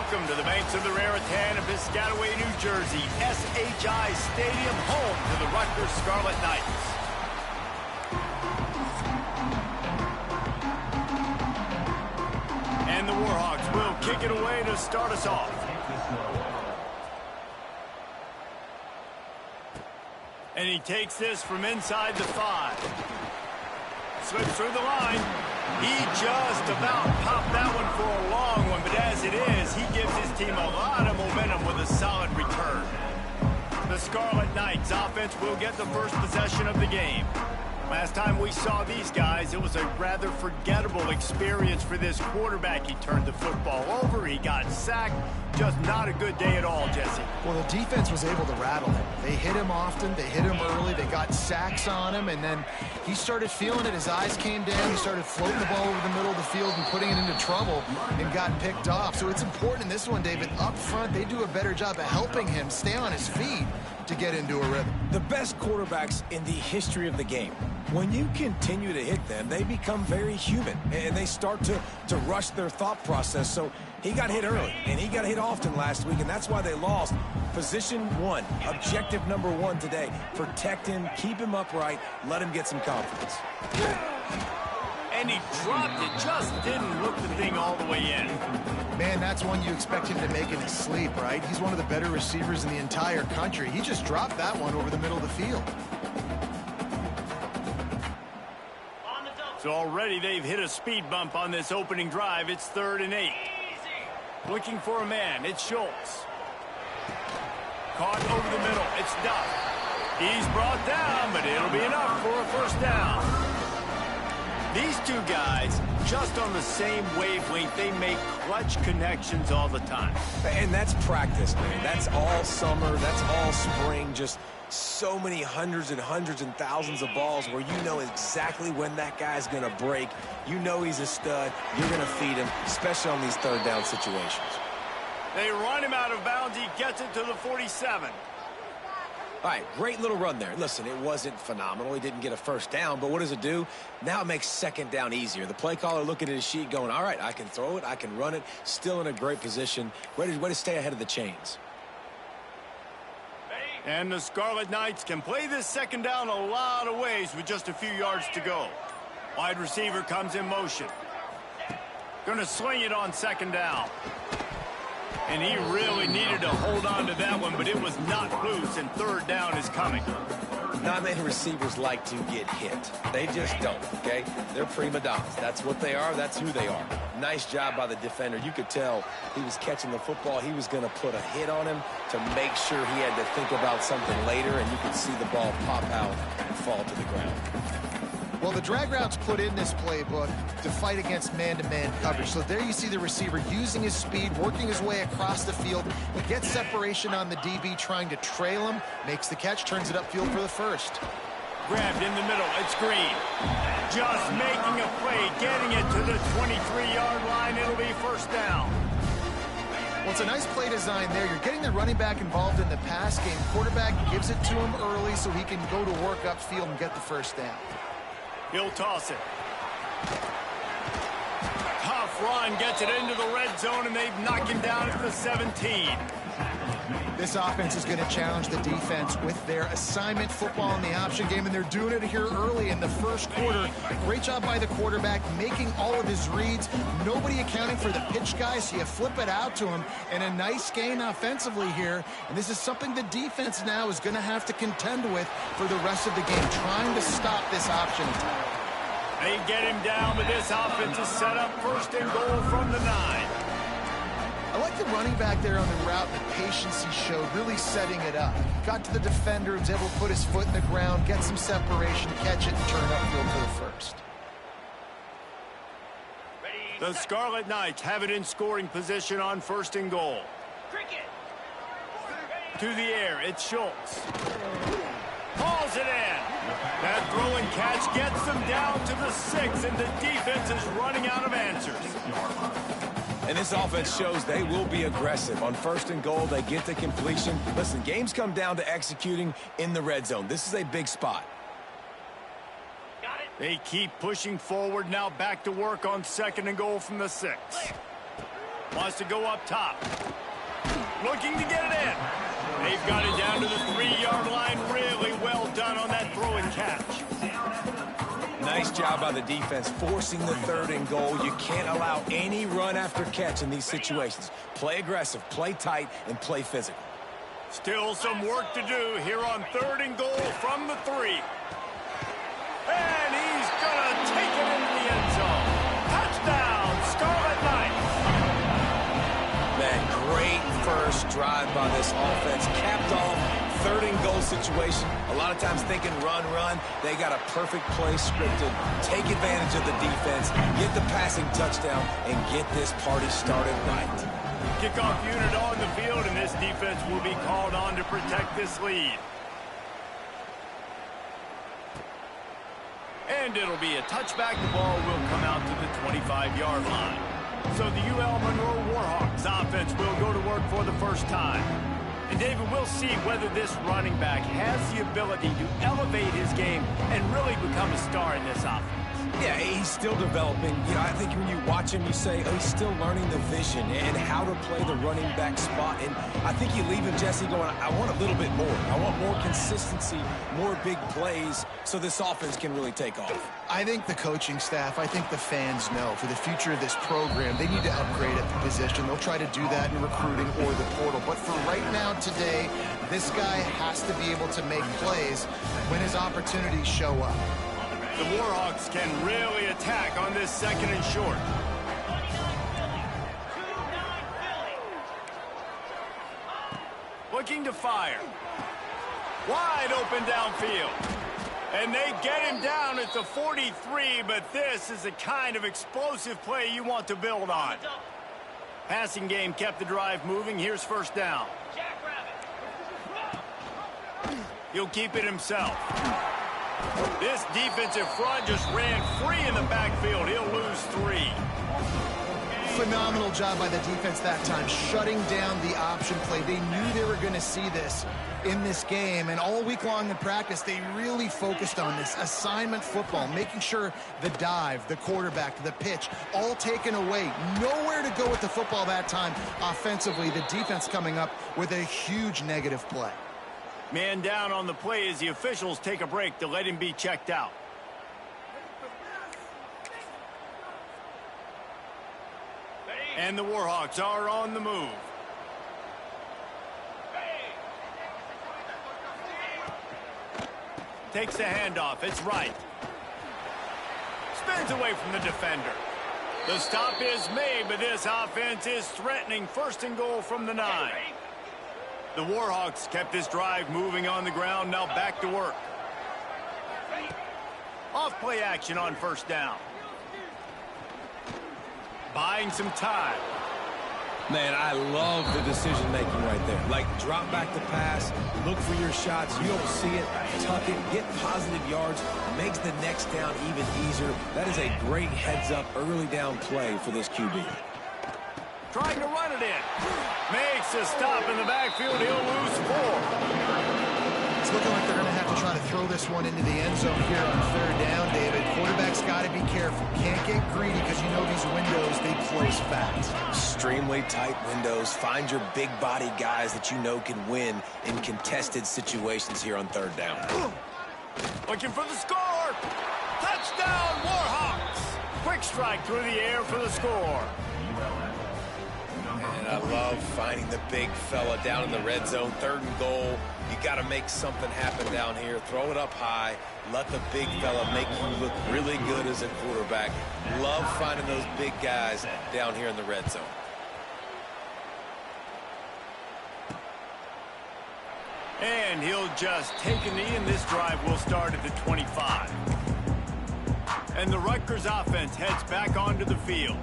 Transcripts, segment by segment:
Welcome to the banks of the Raritan in Piscataway, New Jersey. SHI Stadium, home to the Rutgers Scarlet Knights. And the Warhawks will kick it away to start us off. And he takes this from inside the 5. Slips through the line. He just about popped that one for a long one, but as it is, he gives his team a lot of momentum with a solid return. The Scarlet Knights offense will get the first possession of the game. Last time we saw these guys, it was a rather forgettable experience for this quarterback. He turned the football over, he got sacked. Just not a good day at all, Jesse. Well, the defense was able to rattle him. They hit him often, they hit him early, they got sacks on him, and then he started feeling it. His eyes came down, he started floating the ball over the middle of the field and putting it into trouble and got picked off. So it's important in this one, David. Up front, they do a better job of helping him stay on his feet to get into a rhythm. The best quarterbacks in the history of the game, when you continue to hit them, they become very human, and they start to rush their thought process. So he got hit early, and he got hit often last week, and that's why they lost. Position 1, objective number 1 today. Protect him, keep him upright, let him get some confidence. And he dropped it, just didn't look the thing all the way in. Man, that's one you expect him to make in his sleep, right? He's one of the better receivers in the entire country. He just dropped that one over the middle of the field. So already they've hit a speed bump on this opening drive. It's 3rd and 8. Looking for a man. It's Schultz. Caught over the middle. It's Duff. He's brought down, but it'll be enough for a first down. These two guys, just on the same wavelength, they make clutch connections all the time. And that's practice, man. That's all summer. That's all spring. Just so many hundreds and thousands of balls where you know exactly when that guy's going to break. You know he's a stud. You're going to feed him, especially on these 3rd down situations. They run him out of bounds. He gets it to the 47. All right, great little run there. Listen, it wasn't phenomenal. He didn't get a first down, but what does it do? Now it makes 2nd down easier. The play caller looking at his sheet going, all right, I can throw it, I can run it, still in a great position, ready to stay ahead of the chains. And the Scarlet Knights can play this 2nd down a lot of ways with just a few yards to go. Wide receiver comes in motion. Going to sling it on 2nd down. And he really needed to hold on to that one, but it was not loose, and 3rd down is coming. Not many receivers like to get hit. They just don't, okay? They're prima donnas. That's what they are. That's who they are. Nice job by the defender. You could tell he was catching the football. He was going to put a hit on him to make sure he had to think about something later, and you could see the ball pop out and fall to the ground. Well, the drag routes put in this playbook to fight against man-to-man coverage. So there you see the receiver using his speed, working his way across the field. He gets separation on the DB, trying to trail him, makes the catch, turns it upfield for the first. Grabbed in the middle. It's Green. Just making a play, getting it to the 23-yard line. It'll be 1st down. Well, it's a nice play design there. You're getting the running back involved in the pass game. Quarterback gives it to him early so he can go to work upfield and get the 1st down. He'll toss it. Tough run, gets it into the red zone, and they've knocked him down at the 17. This offense is going to challenge the defense with their assignment football in the option game, and they're doing it here early in the 1st quarter. Great job by the quarterback, making all of his reads. Nobody accounting for the pitch guy, so you flip it out to him, and a nice gain offensively here. And this is something the defense now is going to have to contend with for the rest of the game, trying to stop this option attack. They get him down, but this offense is set up 1st and goal from the 9. I like the running back there on the route and the patience he showed, really setting it up. Got to the defender, was able to put his foot in the ground, get some separation, catch it, and turn upfield for the 1st. The Scarlet Knights have it in scoring position on 1st and goal. To the air, it's Schultz. Hauls it in. That throw and catch gets them down to the 6, and the defense is running out of answers. And this offense shows they will be aggressive. On 1st and goal, they get the completion. Listen, games come down to executing in the red zone. This is a big spot. They keep pushing forward, now back to work on 2nd and goal from the 6. Wants to go up top. Looking to get it in. They've got it down to the 3-yard line. Really well done on that throw and catch. Nice job by the defense forcing the 3rd and goal. You can't allow any run after catch in these situations. Play aggressive, play tight, and play physical. Still some work to do here on 3rd and goal from the 3. And he's going to take it into the end zone. Touchdown, Scarlet Knights. Man, great first drive by this offense. Capped off 3rd and goal situation. A lot of times thinking run. They got a perfect play scripted. Take advantage of the defense, get the passing touchdown, and get this party started right. Kickoff unit on the field, and this defense will be called on to protect this lead. And it'll be a touchback. The ball will come out to the 25-yard line. So the UL Monroe Warhawks offense will go to work for the first time. And David, we'll see whether this running back has the ability to elevate his game and really become a star in this offense. Yeah, he's still developing. You know, I think when you watch him, you say, oh, he's still learning the vision and how to play the running back spot. And I think you leave him, Jesse, going, I want a little bit more. I want more consistency, more big plays, so this offense can really take off. I think the coaching staff, I think the fans know for the future of this program, they need to upgrade at the position. They'll try to do that in recruiting or the portal. But for right now, today, this guy has to be able to make plays when his opportunities show up. The Warhawks can really attack on this 2nd and short. Looking to fire. Wide open downfield. And they get him down at the 43, but this is the kind of explosive play you want to build on. Passing game kept the drive moving. Here's 1st down. He'll keep it himself. This defensive front just ran free in the backfield. He'll lose 3. Phenomenal job by the defense that time, shutting down the option play. They knew they were going to see this in this game, and all week long in practice, they really focused on this assignment football, making sure the dive, the quarterback, the pitch, all taken away. Nowhere to go with the football that time offensively. The defense coming up with a huge negative play. Man down on the play as the officials take a break to let him be checked out. And the Warhawks are on the move. Takes the handoff. It's right. Spins away from the defender. The stop is made, but this offense is threatening. 1st and goal from the 9. The Warhawks kept this drive moving on the ground. Now back to work. Off play action on 1st down. Buying some time. Man, I love the decision-making right there. Like, drop back the pass, look for your shots. You don't see it, tuck it, get positive yards, makes the next down even easier. That is a great heads-up early down play for this QB. Trying to run it in. Makes a stop in the backfield. He'll lose 4. It's looking like they're going to have to try to throw this one into the end zone here on 3rd down, David. Quarterback's got to be careful. Can't get greedy because you know these windows, they close fast. Extremely tight windows. Find your big body guys that you know can win in contested situations here on 3rd down. Looking for the score. Touchdown, Warhawks. Quick strike through the air for the score. And I love finding the big fella down in the red zone. 3rd and goal. You got to make something happen down here. Throw it up high. Let the big fella make you look really good as a quarterback. Love finding those big guys down here in the red zone. And he'll just take a knee, and this drive will start at the 25. And the Rutgers offense heads back onto the field.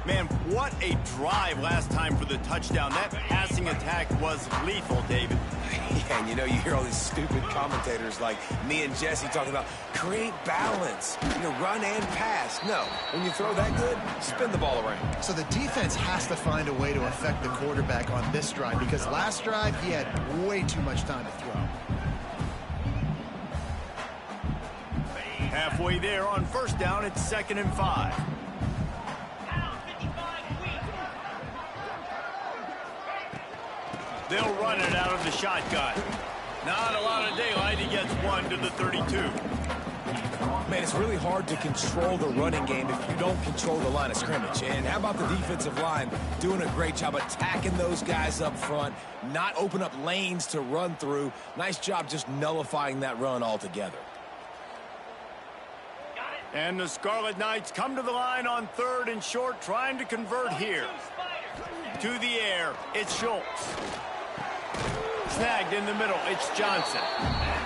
Man, what a drive last time for the touchdown. That passing attack was lethal, David. Yeah, and you know, you hear all these stupid commentators like me and Jesse talking about create balance, you know, run and pass. No, when you throw that good, spin the ball around. So the defense has to find a way to affect the quarterback on this drive because last drive he had way too much time to throw. Halfway there on 1st down, it's 2nd and 5. They'll run it out of the shotgun. Not a lot of daylight. He gets 1 to the 32. Man, it's really hard to control the running game if you don't control the line of scrimmage. And how about the defensive line doing a great job attacking those guys up front, not open up lanes to run through. Nice job just nullifying that run altogether. And the Scarlet Knights come to the line on 3rd and short, trying to convert here. To the air, it's Schultz. Snagged in the middle, it's Johnson.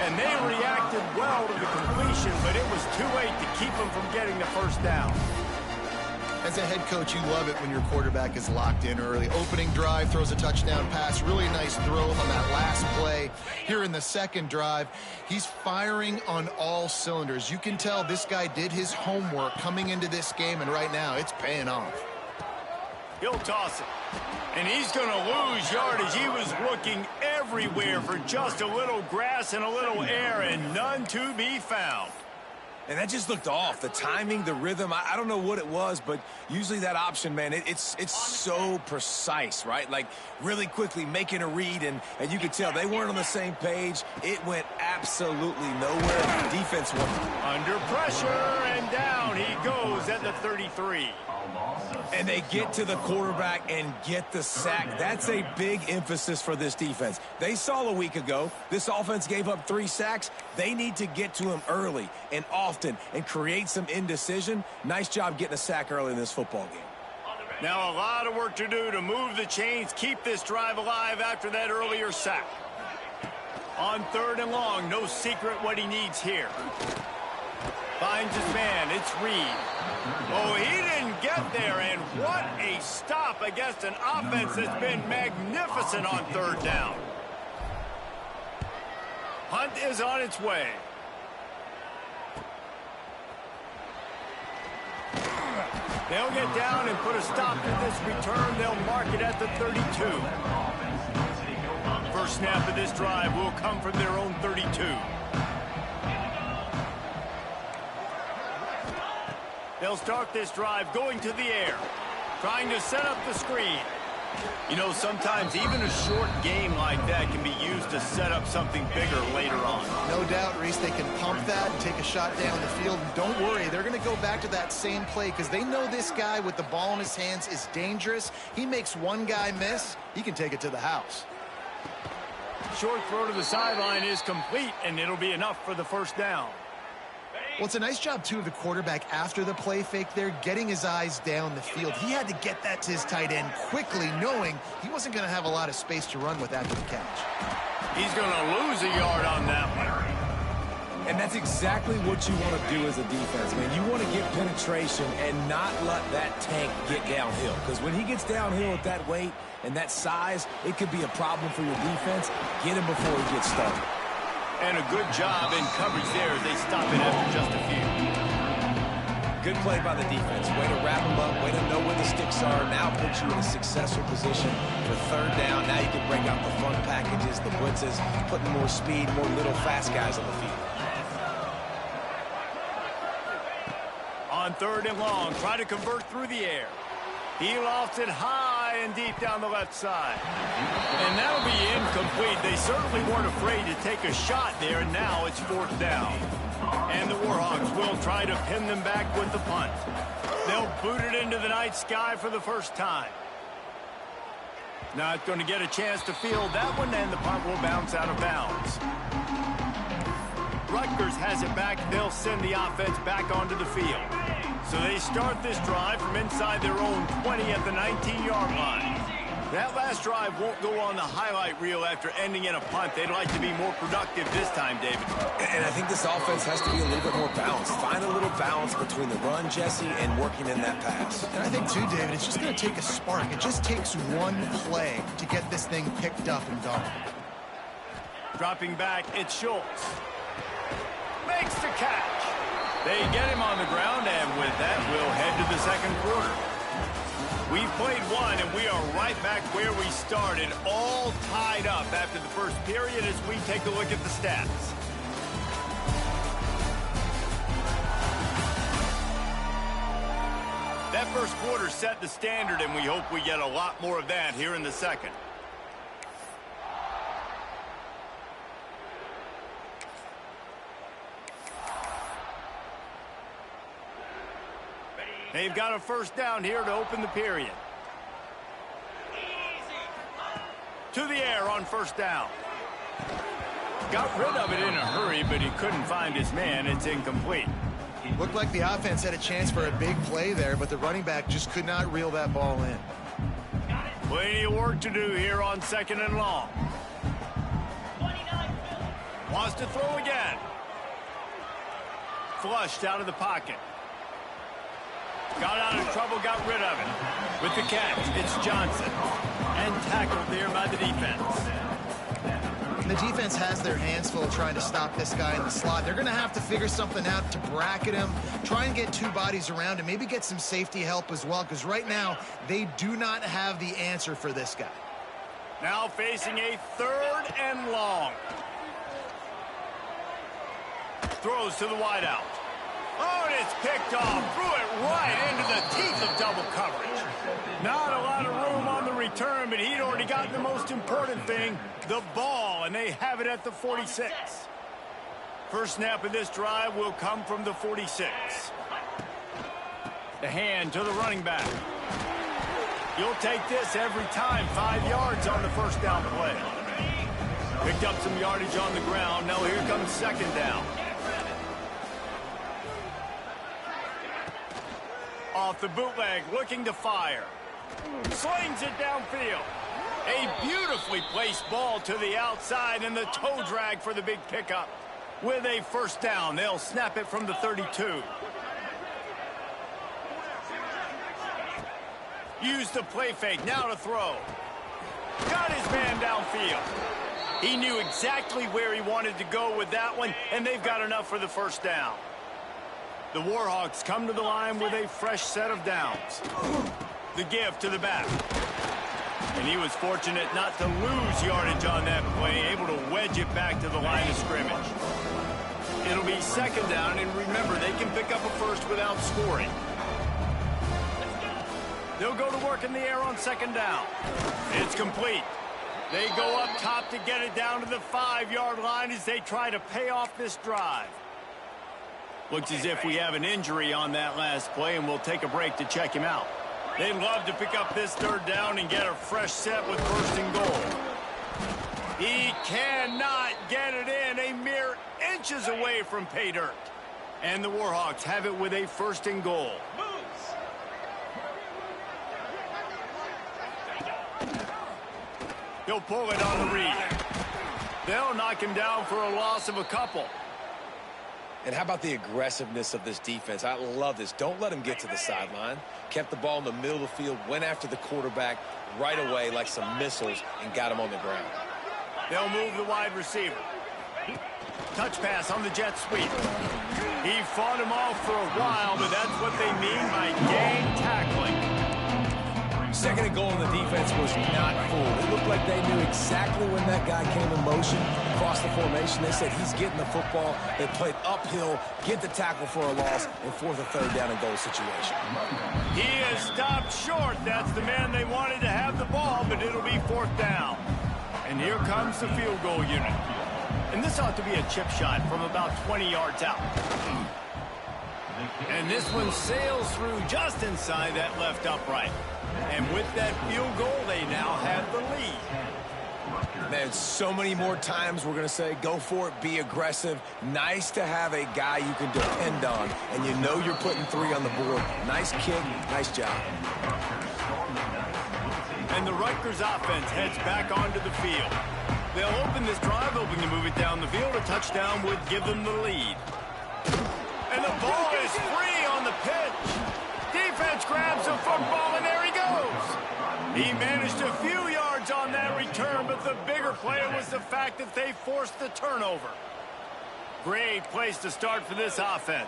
And they reacted well to the completion, but it was too late to keep them from getting the first down. As a head coach, you love it when your quarterback is locked in early. Opening drive, throws a touchdown pass. Really nice throw on that last play. Here in the second drive, he's firing on all cylinders. You can tell this guy did his homework coming into this game, and right now it's paying off. He'll toss it. And he's going to lose yardage. He was looking everywhere for just a little grass and a little air, and none to be found. And that just looked off. The timing, the rhythm, I don't know what it was, but usually that option, man, it's so precise, right? Like really quickly making a read, and you could tell they weren't on the same page. It went absolutely nowhere. The defense won. Under pressure, and down he goes at the 33. And they get to the quarterback and get the sack. That's a big emphasis for this defense. They saw a week ago this offense gave up 3 sacks. They need to get to him early and often and create some indecision. Nice job getting a sack early in this football game. Now a lot of work to do to move the chains, keep this drive alive after that earlier sack. On 3rd and long, no secret what he needs here. Finds his man, it's Reed. Oh, he didn't get there, and what a stop against an offense that's been magnificent on 3rd down. Hunt is on its way. They'll get down and put a stop to this return. They'll mark it at the 32. First snap of this drive will come from their own 32. They'll start this drive going to the air, trying to set up the screen. You know, sometimes even a short game like that can be used to set up something bigger later on. No doubt, Reese, they can pump that and take a shot down the field. And don't worry, they're going to go back to that same play because they know this guy with the ball in his hands is dangerous. He makes one guy miss, he can take it to the house. Short throw to the sideline is complete, and it'll be enough for the first down. Well, it's a nice job, too, of the quarterback after the play fake there, getting his eyes down the field. He had to get that to his tight end quickly, knowing he wasn't going to have a lot of space to run with after the catch. He's going to lose a yard on that one. And that's exactly what you want to do as a defense, man. You want to get penetration and not let that tank get downhill. Because when he gets downhill at that weight and that size, it could be a problem for your defense. Get him before he gets started. And a good job in coverage there as they stop it after just a few. Good play by the defense. Way to wrap them up. Way to know where the sticks are. Now put you in a successful position for 3rd down. Now you can break out the front packages, the blitzes, putting more speed, more little fast guys on the field. On 3rd and long, try to convert through the air. He lofts it high and deep down the left side. And that'll be incomplete. They certainly weren't afraid to take a shot there, and now it's 4th down. And the Warhawks will try to pin them back with the punt. They'll boot it into the night sky for the first time. Not going to get a chance to field that one, and the punt will bounce out of bounds. Rutgers has it back. They'll send the offense back onto the field. So they start this drive from inside their own 20 at the 19-yard line. That last drive won't go on the highlight reel after ending in a punt. They'd like to be more productive this time, David. And I think this offense has to be a little bit more balanced. Find a little balance between the run, Jesse, and working in that pass. And I think, too, David, it's just going to take a spark. It just takes one play to get this thing picked up and going. Dropping back, it's Schultz. Makes the catch. They get him on the ground, and with that, we'll head to the second quarter. We've played one, and we are right back where we started, all tied up after the first period as we take a look at the stats. That first quarter set the standard, and we hope we get a lot more of that here in the second. They've got a first down here to open the period. To the air on first down. Got rid of it in a hurry, but he couldn't find his man. It's incomplete. Looked like the offense had a chance for a big play there, but the running back just could not reel that ball in. Plenty of work to do here on 2nd and long. Wants to throw again. Flushed out of the pocket. Got out of trouble, got rid of it. With the catch, it's Johnson. And tackled there by the defense. The defense has their hands full trying to stop this guy in the slot. They're going to have to figure something out to bracket him, try and get two bodies around him, maybe get some safety help as well, because right now they do not have the answer for this guy. Now facing a 3rd and long. Throws to the wideout. Oh, and it's picked off. Threw it right into the teeth of double coverage. Not a lot of room on the return, but he'd already gotten the most important thing, the ball, and they have it at the 46. First snap of this drive will come from the 46. The hand to the running back. You'll take this every time. 5 yards on the first down play. Picked up some yardage on the ground. Now here comes 2nd down. Off the bootleg, looking to fire. Slings it downfield. A beautifully placed ball to the outside, and the toe drag for the big pickup. With a first down, they'll snap it from the 32. Use the play fake, now to throw. Got his man downfield. He knew exactly where he wanted to go with that one, and they've got enough for the first down. The Warhawks come to the line with a fresh set of downs. The give to the back. And he was fortunate not to lose yardage on that play, able to wedge it back to the line of scrimmage. It'll be 2nd down, and remember, they can pick up a first without scoring. They'll go to work in the air on 2nd down. It's complete. They go up top to get it down to the 5-yard line as they try to pay off this drive. Looks as if we have an injury on that last play, and we'll take a break to check him out. They'd love to pick up this 3rd down and get a fresh set with 1st and goal. He cannot get it in, a mere inches away from pay dirt. And the Warhawks have it with a 1st and goal. He'll pull it on the read. They'll knock him down for a loss of a couple. And how about the aggressiveness of this defense? I love this. Don't let him get to the sideline. Kept the ball in the middle of the field, went after the quarterback right away like some missiles, and got him on the ground. They'll move the wide receiver. Touch pass on the jet sweep. He fought him off for a while, but that's what they mean by gang tackling. 2nd and goal, and the defense was not fooled. It looked like they knew exactly when that guy came in motion, across the formation. They said he's getting the football. They played uphill, get the tackle for a loss, and force a 3rd down and goal situation. He is stopped short. That's the man they wanted to have the ball, but it'll be 4th down. And here comes the field goal unit. And this ought to be a chip shot from about 20 yards out. And this one sails through just inside that left upright. And with that field goal, they now have the lead. Man, so many more times we're going to say, go for it, be aggressive. Nice to have a guy you can depend on, and you know you're putting 3 on the board. Nice kick, nice job. And the Rutgers offense heads back onto the field. They'll open this drive, hoping to move it down the field. A touchdown would give them the lead. And the ball is free on the pitch. Defense grabs the football, and there he goes. He managed a few yards on that return, but the bigger play was the fact that they forced the turnover. Great place to start for this offense.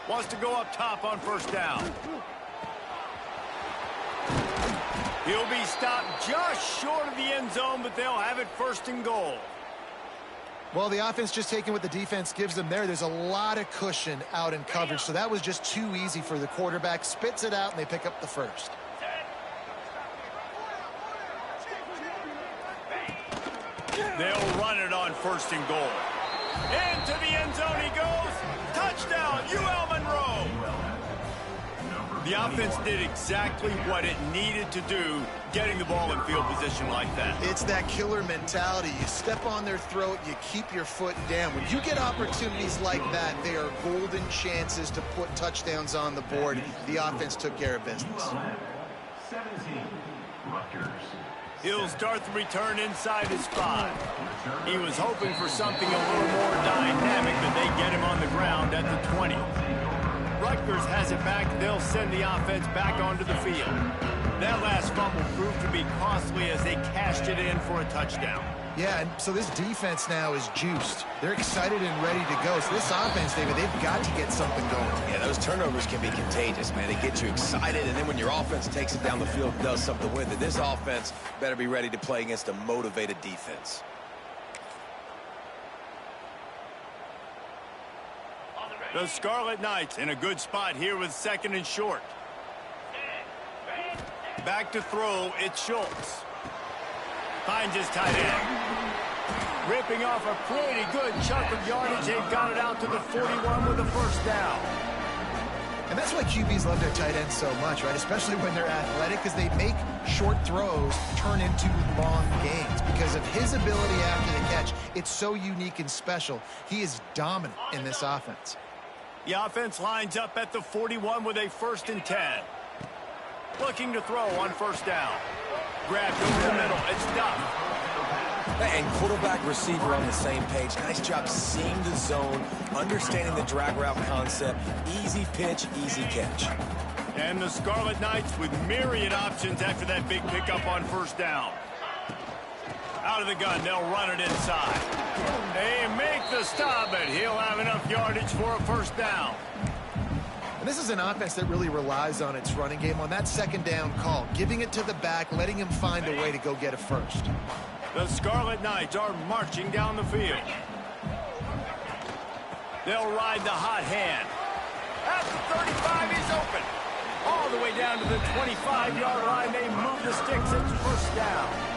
Wants to go up top on 1st down. He'll be stopped just short of the end zone, but they'll have it 1st and goal. Well, the offense just taking what the defense gives them there. There's a lot of cushion out in coverage, so that was just too easy for the quarterback. Spits it out, and they pick up the 1st. They'll run it on 1st and goal. Into the end zone he goes. Touchdown, UL Monroe. The offense did exactly what it needed to do, getting the ball in field position like that. It's that killer mentality. You step on their throat, you keep your foot down. When you get opportunities like that, they are golden chances to put touchdowns on the board. The offense took care of business. 17, Rutgers. He'll start the return inside his 5. He was hoping for something a little more dynamic, but they get him on the ground at the 20. Rutgers has it back. They'll send the offense back onto the field. That last fumble proved to be costly as they cashed it in for a touchdown. Yeah, and so this defense now is juiced. They're excited and ready to go. So this offense, David, they've got to get something going. Yeah, those turnovers can be contagious, man. They get you excited, and then when your offense takes it down the field and does something with it, this offense better be ready to play against a motivated defense. The Scarlet Knights in a good spot here with 2nd and short. Back to throw, it's Schultz. Finds his tight end. Ripping off a pretty good chunk of yardage. They've got it out to the 41 with a first down. And that's why QBs love their tight ends so much, right? Especially when they're athletic, because they make short throws turn into long gains. Because of his ability after the catch, it's so unique and special. He is dominant in this offense. The offense lines up at the 41 with a 1st and 10. Looking to throw on first down. Grabbed over the middle. It's Duff. And quarterback receiver on the same page. Nice job seeing the zone, understanding the drag route concept. Easy pitch, easy catch. And the Scarlet Knights with myriad options after that big pickup on first down. Out of the gun, they'll run it inside. They make the stop, but he'll have enough yardage for a first down. And this is an offense that really relies on its running game on that 2nd down call, giving it to the back, letting him find a way to go get a first. The Scarlet Knights are marching down the field. They'll ride the hot hand. At the 35, he's open. All the way down to the 25-yard line, they move the sticks. It's first down.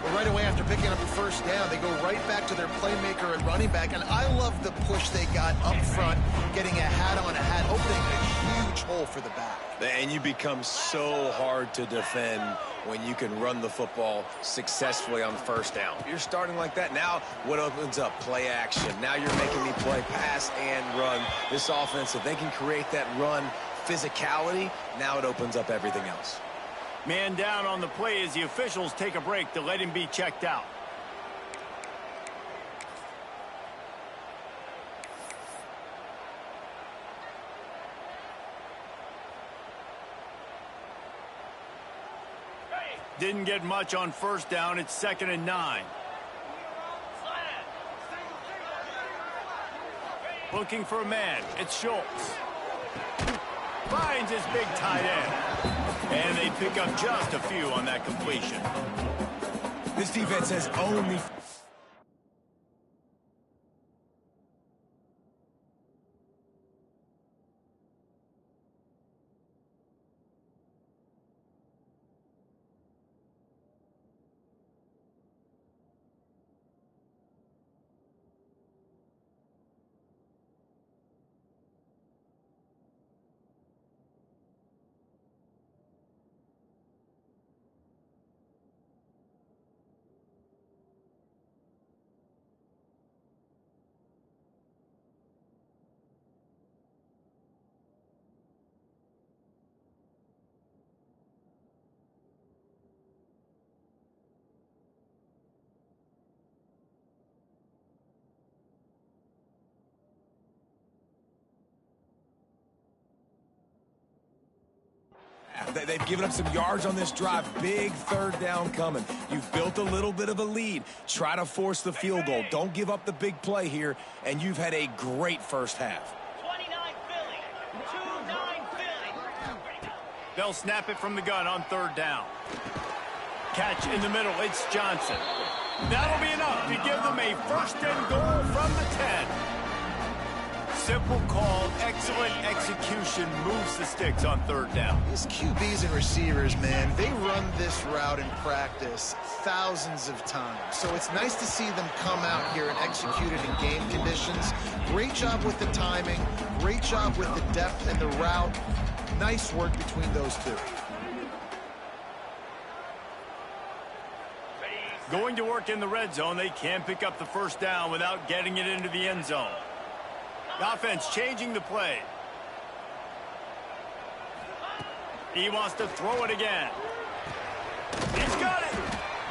But right away after picking up the first down, they go right back to their playmaker at running back. And I love the push they got up front, getting a hat on a hat, opening a huge hole for the back. And you become so hard to defend when you can run the football successfully on first down. You're starting like that. Now what opens up? Play action. Now you're making me play pass and run. This offense, if they can create that run physicality, now it opens up everything else. Man down on the play as the officials take a break to let him be checked out. Didn't get much on first down. It's 2nd and 9. Looking for a man. It's Schultz. Finds his big tight end. And they pick up just a few on that completion. This defense has only... They've given up some yards on this drive. Big 3rd down coming. You've built a little bit of a lead. Try to force the field goal. Don't give up the big play here, and you've had a great first half. 29 Philly. 2-9 Philly. They'll snap it from the gun on 3rd down. Catch in the middle. It's Johnson. That'll be enough to give them a 1st and goal from the 10. Simple call, excellent execution, moves the sticks on 3rd down. These QBs and receivers, man, they run this route in practice thousands of times. So it's nice to see them come out here and execute it in game conditions. Great job with the timing, great job with the depth and the route. Nice work between those two. Going to work in the red zone, they can pick up the first down without getting it into the end zone. The offense changing the play. He wants to throw it again. He's got it.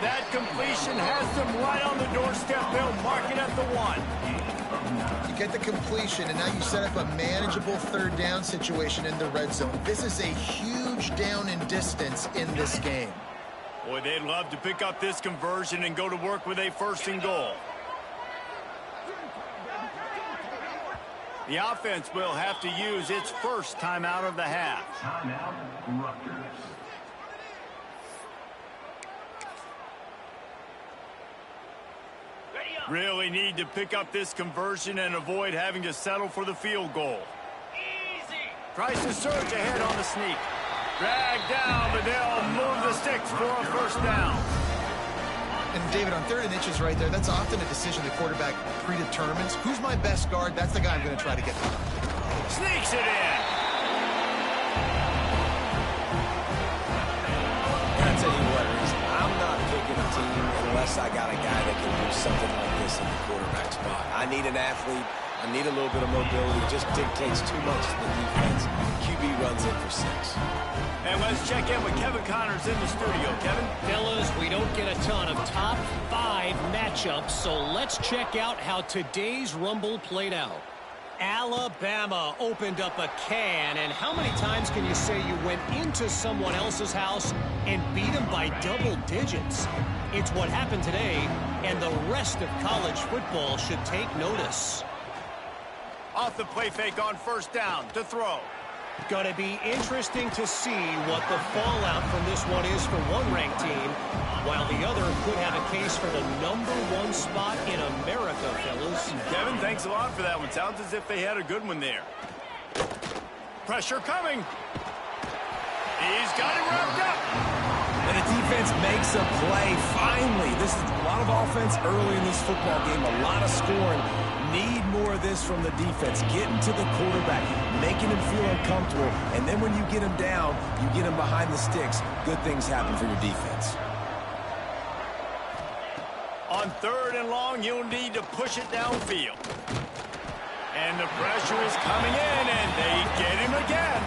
That completion has them right on the doorstep. They'll mark it at the 1. You get the completion, and now you set up a manageable third down situation in the red zone. This is a huge down in distance in this game. Boy, they'd love to pick up this conversion and go to work with a 1st and goal. The offense will have to use its first timeout of the half. Timeout, Rutgers. Really need to pick up this conversion and avoid having to settle for the field goal. Easy. Tries to surge ahead on the sneak. Dragged down, but they'll move the sticks for a first down. And David, on 3rd and inches right there, that's often a decision the quarterback predetermines. Who's my best guard? That's the guy I'm going to try to get to. Sneaks it in. I'll tell you what, Reese, I'm not picking a team unless I got a guy that can do something like this in the quarterback spot. I need an athlete. I need a little bit of mobility. Just dictates too much to the defense. QB runs in for 6. And let's check in with Kevin Connors in the studio. Kevin? Fellas, we don't get a ton of top 5 matchups, so let's check out how today's Rumble played out. Alabama opened up a can, and how many times can you say you went into someone else's house and beat them by double digits? It's what happened today, and the rest of college football should take notice. Off the play fake on first down to throw. Going to be interesting to see what the fallout from this one is for one ranked team, while the other could have a case for the #1 spot in America, fellas. Kevin, thanks a lot for that one. Sounds as if they had a good one there. Pressure coming. He's got it wrapped up. And the defense makes a play. Finally, this is a lot of offense early in this football game, a lot of scoring. Need more of this from the defense. Getting to the quarterback, making him feel uncomfortable, and then when you get him down, you get him behind the sticks. Good things happen for your defense. On 3rd and long, you'll need to push it downfield. And the pressure is coming in, and they get him again.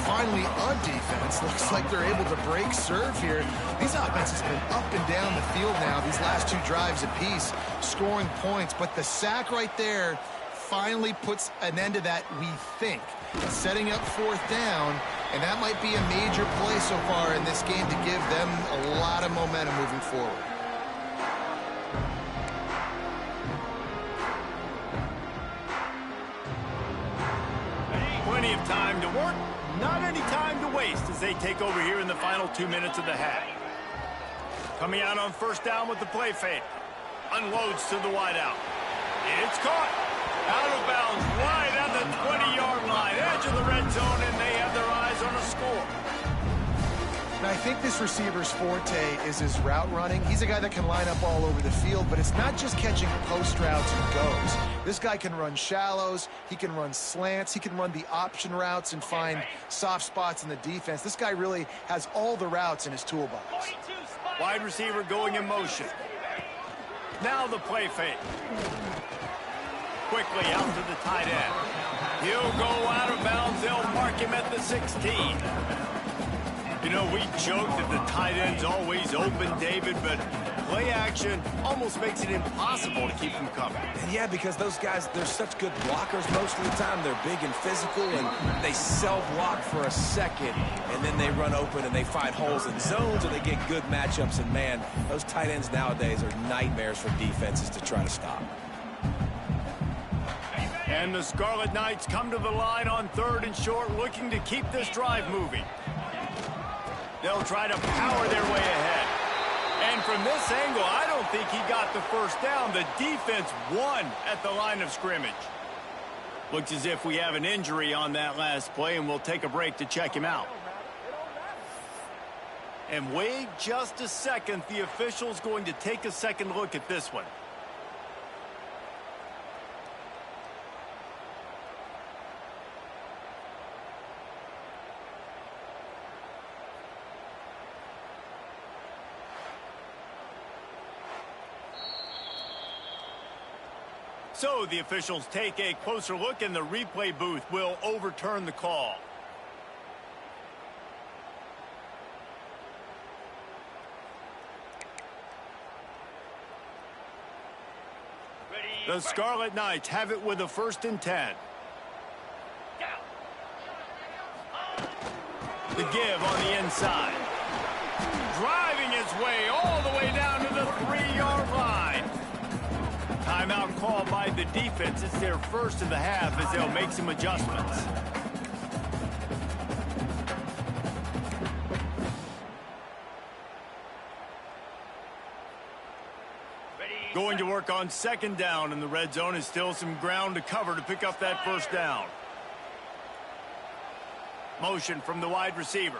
Finally, on defense, looks like they're able to break serve here. These offenses have been up and down the field now, these last 2 drives apiece, scoring points. But the sack right there finally puts an end to that, we think. Setting up 4th down, and that might be a major play so far in this game to give them a lot of momentum moving forward. Plenty of time to work. Not any time to waste as they take over here in the final 2 minutes of the half. Coming out on first down with the play fake. Unloads to the wideout. It's caught. Out of bounds right at the 20-yard line. Edge of the red zone, and they have their eyes on a score. Now, I think this receiver's forte is his route running. He's a guy that can line up all over the field, but it's not just catching post routes and goes. This guy can run shallows, he can run slants, he can run the option routes and find soft spots in the defense. This guy really has all the routes in his toolbox. Wide receiver going in motion. Now the play fake. Quickly out to the tight end. He'll go out of bounds. They'll mark him at the 16. You know, we joke that the tight end's always open, David, but play action almost makes it impossible to keep them covered. And yeah, because those guys, they're such good blockers most of the time. They're big and physical, and they self-block for a second, and then they run open and they find holes in zones, or they get good matchups. And, man, those tight ends nowadays are nightmares for defenses to try to stop. And the Scarlet Knights come to the line on 3rd and short, looking to keep this drive moving. They'll try to power their way ahead. And from this angle, I don't think he got the first down. The defense won at the line of scrimmage. Looks as if we have an injury on that last play, and we'll take a break to check him out. And wait just a second. The official's going to take a second look at this one. So the officials take a closer look, and the replay booth will overturn the call. The Scarlet Knights have it with a 1st and 10. The give on the inside. Driving his way all the way down to the 3-yard line. Timeout called by the defense. It's their first of the half as they'll make some adjustments. Going to work on 2nd down in the red zone, is still some ground to cover to pick up that 1st down. Motion from the wide receiver.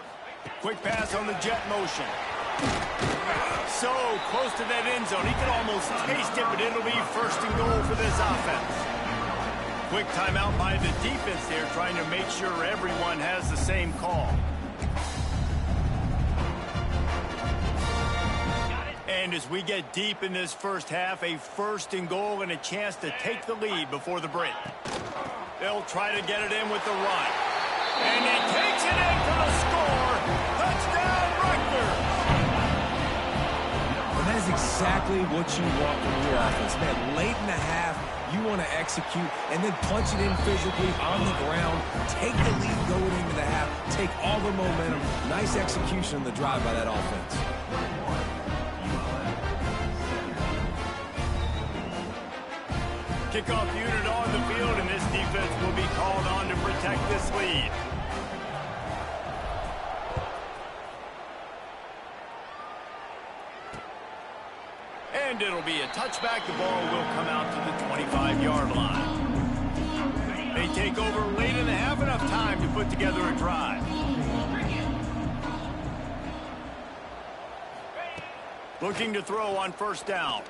Quick pass on the jet motion. So close to that end zone. He could almost taste it, but it'll be 1st and goal for this offense. Quick timeout by the defense there, trying to make sure everyone has the same call. And as we get deep in this first half, a 1st and goal and a chance to take the lead before the break. They'll try to get it in with the run. And he takes it in for the score. Touchdown, Rutgers. And that is exactly what you want from your offense, man. Late in the half, you want to execute and then punch it in physically on the ground. Take the lead going into the half. Take all the momentum. Nice execution on the drive by that offense. Kickoff unit on the field, and this defense will be called on to protect this lead. And it'll be a touchback. The ball will come out to the 25-yard line. They take over late in the half, enough time to put together a drive. Looking to throw on 1st down.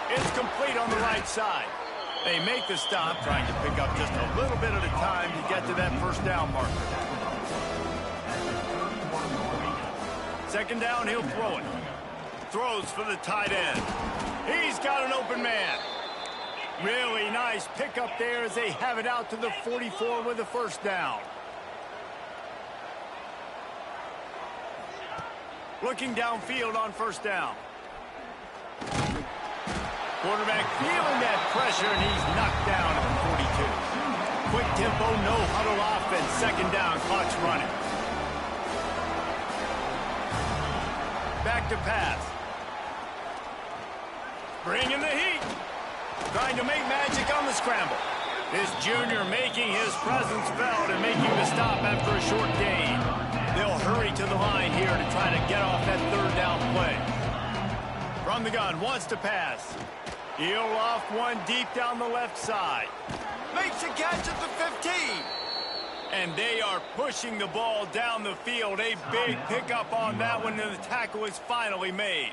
It's complete on the right side. They make the stop, trying to pick up just a little bit at a time to get to that 1st down marker. 2nd down, he'll throw it. Throws for the tight end. He's got an open man. Really nice pickup there as they have it out to the 44 with a 1st down. Looking downfield on 1st down. Quarterback feeling that pressure, and he's knocked down at the 42. Quick tempo, no huddle offense. 2nd down, clock's running. Back to pass. Bringing the heat. Trying to make magic on the scramble. This junior making his presence felt and making the stop after a short gain. They'll hurry to the line here to try to get off that 3rd down play. From the gun, wants to pass. He'll loft one deep down the left side. Makes a catch at the 15. And they are pushing the ball down the field. A big pickup on that one, and the tackle is finally made.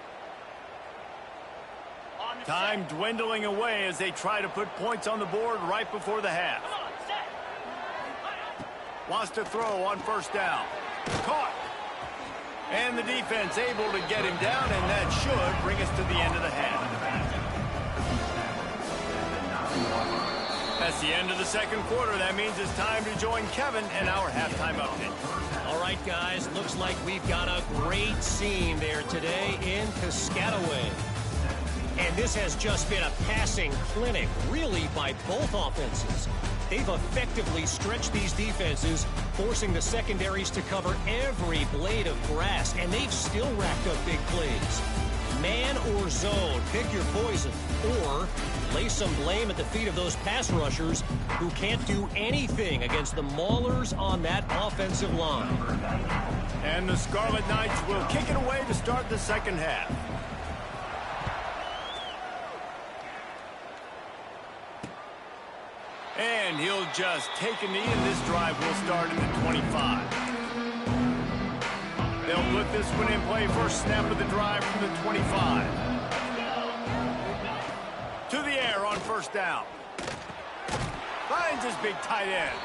Time dwindling away as they try to put points on the board right before the half. Wants to throw on 1st down. Caught. And the defense able to get him down, and that should bring us to the end of the half. That's the end of the 2nd quarter. That means it's time to join Kevin and our halftime update. All right, guys, looks like we've got a great scene there today in Piscataway. And this has just been a passing clinic, really, by both offenses. They've effectively stretched these defenses, forcing the secondaries to cover every blade of grass, and they've still racked up big plays. Man or zone, pick your poison, or lay some blame at the feet of those pass rushers who can't do anything against the maulers on that offensive line. And the Scarlet Knights will kick it away to start the 2nd half. And he'll just take a knee, and this drive will start in the 25. They'll put this one in play. 1st snap of the drive from the 25. To the air on 1st down. Finds his big tight end.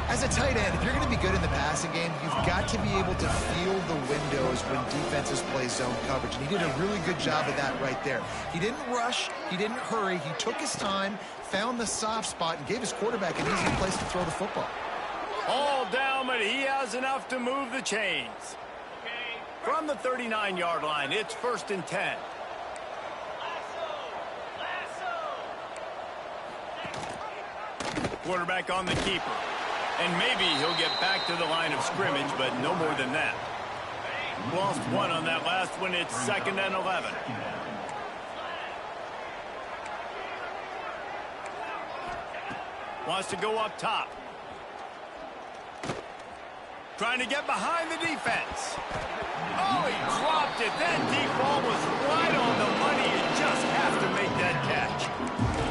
As a tight end, if you're going to be good in the passing game, you've got to be able to feel the windows when defenses play zone coverage. And he did a really good job of that right there. He didn't rush. He didn't hurry. He took his time, found the soft spot, and gave his quarterback an easy place to throw the football. All down, but he has enough to move the chains. From the 39-yard line, it's 1st and 10. Quarterback on the keeper. And maybe he'll get back to the line of scrimmage, but no more than that. Lost one on that last one. It's 2nd and 11. Wants to go up top. Trying to get behind the defense. Oh, he dropped it. That deep ball was right on the money. You just have to make that catch.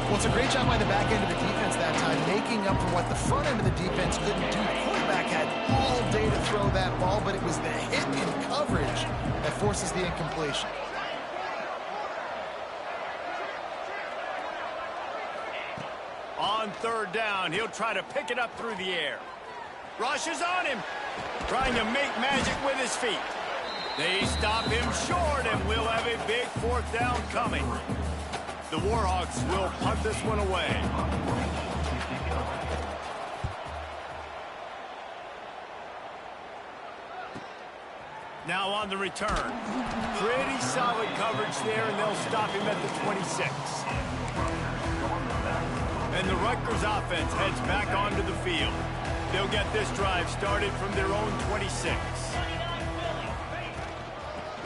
Well, it's a great job by the back end of the defense that time, making up for what the front end of the defense couldn't do. The quarterback had all day to throw that ball, but it was the hit in coverage that forces the incompletion. On 3rd down, he'll try to pick it up through the air. Rush is on him, trying to make magic with his feet. They stop him short, and we'll have a big 4th down coming. The Warhawks will punt this one away. Now on the return. Pretty solid coverage there, and they'll stop him at the 26. And the Rutgers offense heads back onto the field. They'll get this drive started from their own 26.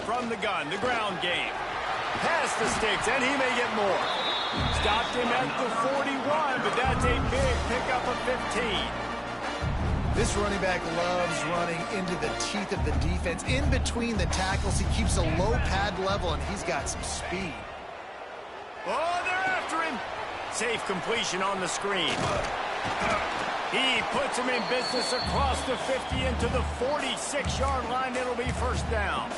From the gun, the ground game. Past the sticks, and he may get more. Stopped him at the 41, but that's a big pickup of 15. This running back loves running into the teeth of the defense. In between the tackles, he keeps a low pad level, and he's got some speed. Oh, they're after him. Safe completion on the screen. He puts him in business across the 50 into the 46-yard line. It'll be 1st down.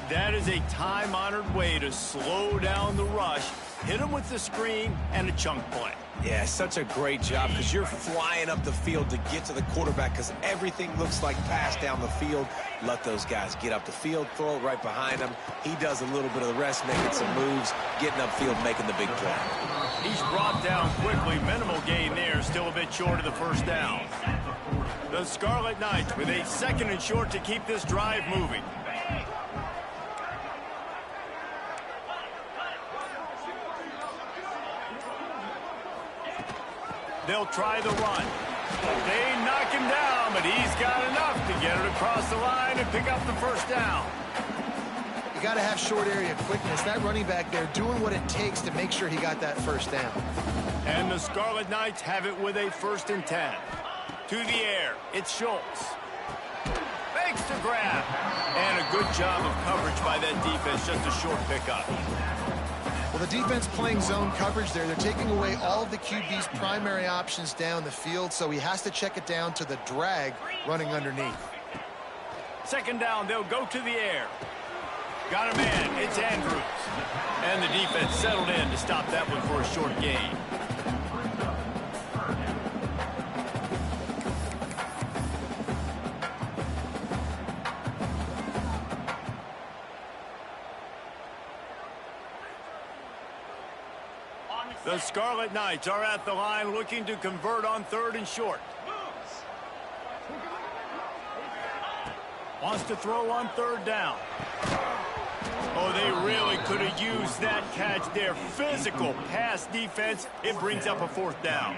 That is a time-honored way to slow down the rush, hit him with the screen, and a chunk play. Yeah, such a great job because you're flying up the field to get to the quarterback because everything looks like pass down the field. Let those guys get up the field, throw it right behind him. He does a little bit of the rest, making some moves, getting upfield, making the big play. He's brought down quickly. Minimal gain there, still a bit short of the 1st down. The Scarlet Knights with a 2nd and short to keep this drive moving. They'll try the run. They knock him down, but he's got enough to get it across the line and pick up the 1st down. You got to have short area quickness. That running back there doing what it takes to make sure he got that 1st down. And the Scarlet Knights have it with a 1st and 10. To the air, it's Schultz. Fakes to grab. And a good job of coverage by that defense, just a short pickup. Well, the defense playing zone coverage there. They're taking away all of the QB's primary options down the field, so he has to check it down to the drag running underneath. 2nd down, they'll go to the air. Got a man, it's Andrews. And the defense settled in to stop that one for a short gain. The Scarlet Knights are at the line looking to convert on 3rd and short. Wants to throw on 3rd down. Oh, they really could have used that catch there. Physical pass defense. It brings up a 4th down.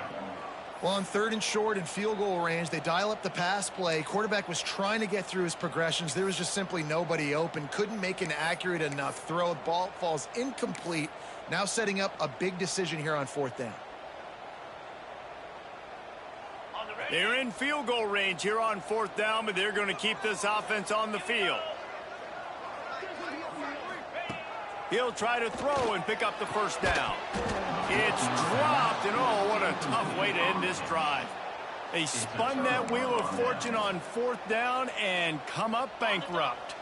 Well, on 3rd and short and field goal range, they dial up the pass play. Quarterback was trying to get through his progressions. There was just simply nobody open. Couldn't make an accurate enough throw. The ball falls incomplete. Now setting up a big decision here on 4th down. They're in field goal range here on 4th down, but they're going to keep this offense on the field. He'll try to throw and pick up the 1st down. It's dropped, and oh, what a tough way to end this drive. They spun that wheel of fortune on 4th down and come up bankrupt.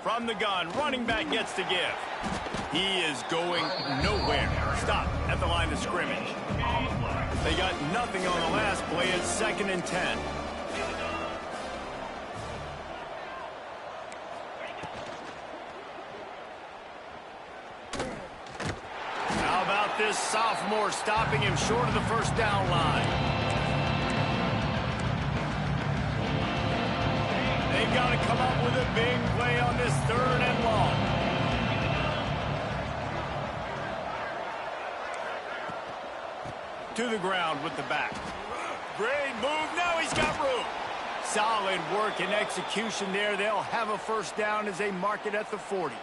From the gun, running back gets to give. He is going nowhere. Stop at the line of scrimmage. They got nothing on the last play. It's 2nd and 10. How about this sophomore stopping him short of the first down line? They've got to come up with a big play on this 3rd and long. To the ground with the back. Great move. Now he's got room. Solid work and execution there. They'll have a first down as they mark it at the 40.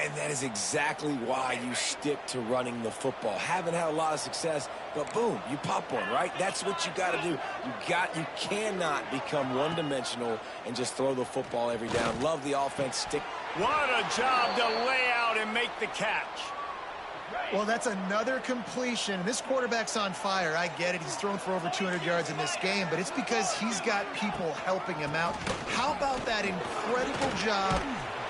And that is exactly why you stick to running the football. Haven't had a lot of success, but boom, you pop one, right? That's what you got to do. You cannot become one-dimensional and just throw the football every down. Love the offense. Stick. What a job to lay out and make the catch. Well, that's another completion. This quarterback's on fire. I get it. He's thrown for over 200 yards in this game, but it's because he's got people helping him out. How about that incredible job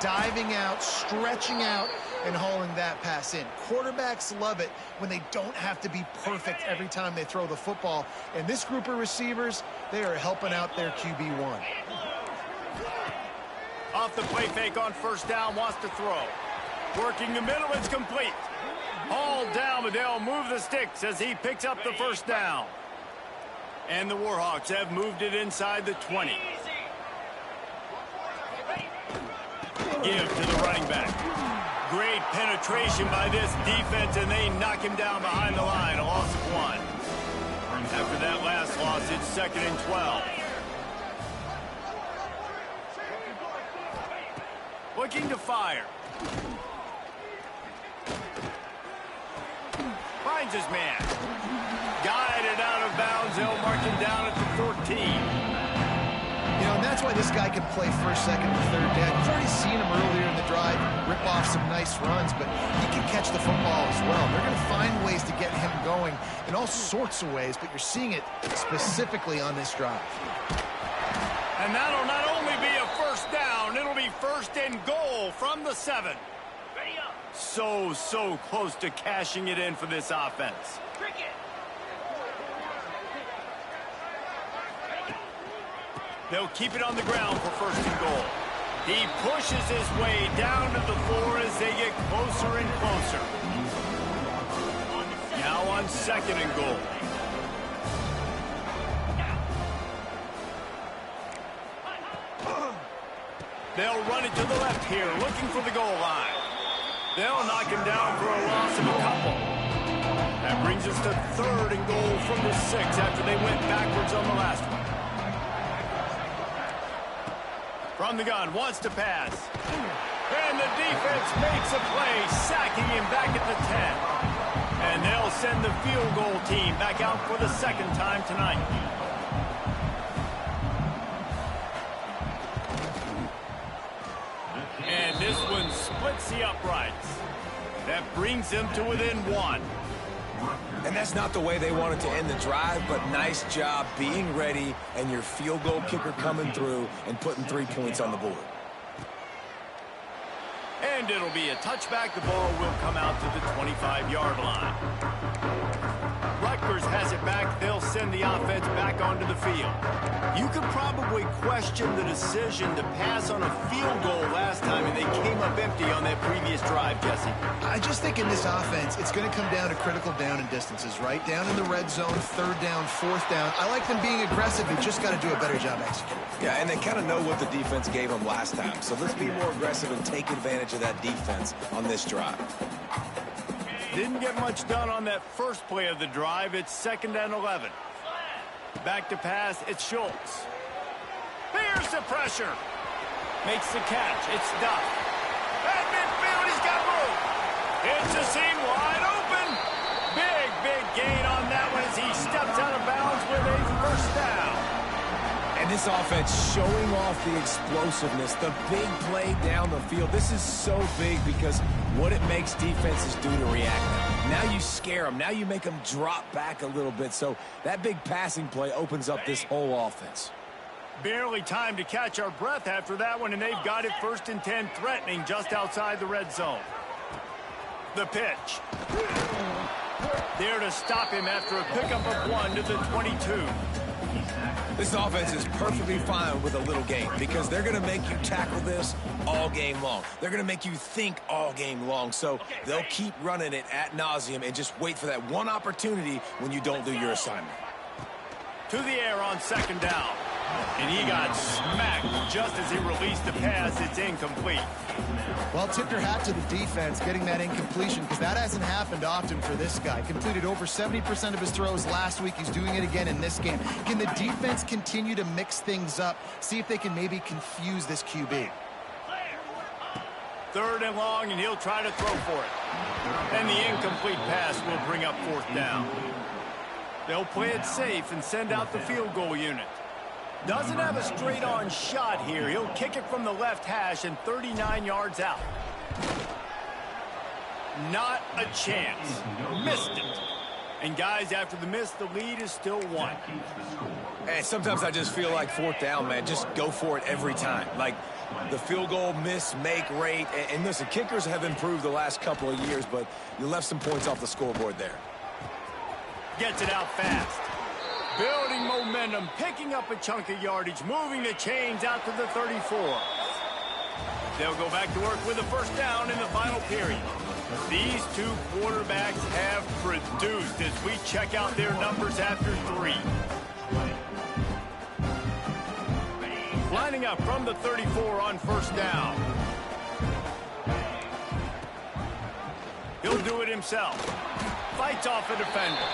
diving out, stretching out, and hauling that pass in? Quarterbacks love it when they don't have to be perfect every time they throw the football. And this group of receivers, they are helping out their QB1. Off the play fake on first down, wants to throw. Working the middle, it's complete. All down, but they'll move the sticks as he picks up the first down. And the Warhawks have moved it inside the 20. Give to the running back. Great penetration by this defense, and they knock him down behind the line. A loss of 1. After that last loss, it's 2nd and 12. Looking to fire. Finds his man. Guided out of bounds. They'll mark him down at the 14. You know, and that's why this guy can play 1st, 2nd, and 3rd down. You've already seen him earlier in the drive rip off some nice runs, but he can catch the football as well. They're going to find ways to get him going in all sorts of ways, but you're seeing it specifically on this drive. And that'll not only be a first down, it'll be 1st and goal from the 7. So close to cashing it in for this offense. They'll keep it on the ground for 1st and goal. He pushes his way down to the 4 as they get closer and closer. Now on 2nd and goal. They'll run it to the left here, looking for the goal line. They'll knock him down for a loss of a couple. That brings us to 3rd and goal from the 6 after they went backwards on the last one. From the gun, wants to pass. And the defense makes a play, sacking him back at the 10. And they'll send the field goal team back out for the 2nd time tonight. And this one splits the uprights. That brings them to within 1. And that's not the way they wanted to end the drive, but nice job being ready and your field goal kicker coming through and putting 3 points on the board. And it'll be a touchback. The ball will come out to the 25-yard line. Rutgers has it back. They'll send the offense back onto the field. You could probably question the decision to pass on a field goal last time, and they came up empty on that previous drive, Jesse. I just think in this offense, it's going to come down to critical down and distances, right? Down in the red zone, 3rd down, 4th down. I like them being aggressive. They just got to do a better job executing. Yeah, and they kind of know what the defense gave them last time. So let's be more aggressive and take advantage of that defense on this drive. Didn't get much done on that first play of the drive. It's 2nd and 11. Back to pass, it's Schultz. Here's the pressure. Makes the catch. It's Duff. At midfield, he's got room. It's a seam wide open. Big gain on that one as he steps out of bounds with a first down. And this offense showing off the explosiveness, the big play down the field. This is so big because what it makes defenses do to react. Now you scare them. Now you make them drop back a little bit. So that big passing play opens up this whole offense. Barely time to catch our breath after that one, and they've got it 1st and 10, threatening just outside the red zone. The pitch. There to stop him after a pickup of 1 to the 22. This offense is perfectly fine with a little game because they're going to make you tackle this all game long. They're going to make you think all game long. So they'll keep running it ad nauseum and just wait for that one opportunity when you don't do your assignment. To the air on second down. And he got smacked just as he released the pass. It's incomplete. Well, tip your hat to the defense getting that incompletion because that hasn't happened often for this guy. Completed over 70% of his throws last week. He's doing it again in this game. Can the defense continue to mix things up? See if they can maybe confuse this QB. 3rd and long, and he'll try to throw for it. And the incomplete pass will bring up 4th down. They'll play it safe and send out the field goal unit. Doesn't have a straight-on shot here. He'll kick it from the left hash and 39 yards out. Not a chance. Missed it. And guys, after the miss, the lead is still 1. And sometimes I just feel like 4th down, man. Just go for it every time. Like the field goal miss, make rate. And listen, kickers have improved the last couple of years, but you left some points off the scoreboard there. Gets it out fast. Building momentum, picking up a chunk of yardage, moving the chains out to the 34. They'll go back to work with a 1st down in the final period. These two quarterbacks have produced as we check out their numbers after 3. Lining up from the 34 on 1st down. He'll do it himself. Fights off a defender.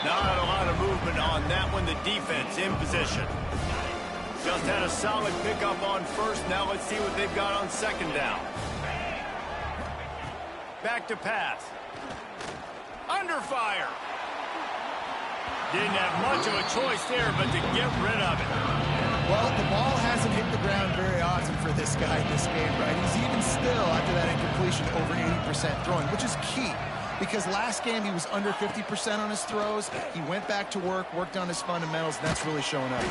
Not a lot of movement on that one. The defense in position. Just had a solid pickup on 1st. Now let's see what they've got on 2nd down. Back to pass. Under fire. Didn't have much of a choice there, but to get rid of it. Well, the ball hasn't hit the ground very often for this guy in this game, right? He's even still, after that incompletion, over 80% throwing, which is key. Because last game he was under 50% on his throws. He went back to work, worked on his fundamentals, and that's really showing up.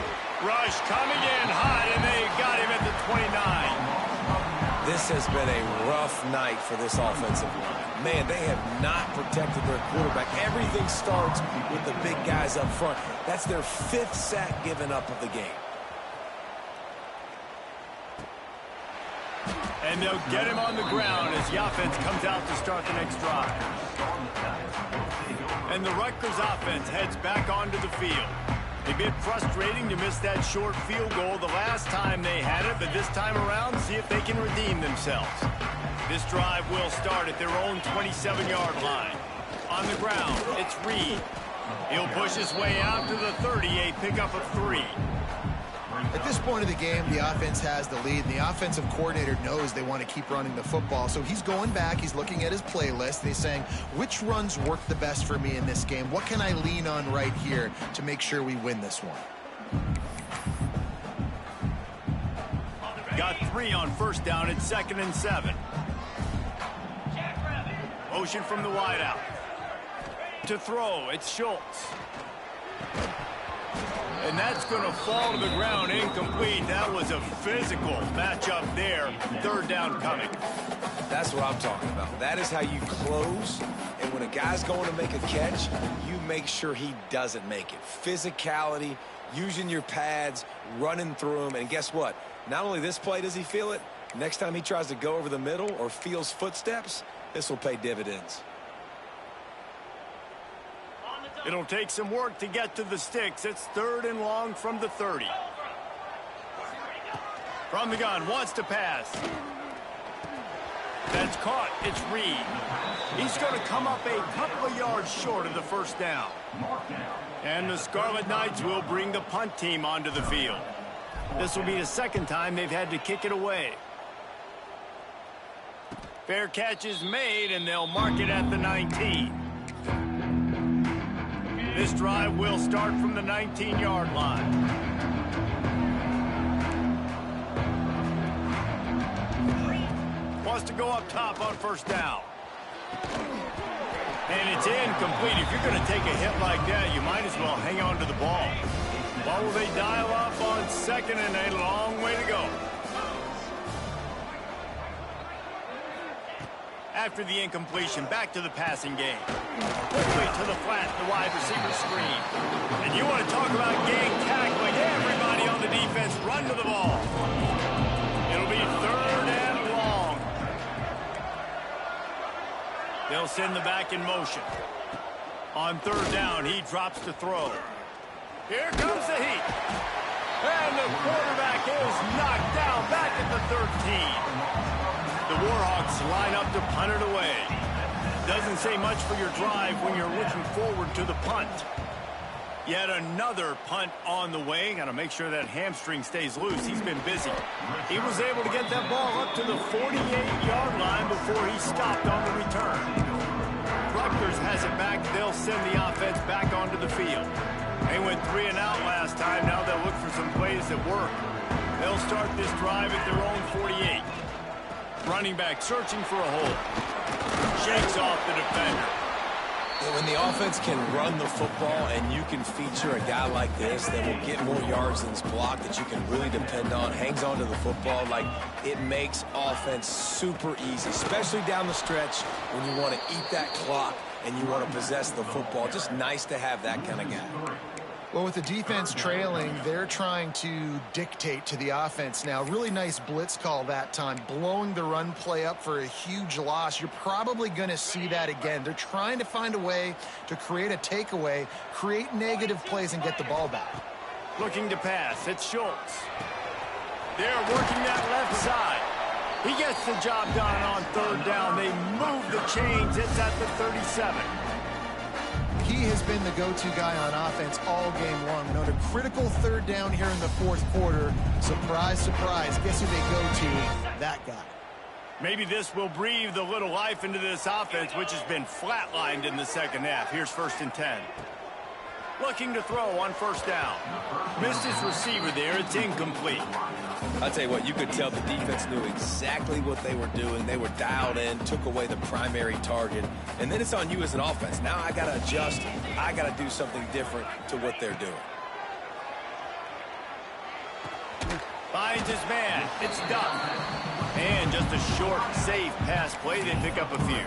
Rush coming in hot, and they got him at the 29. This has been a rough night for this offensive line. Man, they have not protected their quarterback. Everything starts with the big guys up front. That's their 5th sack given up of the game. And they'll get him on the ground as the offense comes out to start the next drive. And the Rutgers offense heads back onto the field. A bit frustrating to miss that short field goal the last time they had it, but this time around, see if they can redeem themselves. This drive will start at their own 27-yard line. On the ground, it's Reed. He'll push his way out to the 30, a pickup of 3. At this point of the game, the offense has the lead, and the offensive coordinator knows they want to keep running the football. So he's going back, he's looking at his playlist, and he's saying, which runs work the best for me in this game? What can I lean on right here to make sure we win this one? Got 3 on 1st down at 2nd and 7. Motion from the wideout. To throw, it's Schultz. And that's going to fall to the ground incomplete. That was a physical matchup there. 3rd down coming. That's what I'm talking about. That is how you close. And when a guy's going to make a catch, you make sure he doesn't make it. Physicality, using your pads, running through them. And guess what? Not only this play does he feel it, next time he tries to go over the middle or feels footsteps, this will pay dividends. It'll take some work to get to the sticks. It's 3rd and long from the 30. From the gun, wants to pass. That's caught. It's Reed. He's going to come up a couple of yards short of the 1st down. And the Scarlet Knights will bring the punt team onto the field. This will be the 2nd time they've had to kick it away. Fair catch is made, and they'll mark it at the 19. This drive will start from the 19-yard line. Wants to go up top on 1st down. And it's incomplete. If you're going to take a hit like that, you might as well hang on to the ball. What will they dial up on 2nd and a long way to go? after the incompletion. Back to the passing game. Quickly to the flat, the wide receiver screen. And you want to talk about gang tackling. Everybody on the defense run to the ball. It'll be 3rd and long. They'll send the back in motion. On 3rd down, he drops to throw. Here comes the heat. And the quarterback is knocked down back at the 13. The Warhawks line up to punt it away. Doesn't say much for your drive when you're looking forward to the punt. Yet another punt on the way. Got to make sure that hamstring stays loose. He's been busy. He was able to get that ball up to the 48-yard line before he stopped on the return. Rutgers has it back. They'll send the offense back onto the field. They went 3 and out last time. Now they'll look for some plays that work. They'll start this drive at their own 48. Running back searching for a hole. Shakes off the defender. When the offense can run the football and you can feature a guy like this that will get more yards than his block that you can really depend on, hangs on to the football, like it makes offense super easy, especially down the stretch when you want to eat that clock and you want to possess the football. Just nice to have that kind of guy. Well, with the defense trailing, they're trying to dictate to the offense now. Really nice blitz call that time, blowing the run play up for a huge loss. You're probably going to see that again. They're trying to find a way to create a takeaway, create negative plays, and get the ball back. Looking to pass. It's Schultz. They're working that left side. He gets the job done on 3rd down. They move the chains. It's at the 37. He has been the go-to guy on offense all game long. And on a critical 3rd down here in the 4th quarter, surprise, surprise, guess who they go to? That guy. Maybe this will breathe a little life into this offense, which has been flatlined in the 2nd half. Here's 1st and 10. Looking to throw on 1st down. Missed his receiver there. It's incomplete. I'll tell you what, you could tell the defense knew exactly what they were doing. They were dialed in, took away the primary target, and then it's on you as an offense. Now I got to adjust. I got to do something different to what they're doing. Finds his man. It's Duck. And just a short, safe pass play. They pick up a few.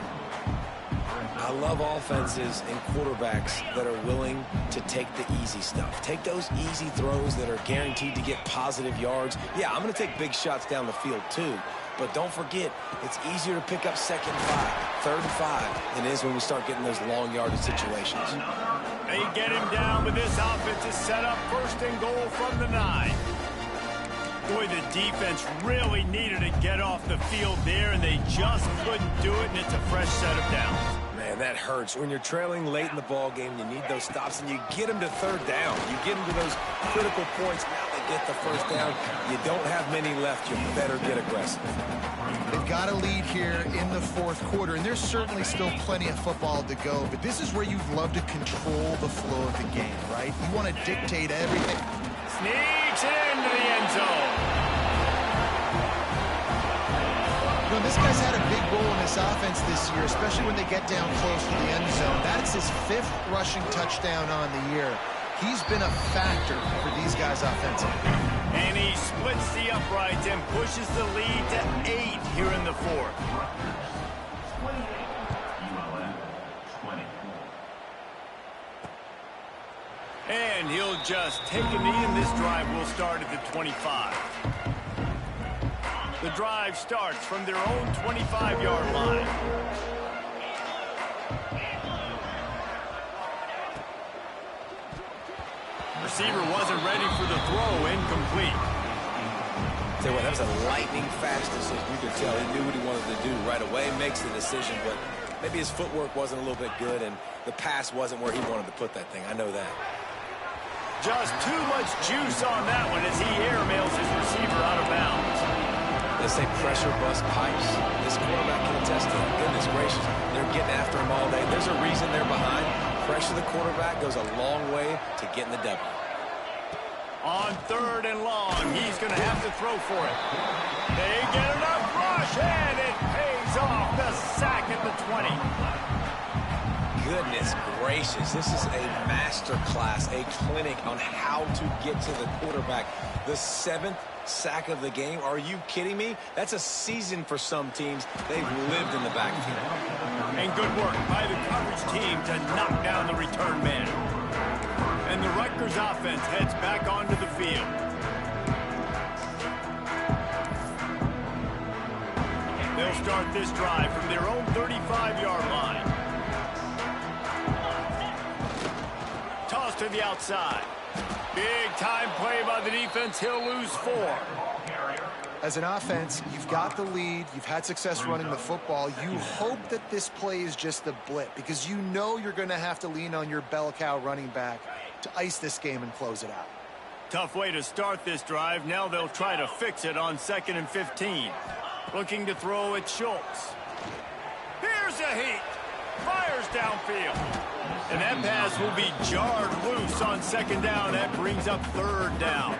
I love offenses and quarterbacks that are willing to take the easy stuff. Take those easy throws that are guaranteed to get positive yards. Yeah, I'm going to take big shots down the field too. But don't forget, it's easier to pick up 2nd and 5, 3rd and 5 than it is when we start getting those long yardage situations. They get him down, but this offense is set up 1st and goal from the 9. Boy, the defense really needed to get off the field there, and they just couldn't do it, and it's a fresh set of downs. Man, that hurts. When you're trailing late in the ball game, you need those stops, and you get them to 3rd down. You get them to those critical points. Now they get the 1st down. You don't have many left. You better get aggressive. They've got a lead here in the 4th quarter, and there's certainly still plenty of football to go, but this is where you'd love to control the flow of the game, right? You want to dictate everything. Sneaks into the end zone. You know, this guy's had a big role in this offense this year, especially when they get down close to the end zone. That's his 5th rushing touchdown on the year. He's been a factor for these guys offensively. And he splits the uprights and pushes the lead to 8 here in the 4th. And he'll just take a knee, and this drive will start at the 25. The drive starts from their own 25-yard line. Receiver wasn't ready for the throw, incomplete. Tell you what, that was a lightning-fast decision. You could tell he knew what he wanted to do right away, makes the decision, but maybe his footwork wasn't a little bit good, and the pass wasn't where he wanted to put that thing. I know that. Just too much juice on that one as he airmails his receiver out of bounds. They say pressure bust pipes. This quarterback can attest to that. Goodness gracious, they're getting after him all day. There's a reason they're behind. Pressure the quarterback goes a long way to getting the W. On 3rd and long, he's going to have to throw for it. They get enough rush, and it pays off. The sack at the 20. Goodness gracious. This is a master class, a clinic on how to get to the quarterback. The 7th sack of the game. Are you kidding me? That's a season for some teams. They've lived in the backfield. And good work by the coverage team to knock down the return man. And the Rutgers offense heads back onto the field. They'll start this drive from their own 35-yard line. Toss to the outside. Big time play by the defense. He'll lose 4. As an offense, you've got the lead. You've had success running the football. You hope that this play is just a blip because you know you're going to have to lean on your bell cow running back to ice this game and close it out. Tough way to start this drive. Now they'll try to fix it on 2nd and 15. Looking to throw at Schultz. Here's a heat. Fires downfield. And that pass will be jarred loose on 2nd down. That brings up 3rd down.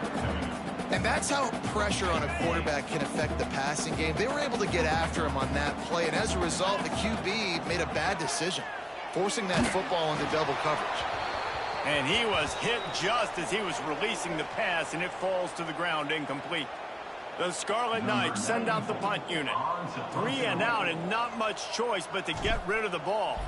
And that's how pressure on a quarterback can affect the passing game. They were able to get after him on that play, and as a result, the QB made a bad decision, forcing that football into double coverage. And he was hit just as he was releasing the pass, and it falls to the ground incomplete. The Scarlet Knights send out the punt unit. 3 and out, and not much choice but to get rid of the ball.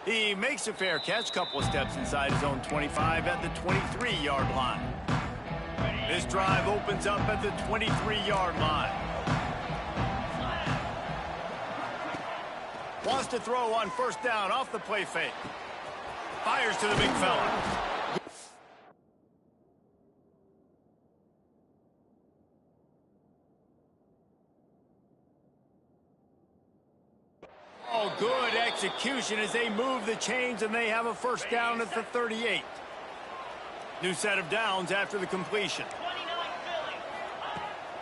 He makes a fair catch, couple of steps inside his own 25 at the 23-yard line. This drive opens up at the 23-yard line. Wants to throw on 1st down off the play fake. Fires to the big fella. Oh, good execution as they move the chains and they have a 1st down at the 38. New set of downs after the completion.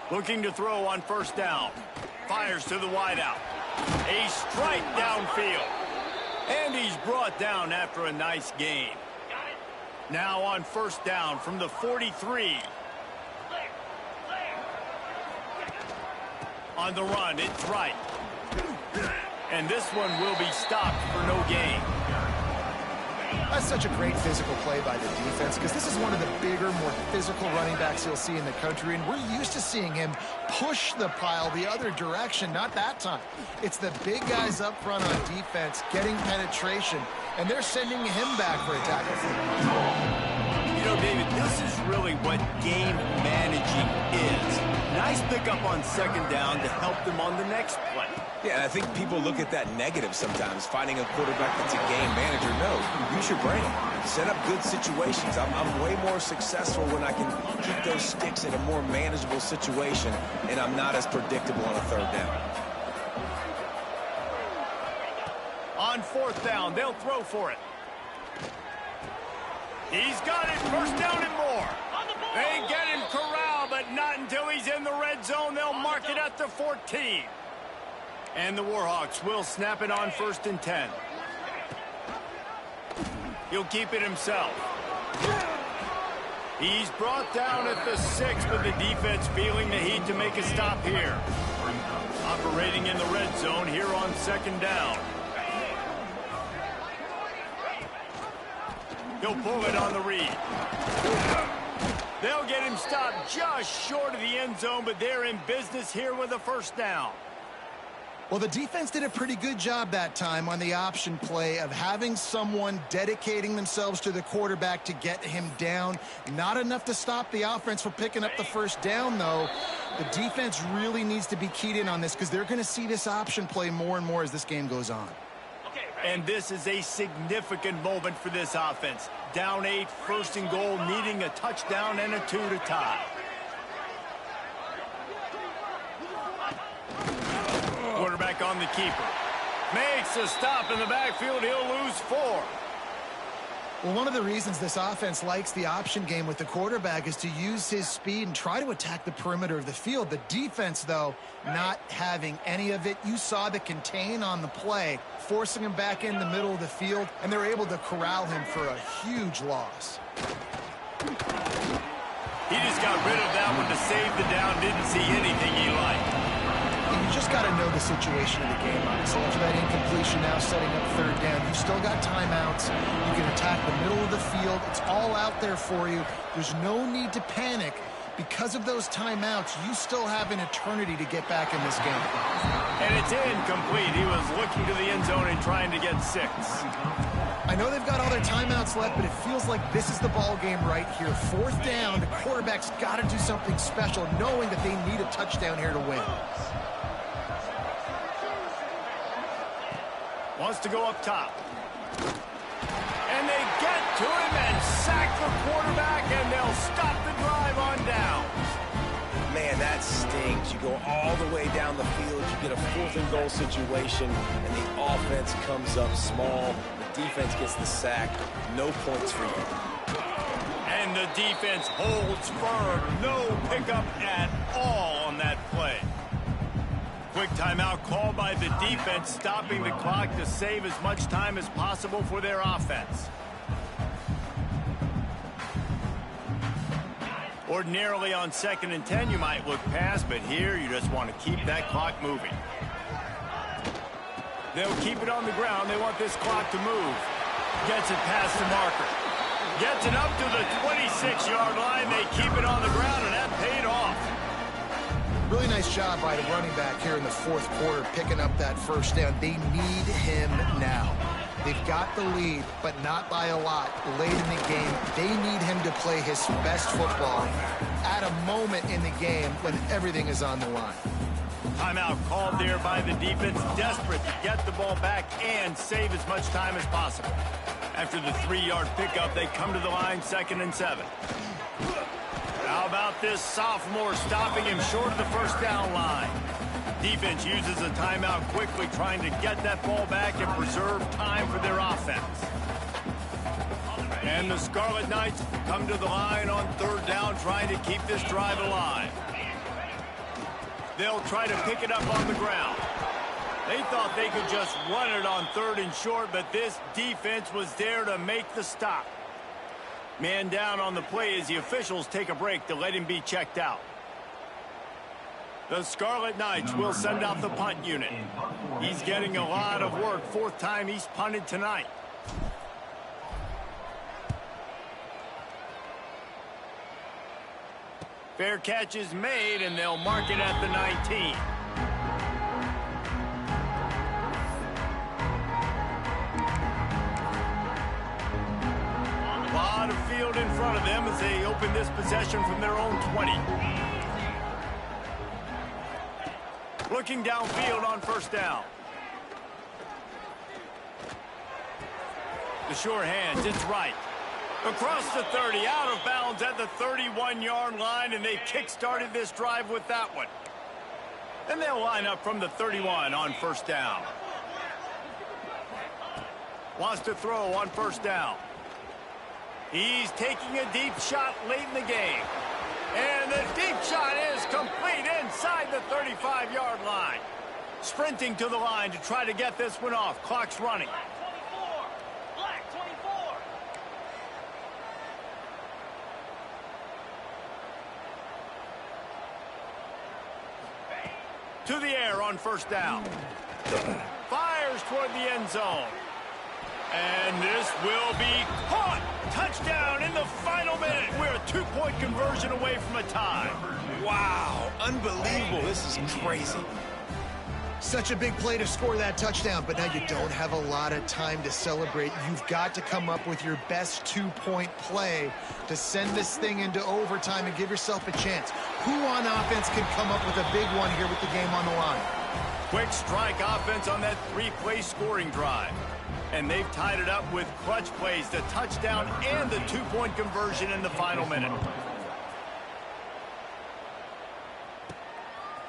Looking to throw on 1st down. Fires to the wideout. A strike downfield. And he's brought down after a nice gain. Now on 1st down from the 43. On the run, it's right. And this one will be stopped for no gain. That's such a great physical play by the defense because this is one of the bigger, more physical running backs you'll see in the country, and we're used to seeing him push the pile the other direction. Not that time. It's the big guys up front on defense getting penetration, and they're sending him back for a tackle. You know, David, this is really what game managing is. Nice pickup on 2nd down to help them on the next play. Yeah, and I think people look at that negative sometimes, finding a quarterback that's a game manager. No, use your brain. Set up good situations. I'm way more successful when I can keep those sticks in a more manageable situation, and I'm not as predictable on a 3rd down. On 4th down, they'll throw for it. He's got it, 1st down and more. They get him corralled, but not until he's in the red zone. They'll mark it at the 14. And the Warhawks will snap it on 1st and 10. He'll keep it himself. He's brought down at the 6, but the defense feeling the heat to make a stop here. Operating in the red zone here on 2nd down. He'll pull it on the read. They'll get him stopped just short of the end zone, but they're in business here with a 1st down. Well, the defense did a pretty good job that time on the option play of having someone dedicating themselves to the quarterback to get him down. Not enough to stop the offense from picking up the 1st down, though. The defense really needs to be keyed in on this because they're going to see this option play more and more as this game goes on. And this is a significant moment for this offense. Down 8, 1st and goal, needing a touchdown and a 2 to tie. Quarterback on the keeper. Makes a stop in the backfield. He'll lose 4. Well, one of the reasons this offense likes the option game with the quarterback is to use his speed and try to attack the perimeter of the field. The defense, though, not having any of it. You saw the contain on the play, forcing him back in the middle of the field, and they're able to corral him for a huge loss. He just got rid of that one to save the down. Didn't see anything he liked. And you just just got to know the situation of the game, honestly. After that incompletion now setting up third down, you've still got timeouts. You can attack the middle of the field. It's all out there for you. There's no need to panic. Because of those timeouts, you still have an eternity to get back in this game. And it's incomplete. He was looking to the end zone and trying to get 6. I know they've got all their timeouts left, but it feels like this is the ball game right here. 4th down, the quarterback's got to do something special, knowing that they need a touchdown here to win. Wants to go up top. And they get to him and sack the quarterback, and they'll stop the drive on downs. Man, that stings. You go all the way down the field, you get a 4th and goal situation, and the offense comes up small. The defense gets the sack. No points for you. And the defense holds firm. No pickup at all on that play. Quick timeout called by the defense, stopping the clock to save as much time as possible for their offense. Ordinarily on 2nd and 10, you might look past, but here you just want to keep that clock moving. They'll keep it on the ground. They want this clock to move. Gets it past the marker. Gets it up to the 26-yard line. They keep it on the ground, and that paid off. Really nice job by the running back here in the 4th quarter, picking up that 1st down. They need him now. They've got the lead, but not by a lot. Late in the game, they need him to play his best football at a moment in the game when everything is on the line. Timeout called there by the defense, desperate to get the ball back and save as much time as possible. After the 3-yard pickup, they come to the line, 2nd and 7. How about this sophomore stopping him short of the 1st down line? Defense uses a timeout quickly, trying to get that ball back and preserve time for their offense. And the Scarlet Knights come to the line on 3rd down, trying to keep this drive alive. They'll try to pick it up on the ground. They thought they could just run it on 3rd and short, but this defense was there to make the stop. Man down on the play as the officials take a break to let him be checked out. The Scarlet Knights will send out the punt unit. He's getting a lot of work. 4th time he's punted tonight. Fair catch is made, and they'll mark it at the 19. A lot of field in front of them as they open this possession from their own 20. Looking downfield on 1st down. The sure hands, it's right. Across the 30, out of bounds at the 31-yard line, and they kick-started this drive with that one. And they'll line up from the 31 on 1st down. Wants to throw on 1st down. He's taking a deep shot late in the game. And the deep shot is complete inside the 35-yard line. Sprinting to the line to try to get this one off. Clock's running. Black 24. To the air on 1st down. Fires toward the end zone. And this will be caught. Touchdown in the final minute. We're a 2-point conversion away from a tie. Wow, unbelievable. This is crazy. Such a big play to score that touchdown, but now you don't have a lot of time to celebrate. You've got to come up with your best 2-point play to send this thing into overtime and give yourself a chance. Who on offense can come up with a big one here with the game on the line? Quick strike offense on that 3-play scoring drive. And they've tied it up with clutch plays, the touchdown and the 2-point conversion in the final minute.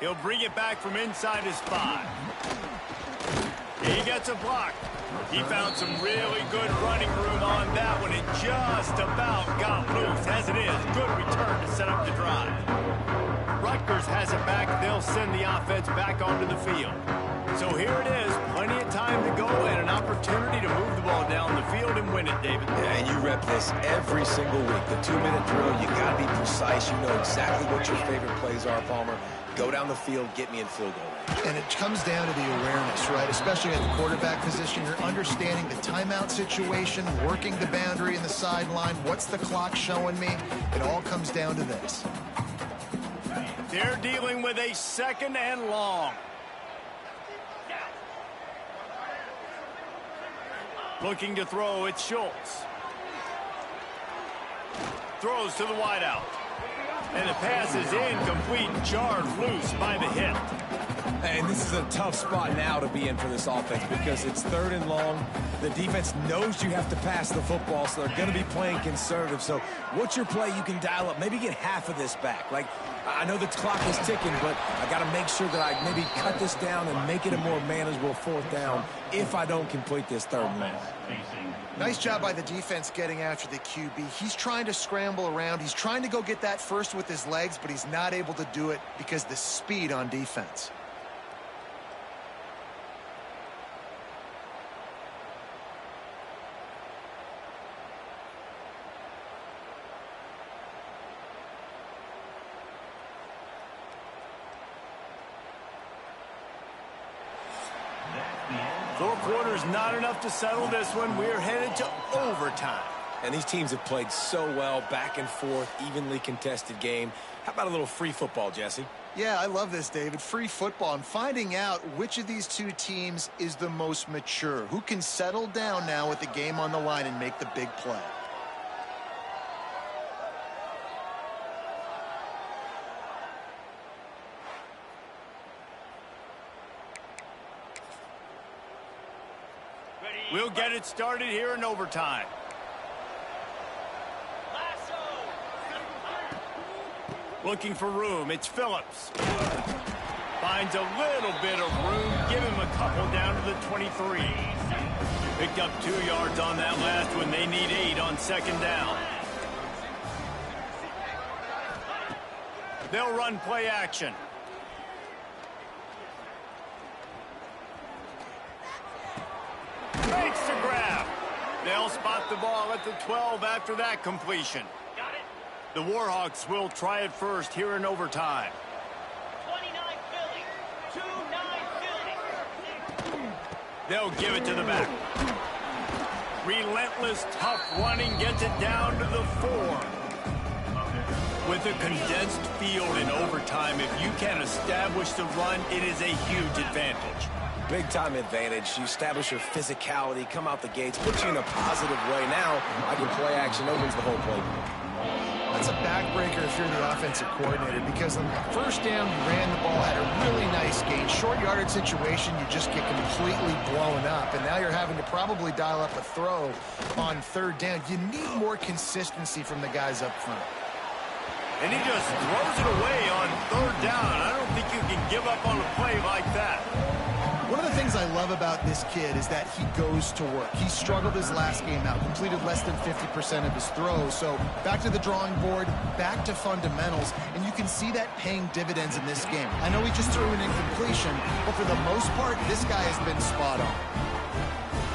He'll bring it back from inside his 5. He gets a block. He found some really good running room on that one. It just about got loose. As it is, good return to set up the drive. Rutgers has it back. They'll send the offense back onto the field. So here it is, plenty of time to go and an opportunity to move the ball down the field and win it, David. Yeah, and you rep this every single week. The 2-minute drill, you got to be precise. You know exactly what your favorite plays are, Palmer. Go down the field, get me in field goal range. And it comes down to the awareness, right? Especially at the quarterback position. You're understanding the timeout situation, working the boundary in the sideline. What's the clock showing me? It all comes down to this. They're dealing with a 2nd and long. Looking to throw, it's Schultz. Throws to the wideout. And the pass is incomplete, jarred loose by the hit. And this is a tough spot now to be in for this offense because it's 3rd and long. The defense knows you have to pass the football, so they're going to be playing conservative. So what's your play you can dial up? Maybe get half of this back. Like, I know the clock is ticking, but I got to make sure that I maybe cut this down and make it a more manageable 4th down if I don't complete this 3rd and long. Nice job by the defense getting after the QB. He's trying to scramble around. He's trying to go get that first with his legs, but he's not able to do it because the speed on defense. Four quarters not enough to settle this one. We're headed to overtime. And these teams have played so well, back and forth, evenly contested game. How about a little free football, Jesse? Yeah, I love this, David. Free football and finding out which of these two teams is the most mature. Who can settle down now with the game on the line and make the big play. We'll get it started here in overtime. Looking for room, it's Phillips. Finds a little bit of room, give him a couple down to the 23. Picked up 2 yards on that last one. They need 8 on 2nd down. They'll run play action. Makes the grab. They'll spot the ball at the 12 after that completion. Got it. The Warhawks will try it first here in overtime. 29 Philly. 2-9 Philly. They'll give it to the back. Relentless, tough running gets it down to the 4. With a condensed field in overtime, if you can establish the run, it is a huge advantage. Big-time advantage. You establish your physicality, come out the gates, put you in a positive way. Now, I can play action, opens the whole playbook. That's a backbreaker if you're the offensive coordinator because on the 1st down, you ran the ball, had a really nice gain. Short yardage situation, you just get completely blown up, and now you're having to probably dial up a throw on 3rd down. You need more consistency from the guys up front. And he just throws it away on 3rd down. I don't think you can give up on a play like that. One of the things I love about this kid is that he goes to work. He struggled his last game out, completed less than 50% of his throws. So back to the drawing board, back to fundamentals, and you can see that paying dividends in this game. I know he just threw an incompletion, but for the most part, this guy has been spot on.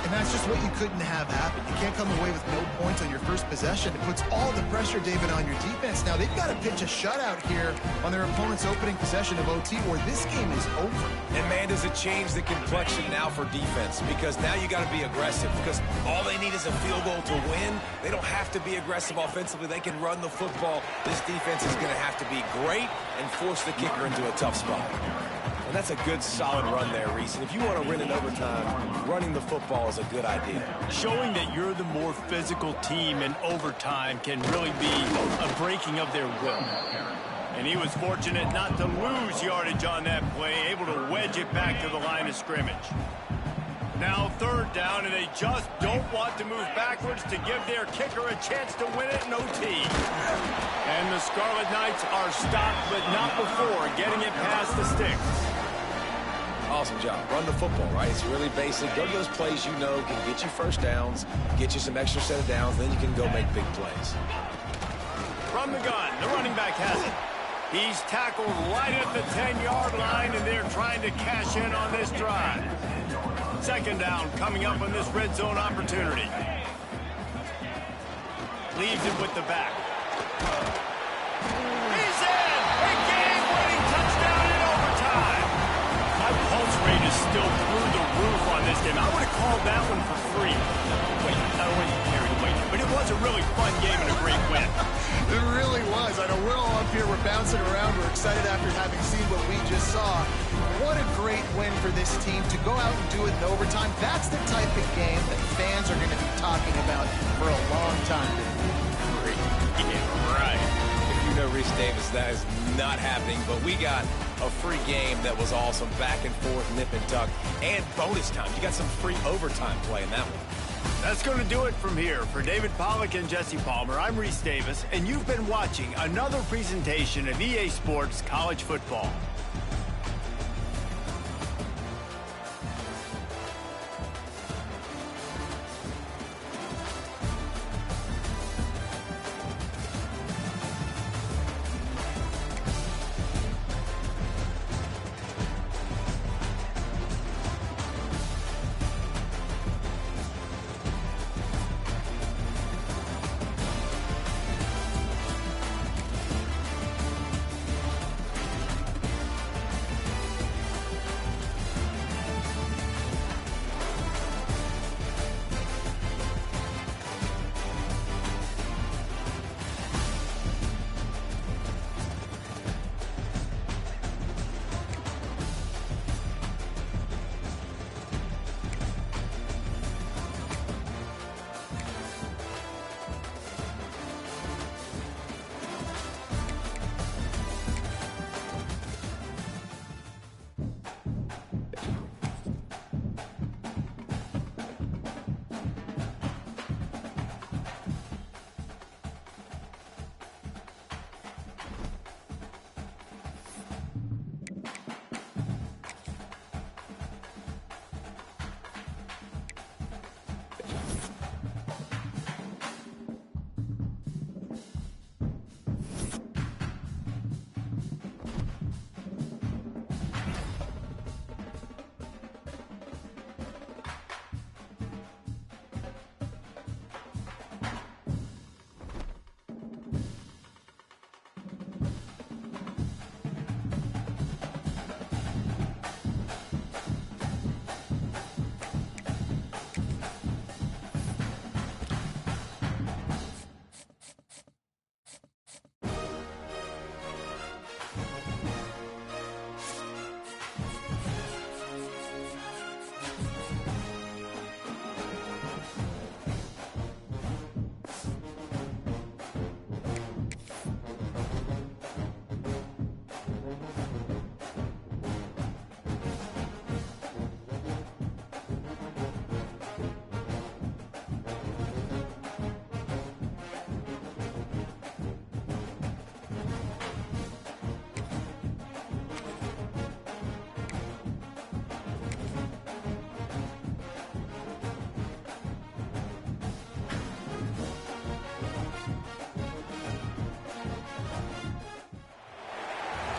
And that's just what you couldn't have happen. You can't come away with no points on your first possession. It puts all the pressure, David, on your defense. Now, they've got to pitch a shutout here on their opponent's opening possession of OT, or this game is over. And, man, does it change the complexion now for defense? Because now you got to be aggressive. Because all they need is a field goal to win. They don't have to be aggressive offensively. They can run the football. This defense is going to have to be great and force the kicker into a tough spot. And that's a good, solid run there, Reese. And if you want to win in overtime, running the football is a good idea. Showing that you're the more physical team in overtime can really be a breaking of their will. And he was fortunate not to lose yardage on that play, able to wedge it back to the line of scrimmage. Now 3rd down, and they just don't want to move backwards to give their kicker a chance to win it in OT. And the Scarlet Knights are stopped, but not before getting it past the sticks. Awesome job. Run the football, right? It's really basic. Go to those plays you know can get you 1st downs, get you some extra set of downs, then you can go make big plays. From the gun, the running back has it. He's tackled right at the 10-yard line, and they're trying to cash in on this drive. Second down coming up on this red zone opportunity. Leaves it with the back. He's in! A game-winning touchdown in overtime. My pulse rate is still through the roof on this game. I would have called that one for free. Wait, I don't want to get carried away. But it was a really fun game and a great win. It really was. I know we're all up here. We're bouncing around. We're excited after having seen what we just saw. What a great win for this team to go out and do it in overtime. That's the type of game that fans are going to be talking about for a long time. Great. Yeah, right. If you know Reese Davis, that is not happening. But we got a free game that was awesome. Back and forth, nip and tuck, and bonus time. You got some free overtime play in that one. That's going to do it from here. For David Pollack and Jesse Palmer, I'm Reese Davis, and you've been watching another presentation of EA Sports College Football.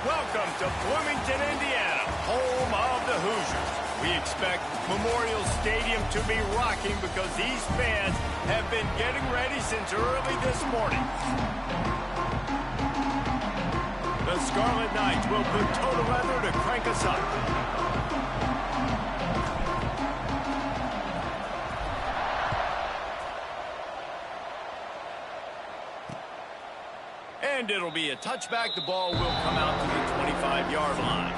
Welcome to Bloomington, Indiana, home of the Hoosiers. We expect Memorial Stadium to be rocking because these fans have been getting ready since early this morning. The Scarlet Knights will put total weather to crank us up. And it'll be a touchback. The ball will come out to the 25-yard line.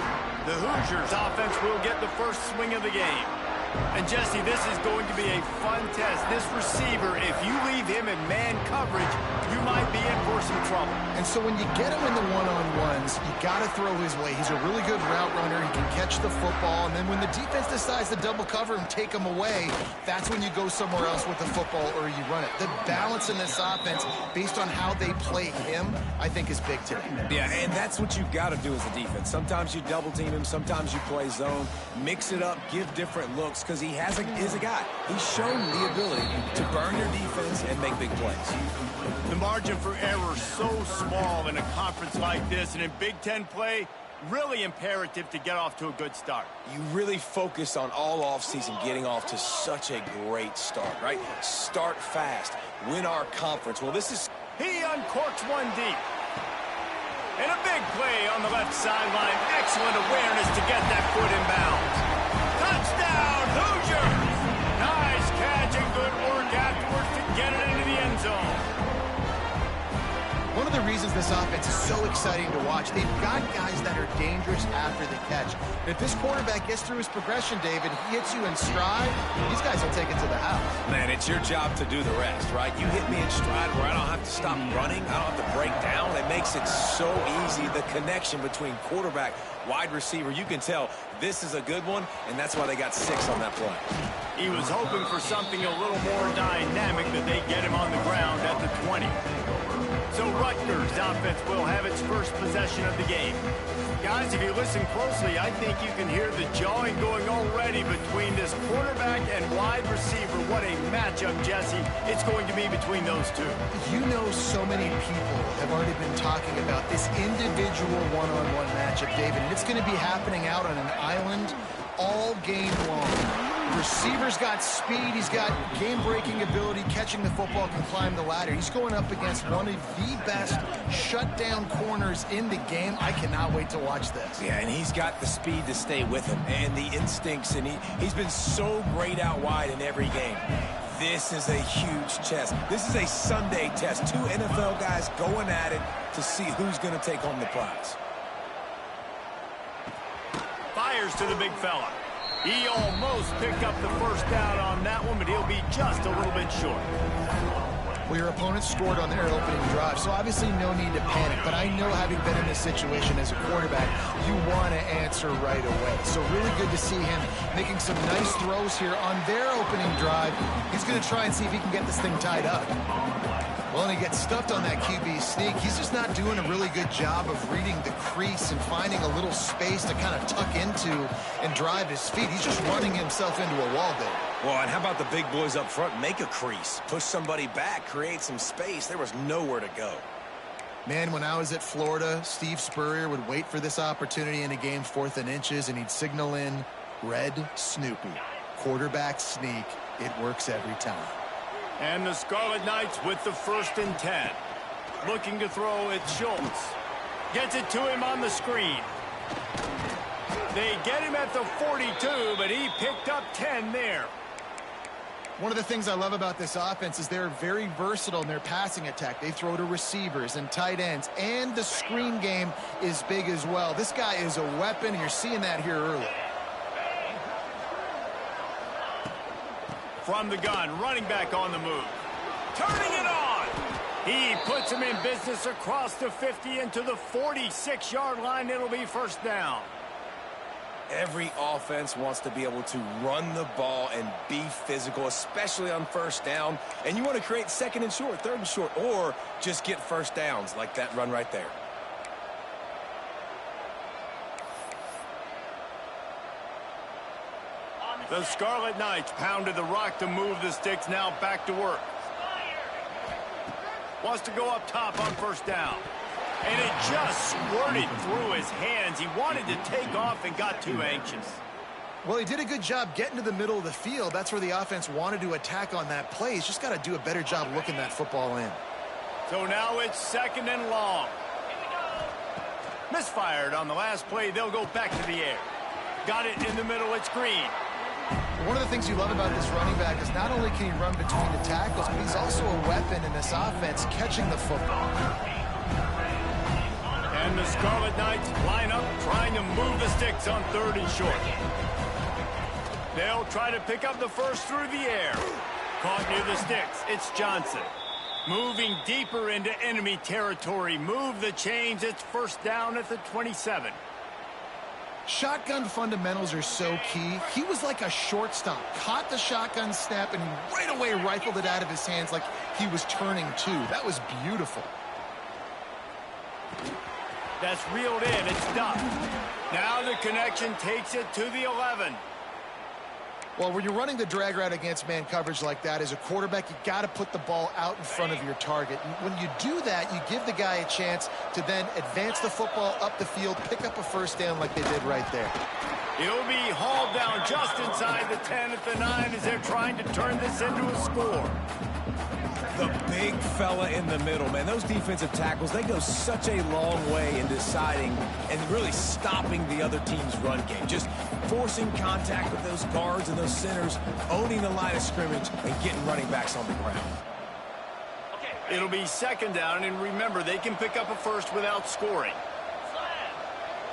The Hoosiers offense will get the first swing of the game. And Jesse, this is going to be a fun test. This receiver, if you leave him in man coverage, you might be in for some trouble. And so when you get him in the one-on-ones, you got to throw his way. He's a really good route runner. He can catch the football. And then when the defense decides to double cover and take him away, that's when you go somewhere else with the football or you run it. The balance in this offense, based on how they play him, I think is big today. Yeah, and that's what you've got to do as a defense. Sometimes you double team him. Sometimes you play zone. Mix it up. Give different looks because he is a guy. He's shown the ability to burn your defense and make big plays. The margin for error so small in a conference like this, and in Big Ten play, Really imperative to get off to a good start. You really focus on all offseason getting off to such a great start, right? Start fast, win our conference. Well, this is... He uncorks one deep. And a big play on the left sideline. Excellent awareness to get that foot in bounds. Touchdown, Hoosiers! Nice catch and good work afterwards to get it into the end zone. One of the reasons this offense is so exciting to watch, they've got guys that are dangerous after the catch. And if this quarterback gets through his progression, David, he hits you in stride, these guys will take it to the house. Man, it's your job to do the rest, right? You hit me in stride where I don't have to stop running. I don't have to break down. It makes it so easy. The connection between quarterback, wide receiver, you can tell this is a good one, and that's why they got 6 on that play. He was hoping for something a little more dynamic that they get him on the ground at the 20. So Rutgers offense will have its first possession of the game. Guys, if you listen closely, I think you can hear the jawing going already between this quarterback and wide receiver. What a matchup, Jesse, it's going to be between those two. You know, so many people have already been talking about this individual one-on-one matchup, David, and it's going to be happening out on an island all game long. Receiver's got speed, he's got game-breaking ability, catching the football, can climb the ladder. He's going up against one of the best shutdown corners in the game. I cannot wait to watch this. Yeah, and he's got the speed to stay with him and the instincts, and he's been so great out wide in every game. This is a huge test. This is a Sunday test. 2 NFL guys going at it to see who's going to take home the prize. Fires to the big fella. He almost picked up the first down on that one, but he'll be just a little bit short. Well, your opponent scored on their opening drive, so obviously no need to panic. But I know, having been in this situation as a quarterback, you want to answer right away. So really good to see him making some nice throws here on their opening drive. He's going to try and see if he can get this thing tied up. Well, and he gets stuffed on that QB sneak. He's just not doing a really good job of reading the crease and finding a little space to kind of tuck into and drive his feet. He's just running himself into a wall there. Well, and how about the big boys up front? Make a crease, push somebody back, create some space. There was nowhere to go. Man, when I was at Florida, Steve Spurrier would wait for this opportunity in a game, 4th and inches, and he'd signal in Red Snoopy. Quarterback sneak. It works every time. And the Scarlet Knights with the 1st and 10. Looking to throw, it's Schultz. Gets it to him on the screen. They get him at the 42, but he picked up 10 there. One of the things I love about this offense is they're very versatile in their passing attack. They throw to receivers and tight ends, and the screen game is big as well. This guy is a weapon, and you're seeing that here early. From the gun, running back on the move. Turning it on. He puts him in business across the 50 into the 46-yard line. It'll be first down. Every offense wants to be able to run the ball and be physical, especially on first down. And you want to create 2nd and short, 3rd and short, or just get first downs like that run right there. The Scarlet Knights pounded the rock to move the sticks, now back to work. Wants to go up top on first down. And it just squirted through his hands. He wanted to take off and got too anxious. Well, he did a good job getting to the middle of the field. That's where the offense wanted to attack on that play. He's just got to do a better job looking that football in. So now it's 2nd and long. Misfired on the last play. They'll go back to the air. Got it in the middle. It's Green. One of the things you love about this running back is not only can he run between the tackles, but he's also a weapon in this offense catching the football. And the Scarlet Knights line up trying to move the sticks on 3rd and short. They'll try to pick up the first through the air. Caught near the sticks. It's Johnson. Moving deeper into enemy territory. Move the chains. It's first down at the 27. Shotgun fundamentals are so key. He was like a shortstop. Caught the shotgun snap and right away rifled it out of his hands like he was turning two. That was beautiful. That's reeled in. It's done. Now the connection takes it to the 11. Well, when you're running the drag route against man coverage like that, as a quarterback, you got to put the ball out in front of your target. And when you do that, you give the guy a chance to then advance the football up the field, pick up a first down like they did right there. He'll be hauled down just inside the 10 at the 9 as they're trying to turn this into a score. The big fella in the middle, man. Those defensive tackles, they go such a long way in deciding and really stopping the other team's run game. Just forcing contact with those guards and those centers, owning the line of scrimmage, and getting running backs on the ground. It'll be second down, and remember, they can pick up a first without scoring.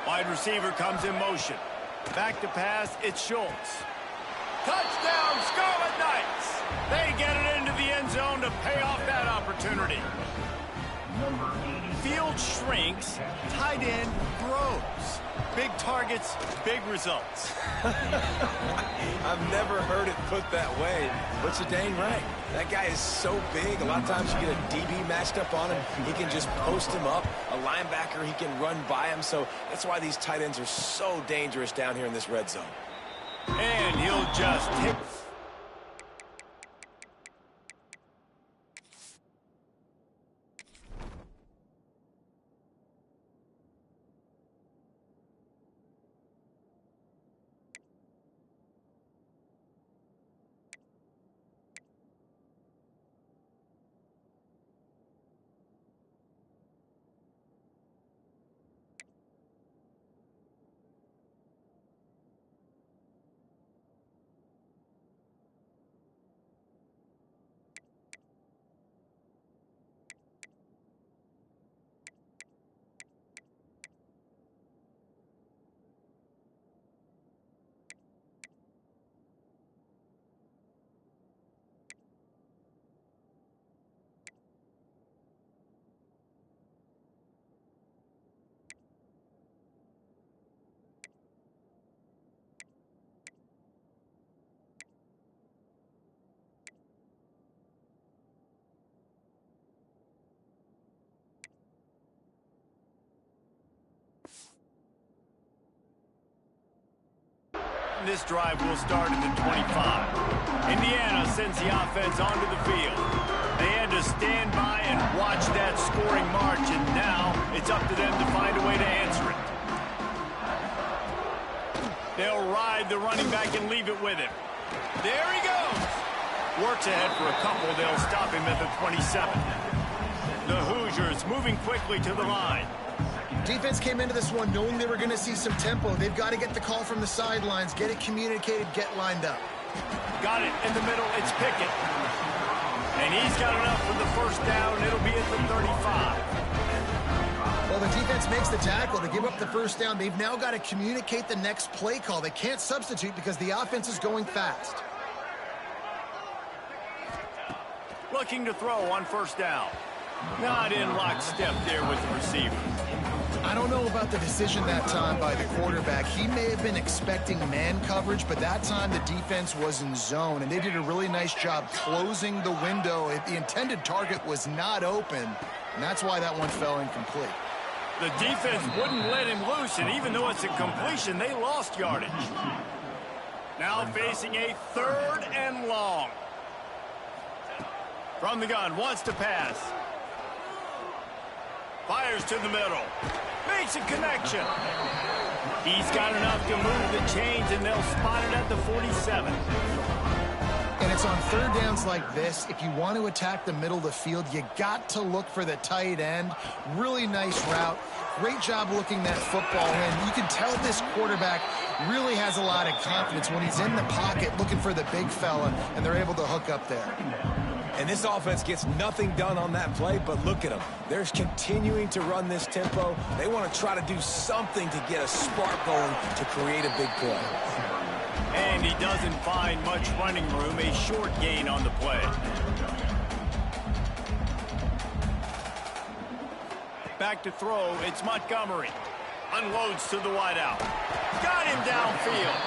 Wide receiver comes in motion. Back to pass, it's Schultz. Touchdown, Scarlet Knights! They get it into the end zone to pay off that opportunity. Field shrinks, tight end throws. Big targets, big results. I've never heard it put that way, but you're dang right. That guy is so big. A lot of times you get a DB matched up on him. He can just post him up. A linebacker, he can run by him. So that's why these tight ends are so dangerous down here in this red zone. And he'll just hit. This drive will start at the 25. Indiana sends the offense onto the field. They had to stand by and watch that scoring march, and now it's up to them to find a way to answer it. They'll ride the running back and leave it with him. There he goes. Works ahead for a couple. They'll stop him at the 27. The Hoosiers moving quickly to the line. Defense came into this one knowing they were going to see some tempo. They've got to get the call from the sidelines, get it communicated, get lined up. Got it in the middle. It's Pickett. And he's got enough for the first down. It'll be at the 35. Well, the defense makes the tackle to give up the first down. They've now got to communicate the next play call. They can't substitute because the offense is going fast. Looking to throw on first down. Not in lockstep there with the receiver. I don't know about the decision that time by the quarterback. He may have been expecting man coverage, but that time the defense was in zone, and they did a really nice job closing the window. The intended target was not open, and that's why that one fell incomplete. The defense wouldn't let him loose, and even though it's a completion, they lost yardage. Now facing a 3rd and long. From the gun, wants to pass. Fires to the middle. Makes a connection. He's got enough to move the chains, and they'll spot it at the 47. And it's on third downs like this. If you want to attack the middle of the field, you got to look for the tight end. Really nice route. Great job looking that football in. You can tell this quarterback really has a lot of confidence when he's in the pocket looking for the big fella, and they're able to hook up there. And this offense gets nothing done on that play, but look at them. They're continuing to run this tempo. They want to try to do something to get a spark going to create a big play. And he doesn't find much running room, a short gain on the play. Back to throw, it's Montgomery. Unloads to the wideout. Got him downfield.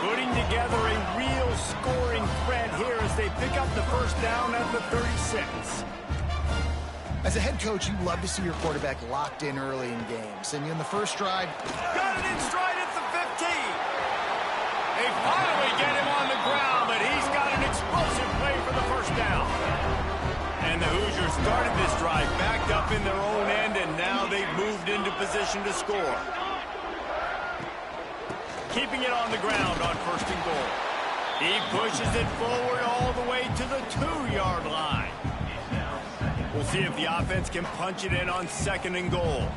Putting together a real scoring threat here as they pick up the first down at the 36. As a head coach, you love to see your quarterback locked in early in games. And in the first drive, got it in stride at the 15. They finally get him on the backed up in their own end, and now they've moved into position to score. Keeping it on the ground on 1st and goal. He pushes it forward all the way to the 2-yard line. We'll see if the offense can punch it in on 2nd and goal.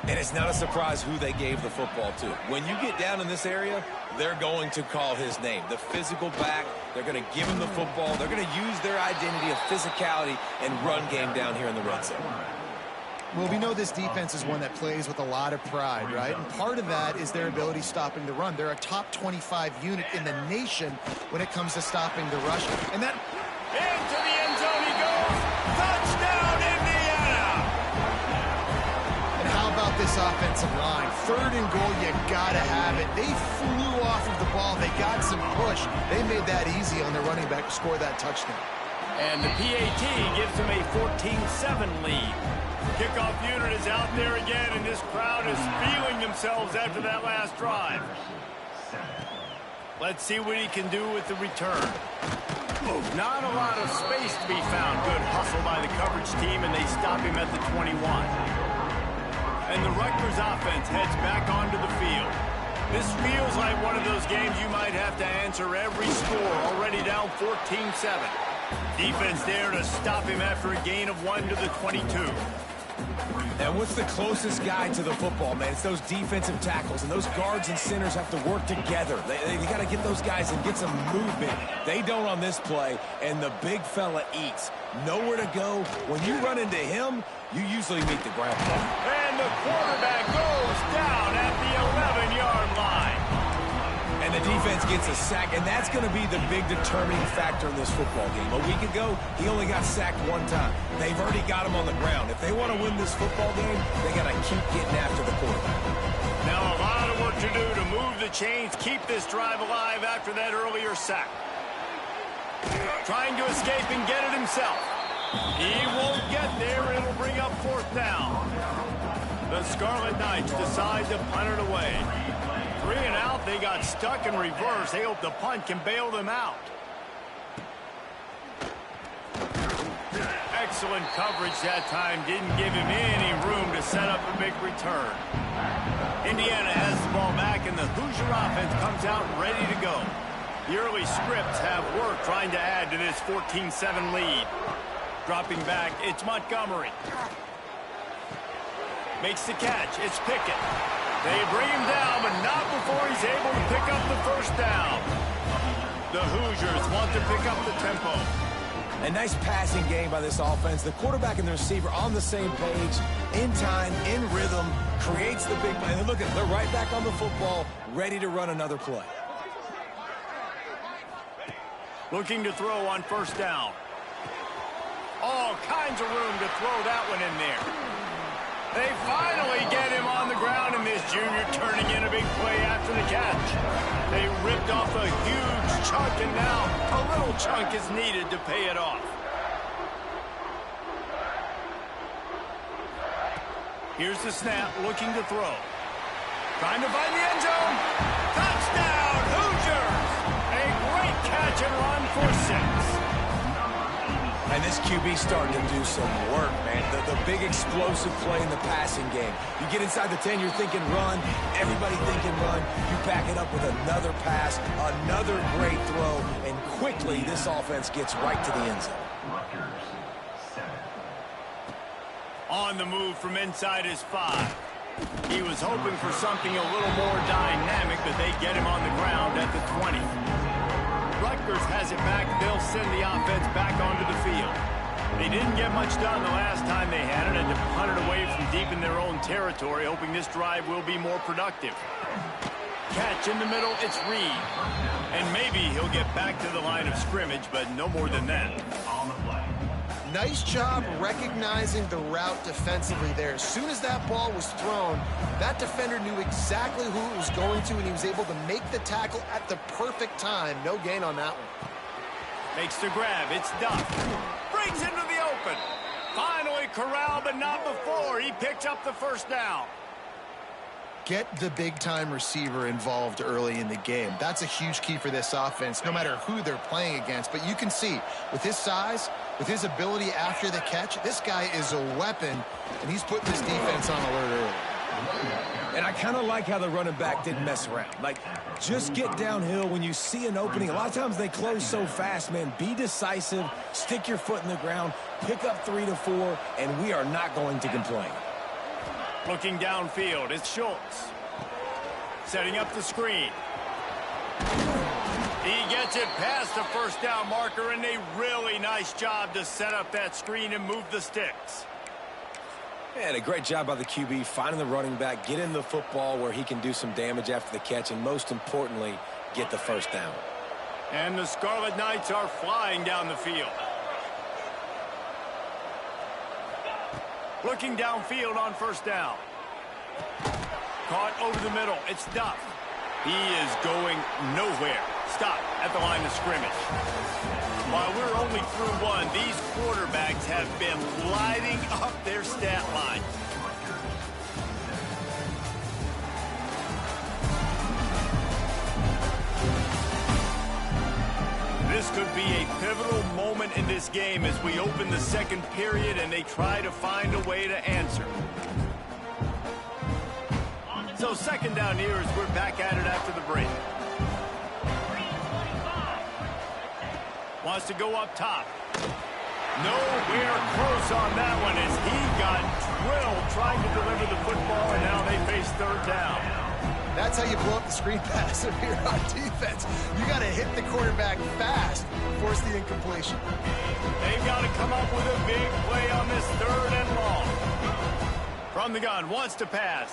And it's not a surprise who they gave the football to. When you get down in this area, they're going to call his name. The physical back, they're going to give him the football. They're going to use their identity of physicality and run game down here in the red zone. Well, we know this defense is one that plays with a lot of pride, right? And part of that is their ability stopping the run. They're a top 25 unit in the nation when it comes to stopping the rush. And that... Into the end zone he goes. Touchdown, Indiana! And how about this offensive line? 3rd and goal, you gotta have it. They flew off of the ball. They got some push. They made that easy on their running back to score that touchdown. And the PAT gives them a 14-7 lead. Kickoff unit is out there again, and this crowd is feeling themselves after that last drive. Let's see what he can do with the return. Not a lot of space to be found. Good hustle by the coverage team, and they stop him at the 21. And the Rutgers offense heads back onto the field. This feels like one of those games you might have to answer every score, already down 14-7. Defense there to stop him after a gain of 1 to the 22. And what's the closest guy to the football, man? It's those defensive tackles, and those guards and centers have to work together. They got to get those guys and get some movement. They don't on this play, and the big fella eats. Nowhere to go. When you run into him, you usually meet the ground. And the quarterback goes down at the 11-yard line. And the defense gets a sack, and that's going to be the big determining factor in this football game. A week ago, he only got sacked 1 time. They've already got him on the ground. If they want to win this football game, they got to keep getting after the quarterback. Now a lot of work to do to move the chains, keep this drive alive after that earlier sack. Trying to escape and get it himself. He won't get there. It'll bring up 4th down. The Scarlet Knights decide to punt it away. 3 and out, they got stuck in reverse. They hope the punt can bail them out. Excellent coverage that time. Didn't give him any room to set up a big return. Indiana has the ball back, and the Hoosier offense comes out ready to go. The early scripts have worked trying to add to this 14-7 lead. Dropping back, it's Montgomery. Makes the catch. It's Pickett. They bring him down, but not before he's able to pick up the 1st down. The Hoosiers want to pick up the tempo. A nice passing game by this offense. The quarterback and the receiver on the same page, in time, in rhythm, creates the big play. And look at, they're right back on the football, ready to run another play. Looking to throw on 1st down. All kinds of room to throw that one in there. They finally get him on the ground, and this junior turning in a big play after the catch. They ripped off a huge chunk, and now a little chunk is needed to pay it off. Here's the snap, looking to throw. Trying to find the end zone. Touchdown, Hoosiers! A great catch and run for 6. And this QB starting to do some work, man. The big explosive play in the passing game. You get inside the 10, you're thinking run. Everybody thinking run. You back it up with another pass, another great throw, and quickly this offense gets right to the end zone. On the move from inside his 5. He was hoping for something a little more dynamic, but they get him on the ground at the 20. Rutgers has it back. They'll send the offense back onto the field. They didn't get much done the last time they had it, and to punt it away from deep in their own territory, hoping this drive will be more productive. Catch in the middle, it's Reed. And maybe he'll get back to the line of scrimmage, but no more than that. On the play. Nice job recognizing the route defensively there. As soon as that ball was thrown, that defender knew exactly who it was going to, and he was able to make the tackle at the perfect time. No gain on that one. Makes the grab. It's Duff. Brings into the open. Finally corralled, but not before. He picked up the 1st down. Get the big-time receiver involved early in the game. That's a huge key for this offense, no matter who they're playing against. But you can see, with his size, with his ability after the catch, this guy is a weapon, and he's putting this defense on alert early. And I kind of like how the running back didn't mess around. Like, just get downhill when you see an opening. A lot of times they close so fast, man. Be decisive, stick your foot in the ground, pick up 3 to 4, and we are not going to complain. Looking downfield, it's Schultz. Setting up the screen. He gets it past the first down marker, and a really nice job to set up that screen and move the sticks. And a great job by the QB finding the running back, getting the football where he can do some damage after the catch, and most importantly, get the first down. And the Scarlet Knights are flying down the field. Looking downfield on first down. Caught over the middle. It's Duff. He is going nowhere. Stop at the line of scrimmage. While we're only through one, these quarterbacks have been lighting up their stat line. This could be a pivotal moment in this game as we open the second period and they try to find a way to answer. So second down here as we're back at it after the break. Wants to go up top. Nowhere close on that one as he got drilled trying to deliver the football, and now they face third down. That's how you blow up the screen pass if you're on defense. You got to hit the quarterback fast, force the incompletion. They've got to come up with a big play on this third and long. From the gun, wants to pass.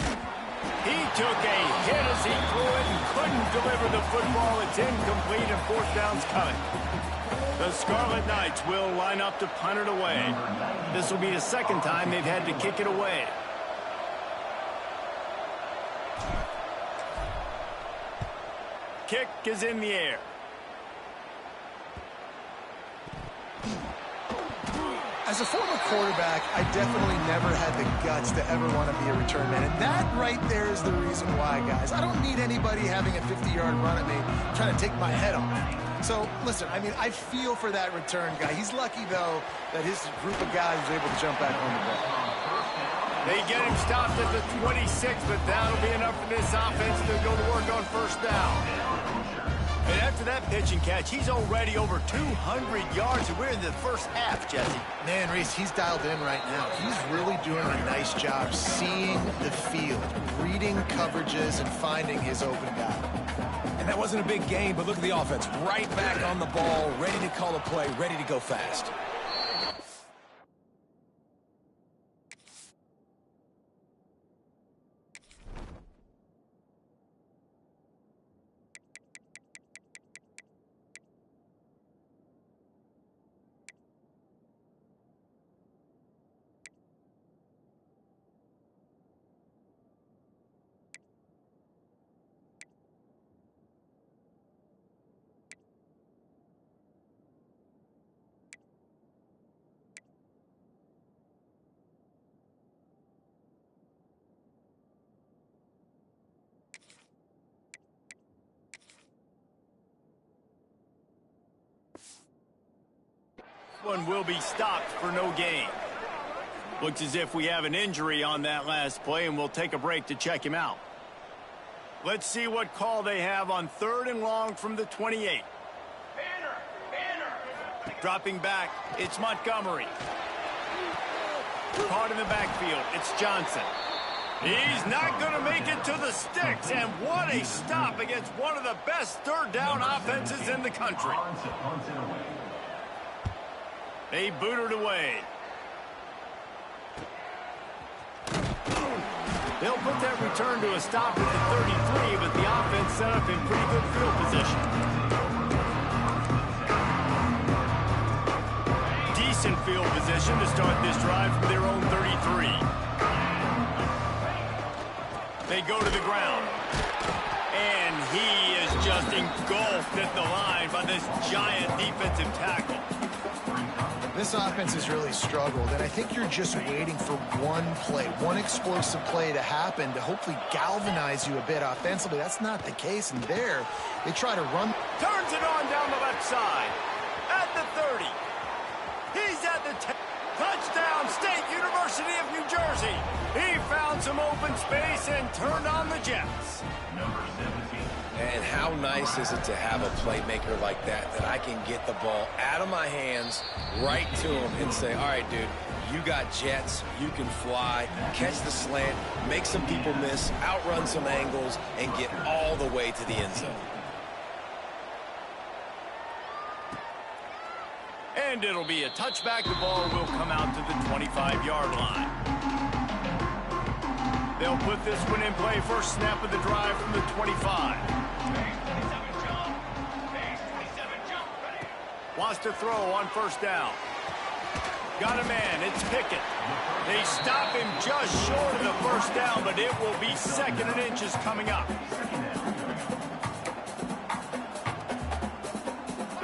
He took a hit as he threw it and couldn't deliver the football. It's incomplete and fourth down's coming. The Scarlet Knights will line up to punt it away. This will be the second time they've had to kick it away. Kick is in the air. As a former quarterback, I definitely never had the guts to ever want to be a return man. And that right there is the reason why, guys. I don't need anybody having a 50-yard run at me trying to take my head off. So, listen, I mean, I feel for that return guy. He's lucky, though, that his group of guys was able to jump back on the ball. They get him stopped at the 26, but that'll be enough for this offense to go to work on first down. And after that pitch and catch, he's already over 200 yards, and we're in the first half, Jesse. Man, Reese, he's dialed in right now. He's really doing a nice job seeing the field, reading coverages, and finding his open guy. And that wasn't a big game, but look at the offense. Right back on the ball, ready to call a play, ready to go fast. One will be stopped for no gain. Looks as if we have an injury on that last play, and we'll take a break to check him out. Let's see what call they have on third and long from the 28. Dropping back, it's Montgomery. Caught in the backfield, it's Johnson. He's not going to make it to the sticks, and what a stop against one of the best third down offenses in the country. They boot it away. They'll put that return to a stop at the 33, but the offense set up in pretty good field position. Decent field position to start this drive from their own 33. They go to the ground. And he is just engulfed at the line by this giant defensive tackle. This offense has really struggled, and I think you're just waiting for one play, one explosive play to happen to hopefully galvanize you a bit offensively. That's not the case, and there, they try to run. Turns it on down the left side. At the 30. He's at the 10. Touchdown, State University of New Jersey. He found some open space and turned on the Jets. Number 17. And how nice is it to have a playmaker like that I can get the ball out of my hands right to him and say, all right, dude, you got jets, you can fly, catch the slant, make some people miss, outrun some angles, and get all the way to the end zone. And it'll be a touchback. The ball will come out to the 25-yard line. They'll put this one in play. First snap of the drive from the 25. Wants to throw on first down. Got a man. It's Pickett. They stop him just short of the first down, but it will be second and inches coming up.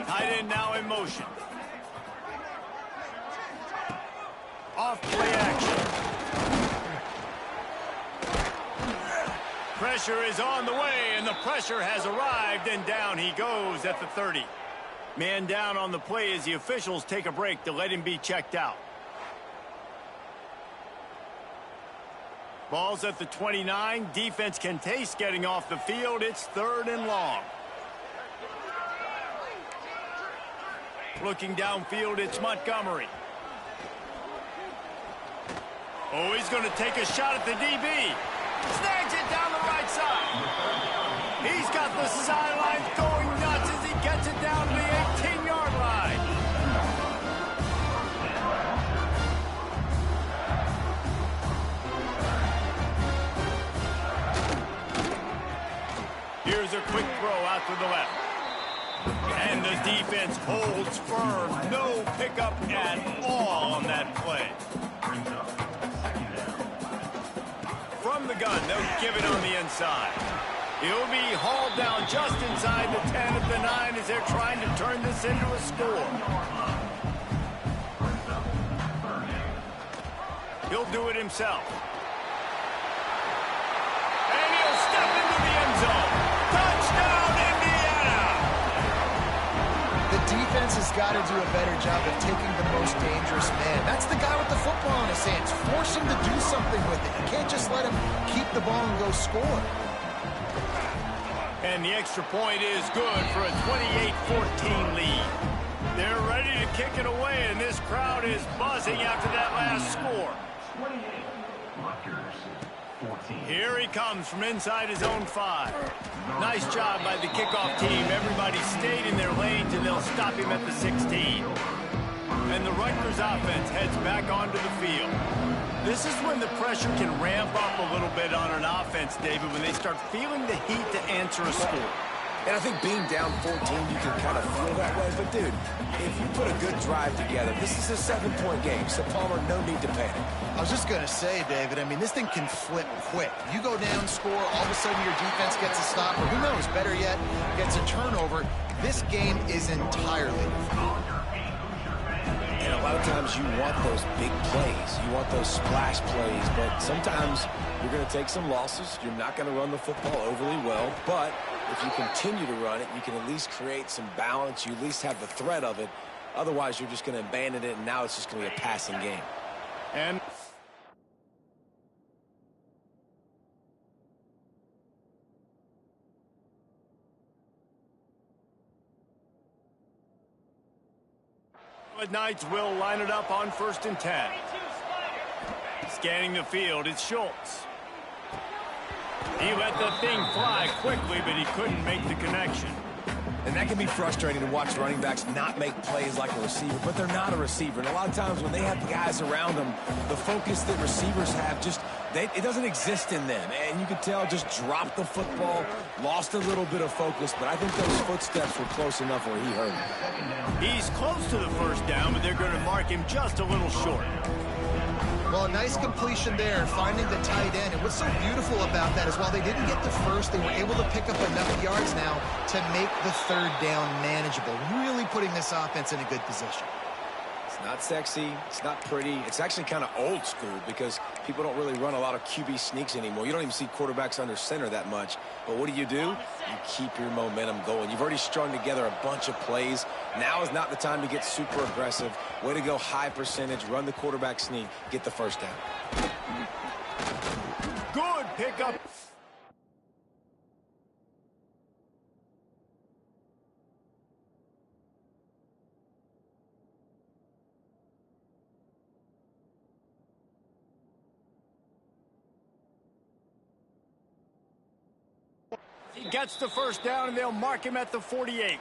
Tight end now in motion. Off play action. Pressure is on the way, and the pressure has arrived, and down he goes at the 30. Man down on the play as the officials take a break to let him be checked out. Ball's at the 29. Defense can taste getting off the field. It's 3rd and long. Looking downfield, it's Montgomery. Oh, he's going to take a shot at the DB. Snags it down the right side. He's got the sidelines going nuts as he gets it down to the 18-yard line. Here's a quick throw out to the left. And the defense holds firm. No pickup at all on that play. From the gun, they'll give it on the inside. He'll be hauled down just inside the 10 at the 9 as they're trying to turn this into a score. He'll do it himself. And he'll step into the end zone. Touchdown, Indiana! The defense has got to do a better job of taking the most dangerous man. That's the guy with the football in his hands. Force him to do something with it. You can't just let him keep the ball and go score. And the extra point is good for a 28-14 lead. They're ready to kick it away, and this crowd is buzzing after that last score. 28. Rutgers. 14. Here he comes from inside his own 5. Nice job by the kickoff team. Everybody stayed in their lanes, and they'll stop him at the 16. And the Rutgers offense heads back onto the field. This is when the pressure can ramp up a little bit on an offense, David, when they start feeling the heat to answer a score. And I think being down 14, you can kind of feel that way. But, dude, if you put a good drive together, this is a 7-point game. So, Palmer, no need to panic. I was just going to say, David, I mean, this thing can flip quick. You go down, score, all of a sudden your defense gets a stop, or who knows, better yet, gets a turnover. This game is entirely. And a lot of times you want those big plays. You want those splash plays. But sometimes you're going to take some losses. You're not going to run the football overly well. But if you continue to run it, you can at least create some balance. You at least have the threat of it. Otherwise, you're just going to abandon it, and now it's just going to be a passing game. And the Knights will line it up on 1st and 10. Scanning the field, it's Schultz. He let the thing fly quickly, but he couldn't make the connection. And that can be frustrating to watch running backs not make plays like a receiver, but they're not a receiver. And a lot of times when they have guys around them, the focus that receivers have it doesn't exist in them. And you could tell just dropped the football, lost a little bit of focus, but I think those footsteps were close enough where he hurt him. He's close to the first down, but they're going to mark him just a little short. Well, a nice completion there, finding the tight end. And what's so beautiful about that is while they didn't get the first, they were able to pick up enough yards now to make the 3rd down manageable, really putting this offense in a good position. It's not sexy. It's not pretty. It's actually kind of old school because people don't really run a lot of QB sneaks anymore. You don't even see quarterbacks under center that much. But what do? You keep your momentum going. You've already strung together a bunch of plays. Now is not the time to get super aggressive. Way to go high percentage. Run the quarterback sneak. Get the first down. Good pickup. He gets the first down, and they'll mark him at the 48.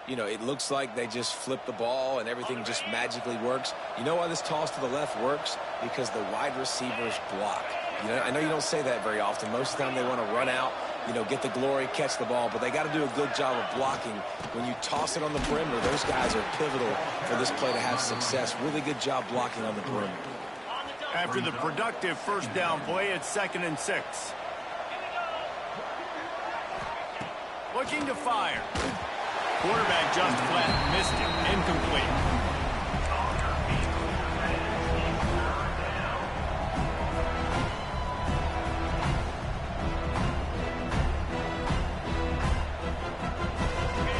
You know, it looks like they just flip the ball and everything just magically works. You know why this toss to the left works? Because the wide receivers block. You know, I know you don't say that very often. Most of the time they want to run out, you know, get the glory, catch the ball, but they got to do a good job of blocking. When you toss it on the perimeter, those guys are pivotal for this play to have success. Really good job blocking on the perimeter. After the productive first down play, it's 2nd and 6. Looking to fire. Quarterback just flat missed him. Incomplete.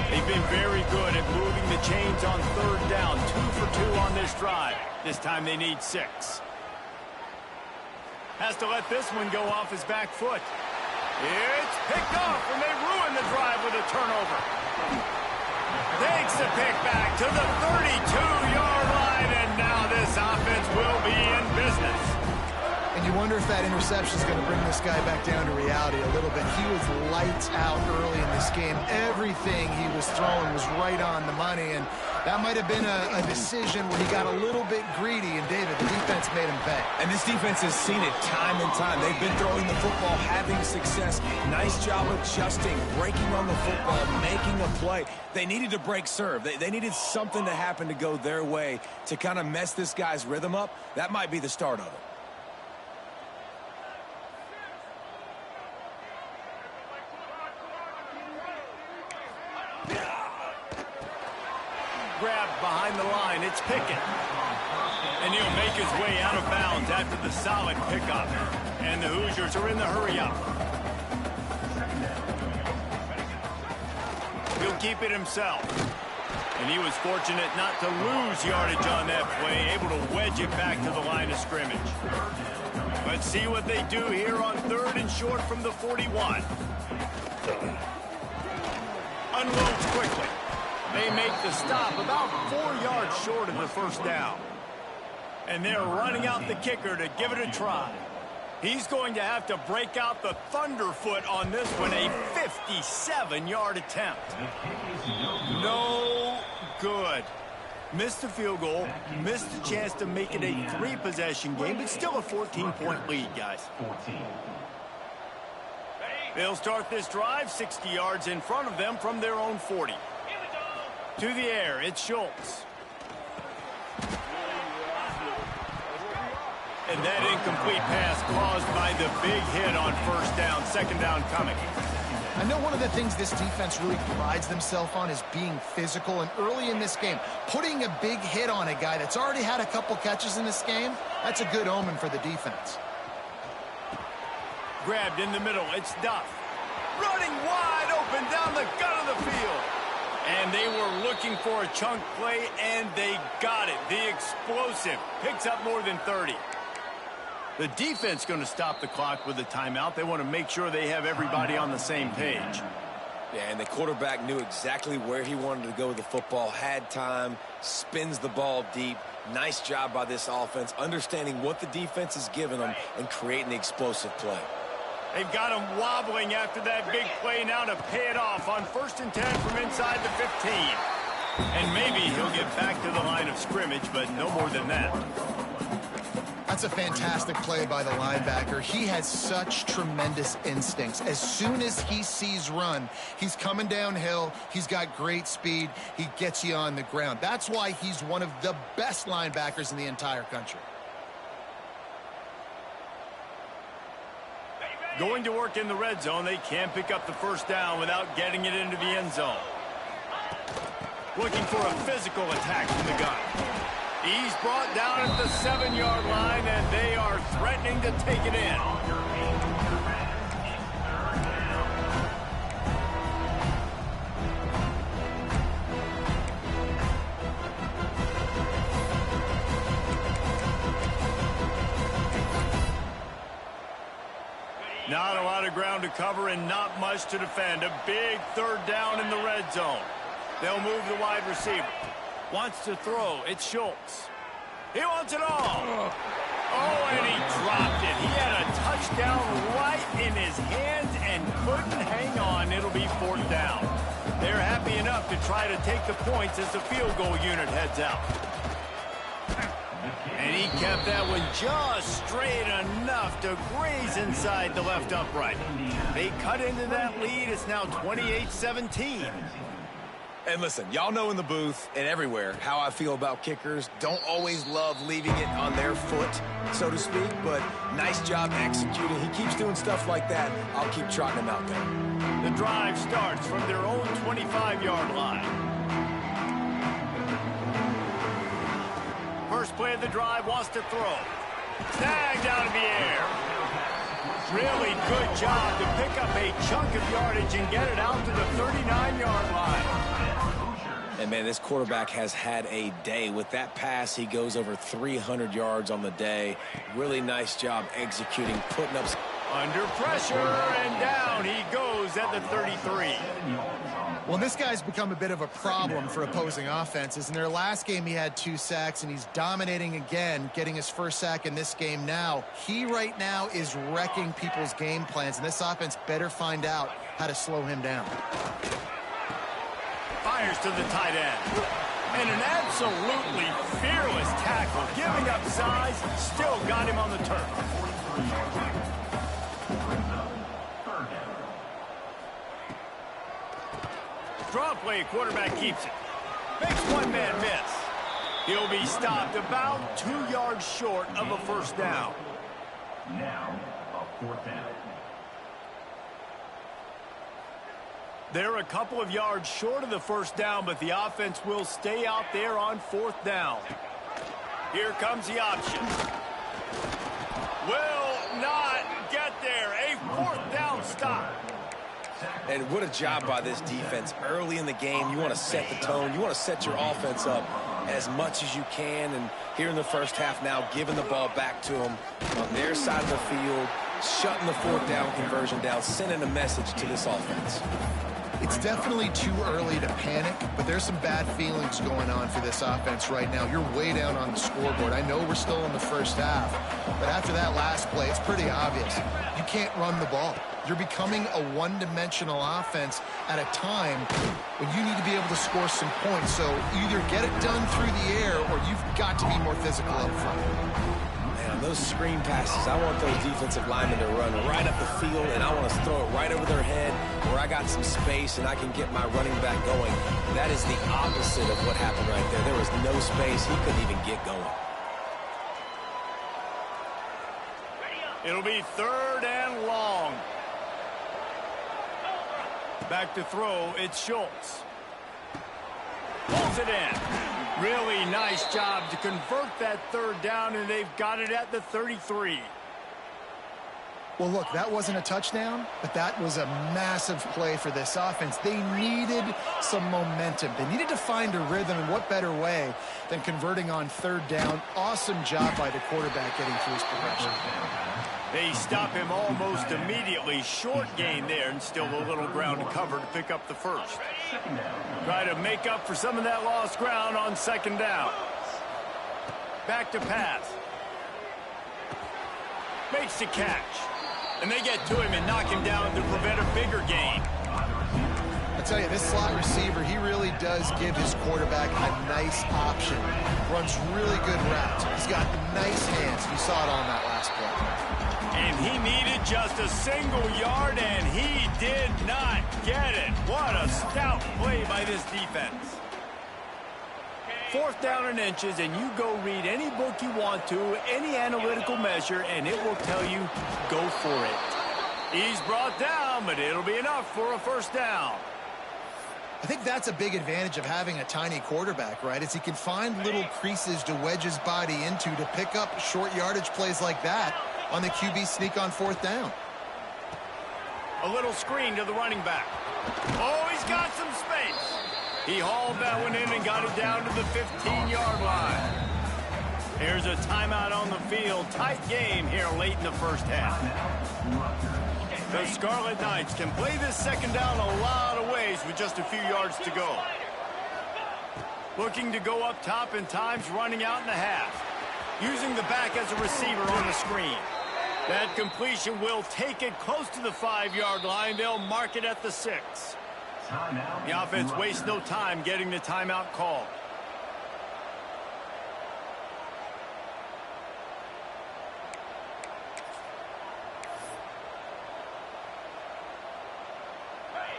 They've been very good at moving the chains on 3rd down. 2 for 2 on this drive. This time they need 6. Has to let this one go off his back foot. It's picked off, and they ruin the drive with a turnover. Takes the pick back to the 32-yard line, and now this offense will be in business. And you wonder if that interception is going to bring this guy back down to reality a little bit. He was lights out early in this game. Everything he was throwing was right on the money, and that might have been a decision where he got a little bit greedy, and David, the defense made him pay. And this defense has seen it time and time. They've been throwing the football, having success. Nice job adjusting, breaking on the football, making a play. They needed to break serve. They needed something to happen to go their way to kind of mess this guy's rhythm up. That might be the start of it. Grabbed behind the line. It's Pickett. And he'll make his way out of bounds after the solid pickup. And the Hoosiers are in the hurry-up. He'll keep it himself. And he was fortunate not to lose yardage on that play, able to wedge it back to the line of scrimmage. Let's see what they do here on 3rd and short from the 41. Unloads quickly. They make the stop about 4 yards short of the first down. And they're running out the kicker to give it a try. He's going to have to break out the thunderfoot on this one, a 57-yard attempt. No good. Missed the field goal, missed the chance to make it a 3-possession game, but still a 14-point lead, guys. 14. They'll start this drive 60 yards in front of them from their own 40. To the air, it's Schultz. And that incomplete pass caused by the big hit on first down, 2nd down coming. I know one of the things this defense really prides themselves on is being physical, and early in this game, putting a big hit on a guy that's already had a couple catches in this game, that's a good omen for the defense. Grabbed in the middle, it's Duff. Running wide open down the gut of the field. And they were looking for a chunk play, and they got it. The explosive picks up more than 30. The defense going to stop the clock with a timeout. They want to make sure they have everybody on the same page. Yeah, and the quarterback knew exactly where he wanted to go with the football, had time, spins the ball deep. Nice job by this offense, understanding what the defense is giving them and creating the explosive play. They've got him wobbling after that big play now to pay it off on 1st and 10 from inside the 15. And maybe he'll get back to the line of scrimmage, but no more than that. That's a fantastic play by the linebacker. He has such tremendous instincts. As soon as he sees run, he's coming downhill. He's got great speed. He gets you on the ground. That's why he's one of the best linebackers in the entire country. Going to work in the red zone. They can't pick up the first down without getting it into the end zone. Looking for a physical attack from the gun. He's brought down at the 7-yard line, and they are threatening to take it in. Not a lot of ground to cover and not much to defend. A big 3rd down in the red zone. They'll move the wide receiver. Wants to throw. It's Schultz. He wants it all. Oh, and he dropped it. He had a touchdown right in his hands and couldn't hang on. It'll be 4th down. They're happy enough to try to take the points as the field goal unit heads out. And he kept that one just straight enough to graze inside the left upright. They cut into that lead. It's now 28-17. And listen, y'all know in the booth and everywhere how I feel about kickers. Don't always love leaving it on their foot, so to speak, but nice job executing. He keeps doing stuff like that. I'll keep trotting him out there. The drive starts from their own 25-yard line. First play of the drive, wants to throw. Snagged out of the air. Really good job to pick up a chunk of yardage and get it out to the 39-yard line. And, man, this quarterback has had a day. With that pass, he goes over 300 yards on the day. Really nice job executing, putting up. Under pressure, and down he goes at the 33. Well, this guy's become a bit of a problem for opposing offenses. In their last game, he had 2 sacks, and he's dominating again, getting his first sack in this game now. He right now is wrecking people's game plans, and this offense better find out how to slow him down. Fires to the tight end. And an absolutely fearless tackle, giving up size, still got him on the turf. Draw play, quarterback keeps it. Makes one man miss. He'll be stopped about 2 yards short of a first down. Now, a 4th down. They're a couple of yards short of the first down, but the offense will stay out there on 4th down. Here comes the option. Will not get there. A 4th down stop. And what a job by this defense. Early in the game, you want to set the tone. You want to set your offense up as much as you can. And here in the first half now, giving the ball back to them on their side of the field, shutting the 4th down conversion down, sending a message to this offense. It's definitely too early to panic, but there's some bad feelings going on for this offense right now. You're way down on the scoreboard. I know we're still in the first half, but after that last play, it's pretty obvious. You can't run the ball. You're becoming a one-dimensional offense at a time when you need to be able to score some points. So either get it done through the air or you've got to be more physical up front. Man, those screen passes, I want those defensive linemen to run right up the field, and I want to throw it right over their head where I got some space and I can get my running back going. That is the opposite of what happened right there. There was no space. He couldn't even get going. It'll be 3rd and long. Back to throw, it's Schultz. Pulls it in. Really nice job to convert that 3rd down, and they've got it at the 33. Well, look, that wasn't a touchdown, but that was a massive play for this offense. They needed some momentum. They needed to find a rhythm, and what better way than converting on 3rd down. Awesome job by the quarterback getting through his progression. They stop him almost immediately. Short gain there, and still a little ground to cover to pick up the first. Try to make up for some of that lost ground on 2nd down. Back to pass. Makes the catch. And they get to him and knock him down to prevent a bigger gain. I tell you, this slot receiver, he really does give his quarterback a nice option. Runs really good routes. He's got nice hands. You saw it on that last play. And he needed just a single yard, and he did not get it. What a stout play by this defense. 4th down and inches, and you go read any book you want to, any analytical measure, and it will tell you, go for it. He's brought down, but it'll be enough for a first down. I think that's a big advantage of having a tiny quarterback, right? Is he can find little creases to wedge his body into to pick up short yardage plays like that on the QB sneak on 4th down. A little screen to the running back. Oh, he's got some space. He hauled that one in and got it down to the 15-yard line. Here's a timeout on the field. Tight game here late in the first half. The Scarlet Knights can play this second down a lot of ways with just a few yards to go. Looking to go up top and times running out in the half. Using the back as a receiver on the screen. That completion will take it close to the 5-yard line. They'll mark it at the 6. The offense wastes no time getting the timeout called.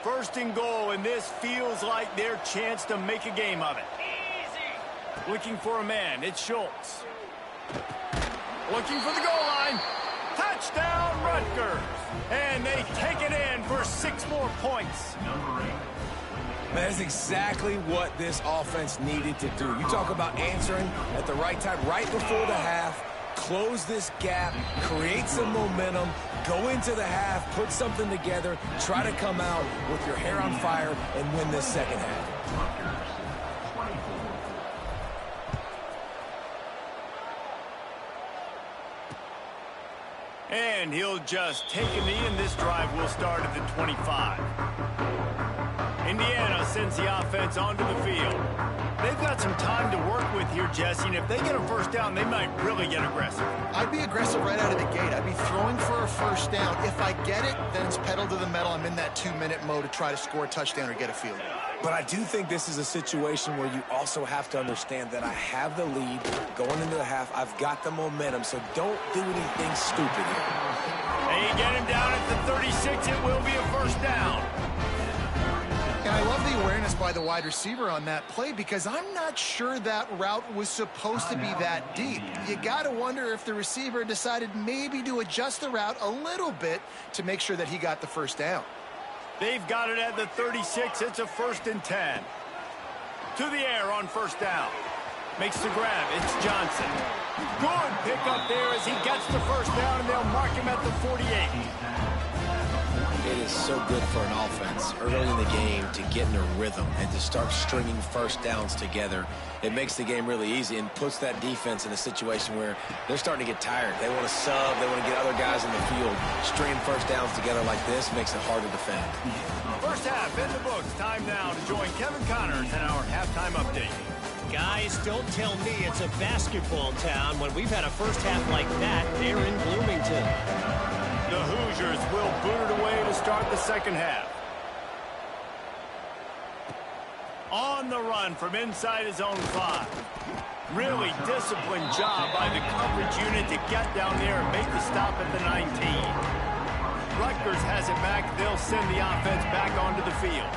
First and goal, and this feels like their chance to make a game of it. Easy. Looking for a man. It's Schultz. Looking for the goal line. Touchdown, Rutgers. And they take it in for 6 more points. That's exactly what this offense needed to do. You talk about answering at the right time, right before the half, close this gap, create some momentum, go into the half, put something together, try to come out with your hair on fire and win this second half. And he'll just take a knee, and this drive will start at the 25. Indiana sends the offense onto the field. They've got some time to work with here, Jesse, and if they get a first down, they might really get aggressive. I'd be aggressive right out of the gate. I'd be throwing for a first down. If I get it, then it's pedal to the metal. I'm in that 2-minute mode to try to score a touchdown or get a field goal. But I do think this is a situation where you also have to understand that I have the lead going into the half. I've got the momentum, so don't do anything stupid here. They get him down at the 36. It will be a first down. And I love the awareness by the wide receiver on that play because I'm not sure that route was supposed to be that deep. You got to wonder if the receiver decided maybe to adjust the route a little bit to make sure that he got the first down. They've got it at the 36. It's a 1st and 10. To the air on first down. Makes the grab. It's Johnson. Good pickup there as he gets the first down, and they'll mark him at the 48. It is so good for an offense early in the game to get in a rhythm and to start stringing first downs together. It makes the game really easy and puts that defense in a situation where they're starting to get tired. They want to sub. They want to get other guys in the field. Stringing first downs together like this makes it hard to defend. First half in the books. Time now to join Kevin Connors in our halftime update. Guys, don't tell me it's a basketball town when we've had a first half like that there in Bloomington. The Hoosiers will boot it away to start the second half. On the run from inside his own 5. Really disciplined job by the coverage unit to get down there and make the stop at the 19. Rutgers has it back. They'll send the offense back onto the field.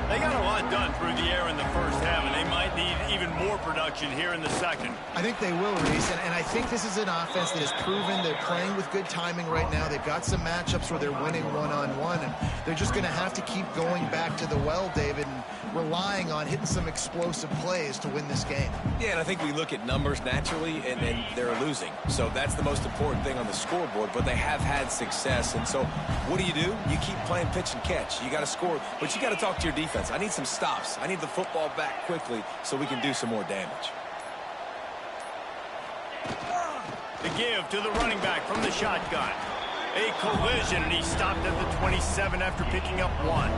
They got a lot done through the air in the first half, and they might need even more production here in the second. I think they will, Reese, and I think this is an offense that has proven they're playing with good timing right now. They've got some matchups where they're winning one-on-one, and they're just going to have to keep going back to the well, David, and relying on hitting some explosive plays to win this game. Yeah, and I think we look at numbers naturally, and they're losing. So that's the most important thing on the scoreboard, but they have had success. And so what do? You keep playing pitch and catch. You got to score, but you got to talk to your defense. I need some stops. I need the football back quickly so we can do some more damage. The give to the running back from the shotgun. A collision, and he stopped at the 27 after picking up 1.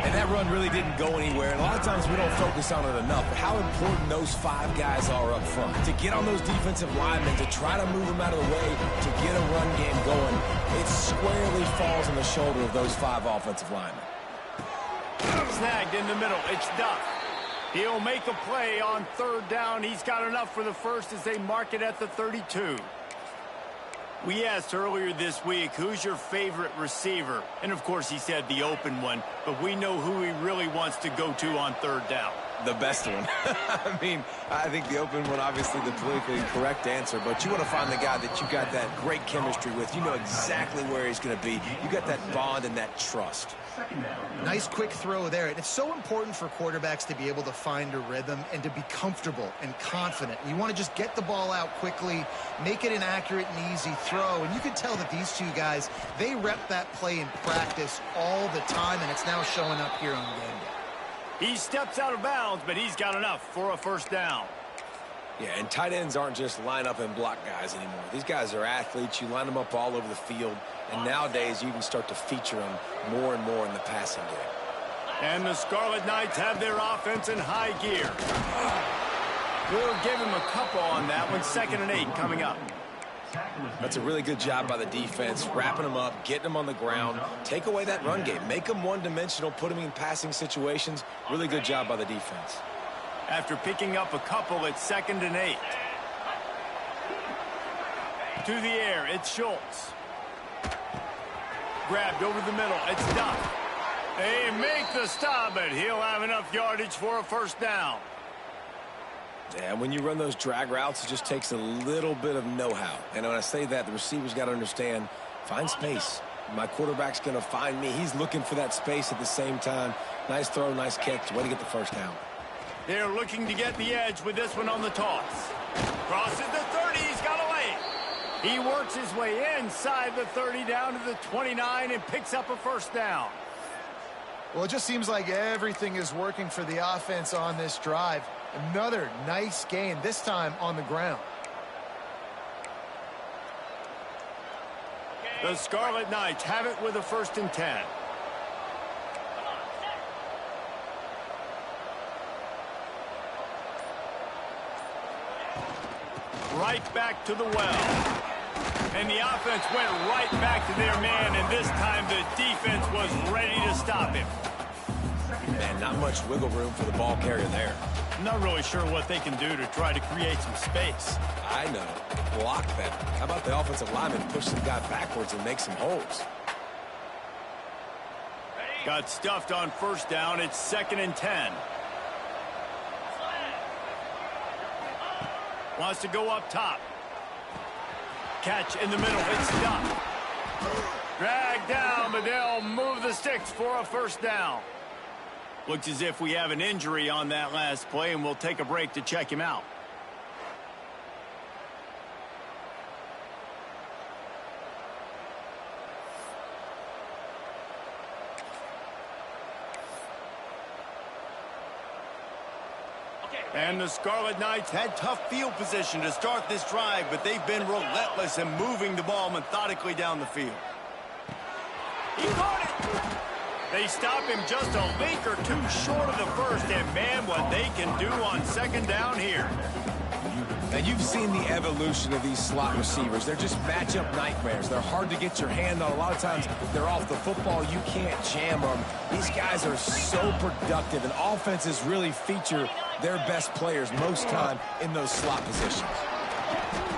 And that run really didn't go anywhere. And a lot of times we don't focus on it enough. But how important those 5 guys are up front. To get on those defensive linemen, to try to move them out of the way, to get a run game going, it squarely falls on the shoulder of those 5 offensive linemen. Snagged in the middle. It's Duff. He'll make a play on 3rd down. He's got enough for the first as they mark it at the 32. We asked earlier this week, who's your favorite receiver? And, of course, he said the open one, but we know who he really wants to go to on 3rd down. The best one. I mean, I think the open one, obviously the politically correct answer, but you want to find the guy that you got that great chemistry with. You know exactly where he's going to be. You got that bond and that trust. Nice quick throw there. And it's so important for quarterbacks to be able to find a rhythm and to be comfortable and confident. You want to just get the ball out quickly, make it an accurate and easy throw. And you can tell that these two guys, they rep that play in practice all the time, and it's now showing up here on game day. He steps out of bounds, but he's got enough for a first down. Yeah, and tight ends aren't just line up and block guys anymore. These guys are athletes. You line them up all over the field, and nowadays you can start to feature them more and more in the passing game. And the Scarlet Knights have their offense in high gear. We'll give him a couple on that one. 2nd and 8 coming up. That's a really good job by the defense, wrapping them up, getting them on the ground. Take away that run game. Make them one-dimensional, put them in passing situations. Really good job by the defense. After picking up a couple, it's 2nd and 8. To the air, it's Schultz. Grabbed over the middle, it's Duff. They make the stop, but he'll have enough yardage for a first down. Yeah, when you run those drag routes, it just takes a little bit of know-how. And when I say that, the receiver's got to understand, find space. My quarterback's going to find me. He's looking for that space at the same time. Nice throw, nice catch. Way to get the first down. They're looking to get the edge with this one on the toss. Crosses the 30. He's got away. He works his way inside the 30 down to the 29 and picks up a first down. Well, it just seems like everything is working for the offense on this drive. Another nice gain, this time on the ground. The Scarlet Knights have it with a 1st and 10. Right back to the well. And the offense went right back to their man, and this time the defense was ready to stop him. Man, not much wiggle room for the ball carrier there. I'm not really sure what they can do to try to create some space. I know. Block better. How about the offensive lineman push some guy backwards and make some holes? Got stuffed on first down. It's 2nd and 10. Wants to go up top. Catch in the middle. It's stopped. Dragged down, but they'll move the sticks for a first down. Looks as if we have an injury on that last play, and we'll take a break to check him out. And the Scarlet Knights had tough field position to start this drive, but they've been relentless in moving the ball methodically down the field. He caught it! They stop him just a link or two short of the first, and man, what they can do on 2nd down here. Now, you've seen the evolution of these slot receivers. They're just matchup nightmares. They're hard to get your hand on. A lot of times, they're off the football. You can't jam them. These guys are so productive, and offenses really feature their best players most time in those slot positions.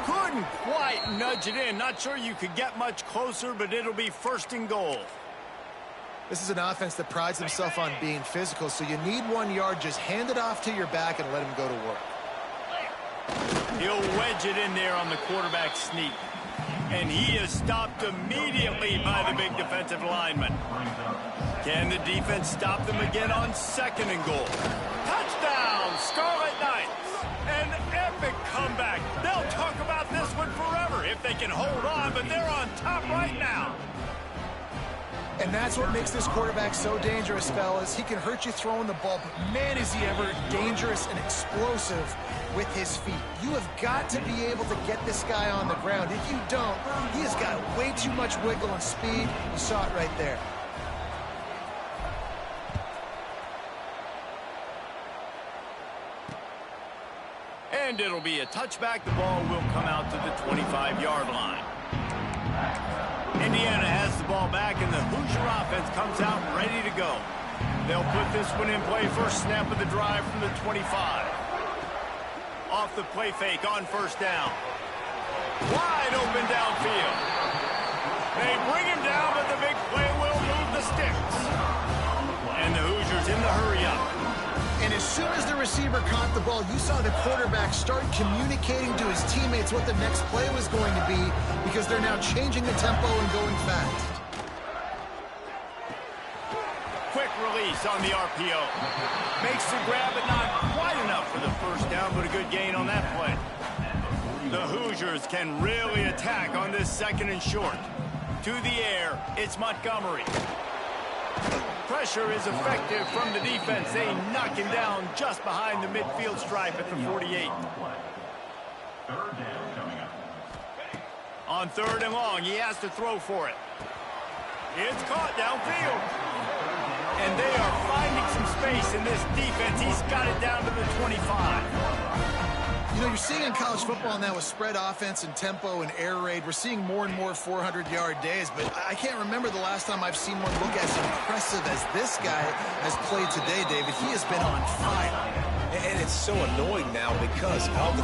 Couldn't quite nudge it in. Not sure you could get much closer, but it'll be 1st and goal. This is an offense that prides themselves on being physical, so you need 1 yard. Just hand it off to your back and let him go to work. He'll wedge it in there on the quarterback sneak. And he is stopped immediately by the big defensive lineman. Can the defense stop them again on 2nd and goal? Touchdown, Scarlet Knights! An epic comeback. They'll talk about this one forever if they can hold on, but they're on top right now. And that's what makes this quarterback so dangerous, fellas. He can hurt you throwing the ball, but man, is he ever dangerous and explosive with his feet. You have got to be able to get this guy on the ground. If you don't, he has got way too much wiggle and speed. You saw it right there. And it'll be a touchback. The ball will come out to the 25-yard line. Indiana has the ball back, and the Hoosier offense comes out ready to go. They'll put this one in play first snap of the drive from the 25. Off the play fake on first down. Wide open downfield. They bring him down, but the big play will move the sticks. And the Hoosiers in the hurry up. And as soon as the receiver caught the ball, you saw the quarterback start communicating to his teammates what the next play was going to be because they're now changing the tempo and going fast. Quick release on the RPO. Makes the grab, but not quite enough for the first down, but a good gain on that play. The Hoosiers can really attack on this 2nd and short. To the air, it's Montgomery. Pressure is effective from the defense. They knock him down just behind the midfield stripe at the 48. On 3rd and long, he has to throw for it. It's caught downfield. And they are finding some space in this defense. He's got it down to the 25. You know, you're seeing in college football now with spread offense and tempo and air raid, we're seeing more and more 400-yard days, but I can't remember the last time I've seen one look as impressive as this guy has played today, David. He has been on fire. And it's so annoying now because all the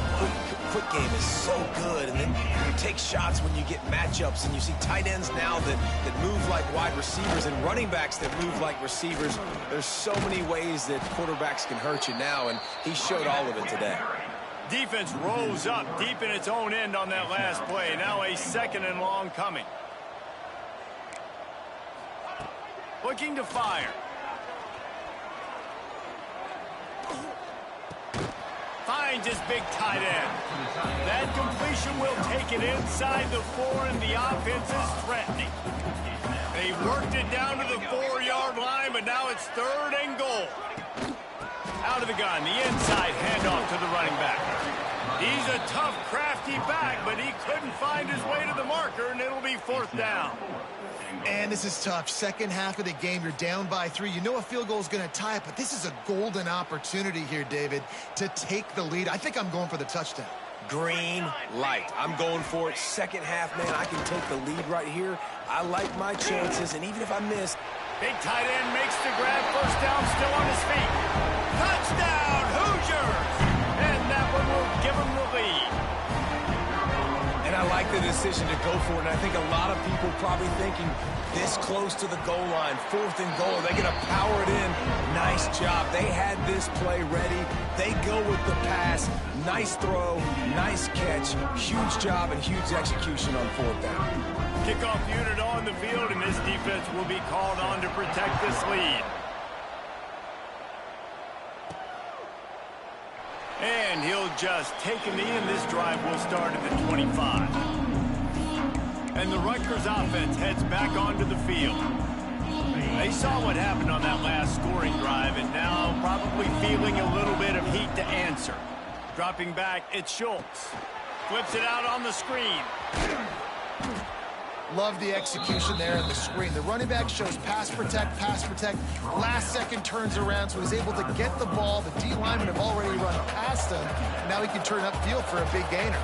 quick game is so good, and then you take shots when you get matchups, and you see tight ends now that move like wide receivers and running backs that move like receivers. There's so many ways that quarterbacks can hurt you now, and he showed all of it today. Defense rose up deep in its own end on that last play. Now a 2nd and long coming. Looking to fire. Finds his big tight end. That completion will take it inside the 4, and the offense is threatening. They worked it down to the 4-yard line, but now it's 3rd and goal. Out of the gun, the inside handoff to the running back. He's a tough, crafty back, but he couldn't find his way to the marker, and it'll be 4th down. And this is tough. Second half of the game, you're down by 3. You know a field goal is going to tie it, but this is a golden opportunity here, David, to take the lead. I think I'm going for the touchdown. Green light. I'm going for it. Second half, man, I can take the lead right here. I like my chances, and even if I miss. Big tight end makes the grab. First down, still on his feet. Touchdown, Hoosiers! And that one will give them the lead. And I like the decision to go for it. And I think a lot of people probably thinking this close to the goal line, 4th and goal, they're going to power it in. Nice job. They had this play ready. They go with the pass. Nice throw, nice catch. Huge job and huge execution on 4th down. Kickoff unit on the field, and this defense will be called on to protect this lead. And he'll just take a knee, and this drive will start at the 25. And the Rutgers offense heads back onto the field. They saw what happened on that last scoring drive, and now probably feeling a little bit of heat to answer. Dropping back, it's Schultz. Flips it out on the screen. Love the execution there on the screen. The running back shows pass protect, last second turns around, so he's able to get the ball. The D linemen have already run past him. Now he can turn upfield for a big gainer.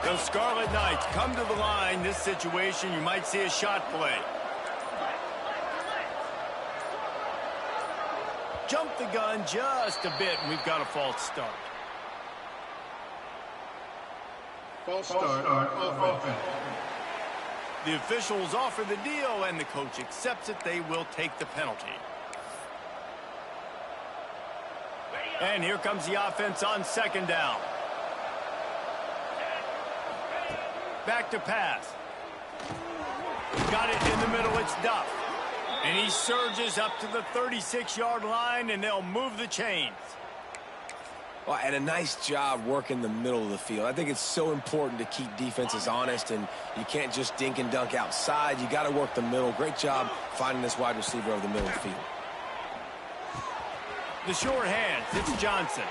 Those Scarlet Knights come to the line. This situation, you might see a shot play. Jump the gun just a bit, and we've got a false start. False start on offense. The officials offer the deal, and the coach accepts it. They will take the penalty. And here comes the offense on 2nd down. Back to pass. Got it in the middle. It's Duff. And he surges up to the 36-yard line, and they'll move the chains. Well, and a nice job working the middle of the field. I think it's so important to keep defenses honest, and you can't just dink and dunk outside. You got to work the middle. Great job finding this wide receiver over the middle of the field. The short hands, it's Johnson.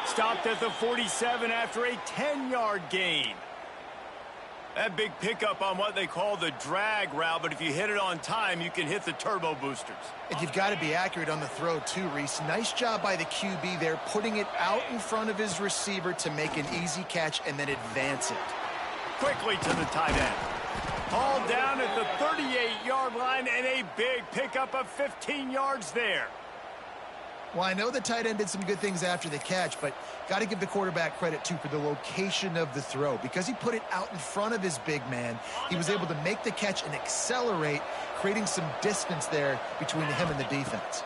Stopped at the 47 after a 10-yard gain. That big pickup on what they call the drag route, but if you hit it on time, you can hit the turbo boosters. And you've got to be accurate on the throw, too, Reese. Nice job by the QB there, putting it out in front of his receiver to make an easy catch and then advance it. Quickly to the tight end. Hauled down at the 38-yard line, and a big pickup of 15 yards there. Well, I know the tight end did some good things after the catch, but got to give the quarterback credit, too, for the location of the throw. Because he put it out in front of his big man, he was able to make the catch and accelerate, creating some distance there between him and the defense.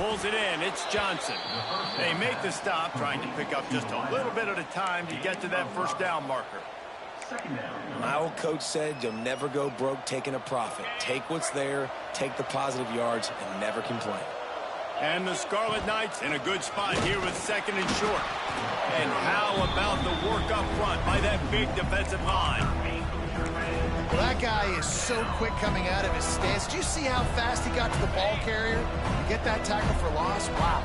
Pulls it in. It's Johnson. They make the stop, trying to pick up just a little bit at a time to get to that first down marker. My old coach said you'll never go broke taking a profit. Take what's there, take the positive yards, and never complain. And the Scarlet Knights in a good spot here with second and short. And how about the work up front by that big defensive line? Well, that guy is so quick coming out of his stance. Do you see how fast he got to the ball carrier? You get that tackle for loss? Wow.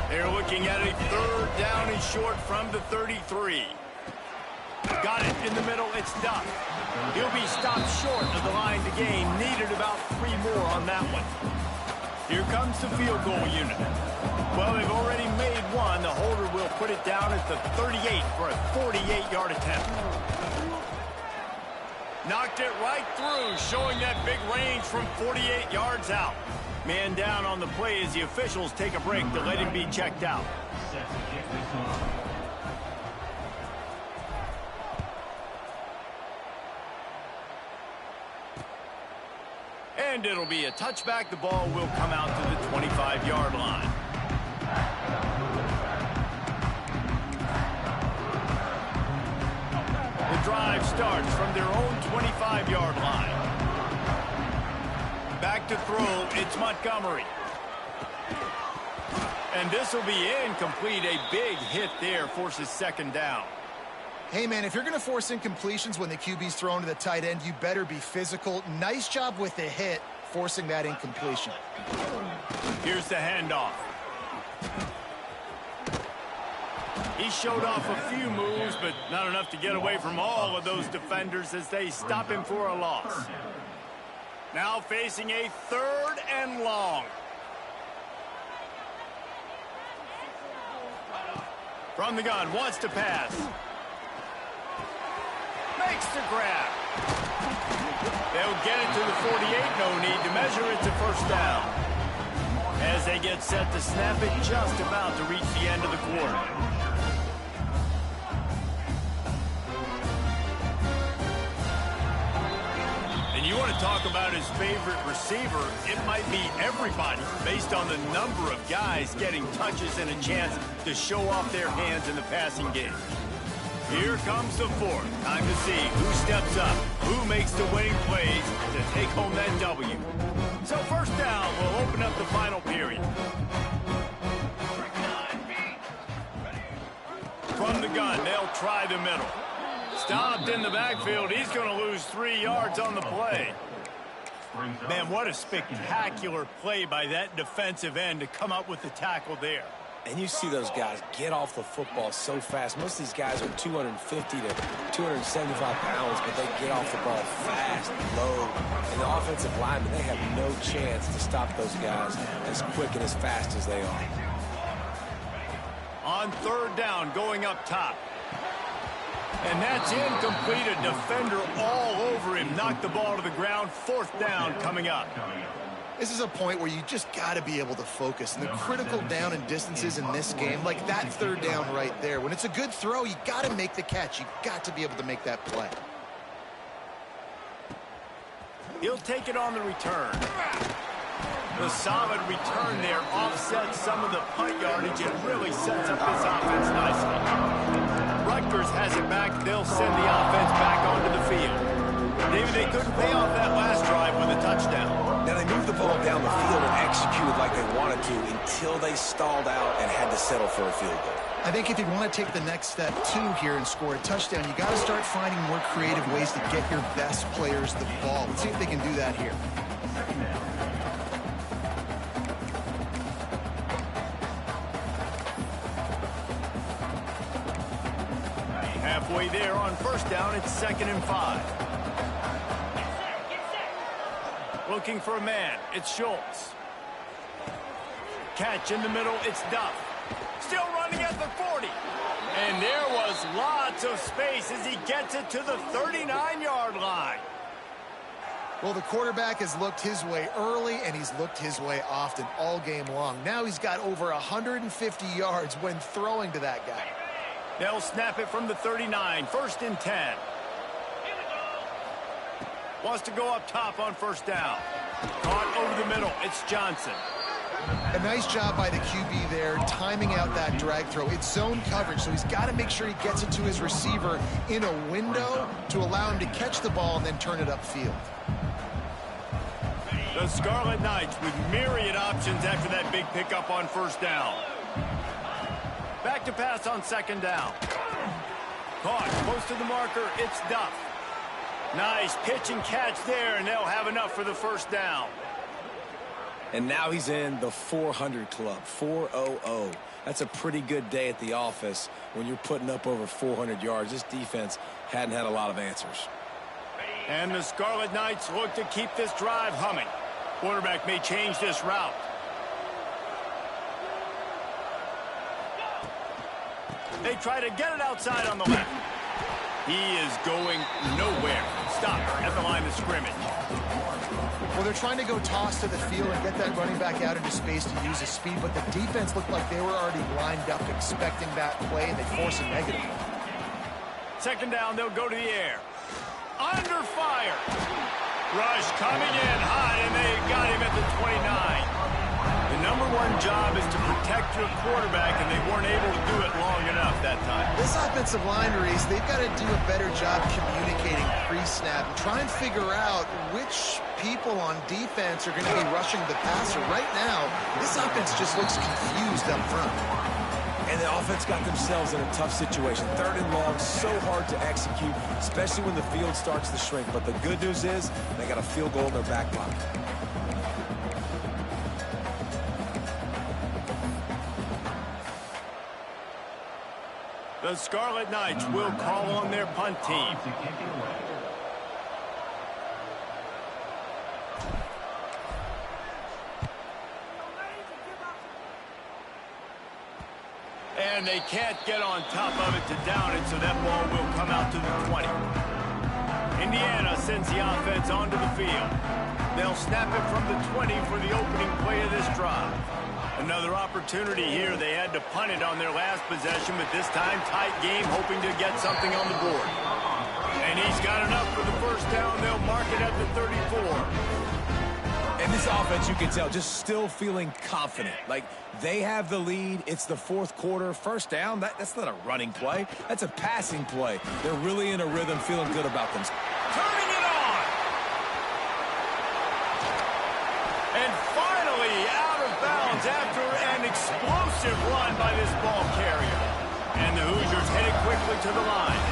They're looking at a third down and short from the 33. Got it in the middle. It's Duff. He'll be stopped short of the line to gain. Needed about 3 more on that one. Here comes the field goal unit. Well, they've already made one. The holder will put it down at the 38 for a 48-yard attempt. Knocked it right through, showing that big range from 48 yards out. Man down on the play as the officials take a break to let him be checked out. And it'll be a touchback. The ball will come out to the 25-yard line. The drive starts from their own 25-yard line. Back to throw, it's Montgomery. And this will be incomplete. A big hit there forces second down. Hey, man, if you're going to force incompletions when the QB's thrown to the tight end, you better be physical. Nice job with the hit, forcing that incompletion. Here's the handoff. He showed off a few moves, but not enough to get away from all of those defenders as they stop him for a loss. Now facing a third and long. From the gun, wants to pass. Makes the grab. They'll get it to the 48. No need to measure it to first down. As they get set to snap it, just about to reach the end of the quarter. And you want to talk about his favorite receiver, it might be everybody based on the number of guys getting touches and a chance to show off their hands in the passing game. Here comes the fourth. Time to see who steps up, who makes the winning plays to take home that W. So first down will open up the final period. From the gun, they'll try the middle. Stopped in the backfield. He's going to lose 3 yards on the play. Man, what a spectacular play by that defensive end to come up with the tackle there. And you see those guys get off the football so fast. Most of these guys are 250 to 275 pounds, but they get off the ball fast, low. And the offensive linemen, they have no chance to stop those guys as quick and as fast as they are. On third down, going up top. And that's incomplete. A defender all over him. Knocked the ball to the ground. Fourth down coming up. This is a point where you just got to be able to focus. And the critical down and distances in this game, like that third down right there, when it's a good throw, you got to make the catch. You got to be able to make that play. He'll take it on the return. The solid return there offsets some of the punt yardage and really sets up this offense nicely. Rutgers has it back. They'll send the offense back onto the field. David, they couldn't pay off that last drive with a touchdown. Now, they moved the ball down the field and executed like they wanted to until they stalled out and had to settle for a field goal. I think if you want to take the next step, too, here and score a touchdown, you got to start finding more creative ways to get your best players the ball. Let's see if they can do that here. Halfway there on first down, it's 2nd and 5. Looking for a man, it's Schultz. Catch in the middle, it's Duff. Still running at the 40. And there was lots of space as he gets it to the 39-yard line. Well, the quarterback has looked his way early, and he's looked his way often all game long. Now he's got over 150 yards when throwing to that guy. They'll snap it from the 39, 1st and 10. Wants to go up top on first down. Caught over the middle, it's Johnson. A nice job by the QB there, timing out that drag throw. It's zone coverage, so he's got to make sure he gets it to his receiver in a window to allow him to catch the ball and then turn it upfield. The Scarlet Knights with myriad options after that big pickup on first down. Back to pass on second down. Caught close to the marker. It's Duff. Nice pitch and catch there, and they'll have enough for the first down. And now he's in the 400 club, 400. That's a pretty good day at the office when you're putting up over 400 yards. This defense hadn't had a lot of answers. And the Scarlet Knights look to keep this drive humming. Quarterback may change this route. They try to get it outside on the left. He is going nowhere. Stop at the line of scrimmage. Well, they're trying to go toss to the field and get that running back out into space to use his speed, but the defense looked like they were already lined up expecting that play, and they force a negative. Second down, they'll go to the air. Under fire. Rush coming in hot, and they got him at the 29. The number one job is to protect your quarterback, and they weren't able to do it long enough that time. This offensive line, Reese, they've got to do a better job communicating pre-snap and try and figure out which people on defense are going to be rushing the passer. Right now, this offense just looks confused up front. And the offense got themselves in a tough situation. Third and long, so hard to execute, especially when the field starts to shrink. But the good news is they got a field goal in their back pocket. The Scarlet Knights will call on their punt team. And they can't get on top of it to down it, so that ball will come out to the 20. Indiana sends the offense onto the field. They'll snap it from the 20 for the opening play of this drive. Another opportunity here. They had to punt it on their last possession, but this time tight game, hoping to get something on the board. And he's got enough for the first down. They'll mark it at the 34. And this offense, you can tell, just still feeling confident. Like, they have the lead. It's the fourth quarter. First down, that's not a running play. That's a passing play. They're really in a rhythm, feeling good about them. Turning it on! And finally, out of bounds after an explosive run by this ball carrier. And the Hoosiers headed quickly to the line.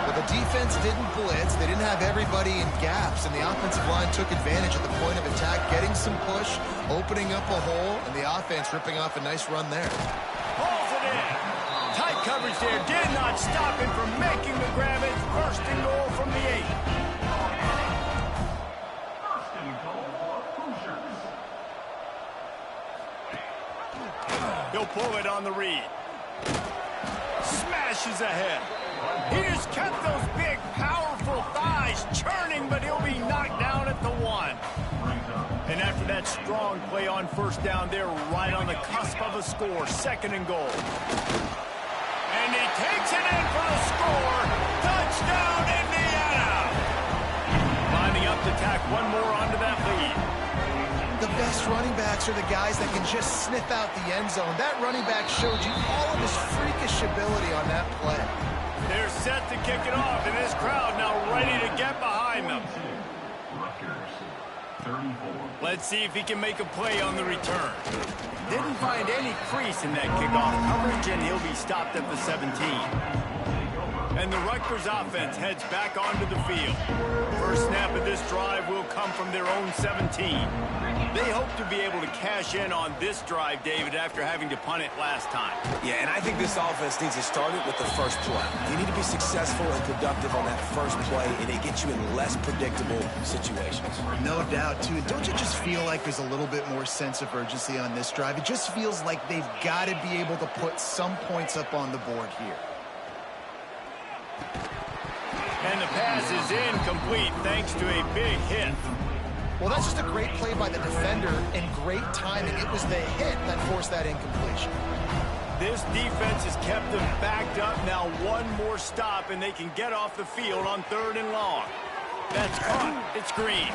Well, the defense didn't blitz. They didn't have everybody in gaps, and the offensive line took advantage at the point of attack, getting some push, opening up a hole, and the offense ripping off a nice run there. Pulls it in. Tight coverage there did not stop him from making the grab. It's first and goal from the 8. First and goal for Hoosiers. He'll pull it on the read. Smashes ahead. He has kept those big, powerful thighs churning, but he'll be knocked down at the 1. And after that strong play on first down, they're right on the cusp of a score. Second and goal. And he takes it in for the score. Touchdown, Indiana! Lining up to tack one more onto that lead. The best running backs are the guys that can just sniff out the end zone. That running back showed you all of his freakish ability on that play. They're set to kick it off, and this crowd now ready to get behind them. Rutgers, 34. Let's see if he can make a play on the return. Didn't find any crease in that kickoff coverage, and he'll be stopped at the 17. And the Rutgers offense heads back onto the field. First snap of this drive will come from their own 17. They hope to be able to cash in on this drive, David, after having to punt it last time. Yeah, and I think this offense needs to start it with the first play. You need to be successful and productive on that first play, and it gets you in less predictable situations. No doubt, too. Don't you just feel like there's a little bit more sense of urgency on this drive? It just feels like they've got to be able to put some points up on the board here. And the pass is incomplete thanks to a big hit. Well, that's just a great play by the defender and great timing. It was the hit that forced that incompletion. This defense has kept them backed up. Now one more stop, and they can get off the field on third and long. That's caught. It's Green.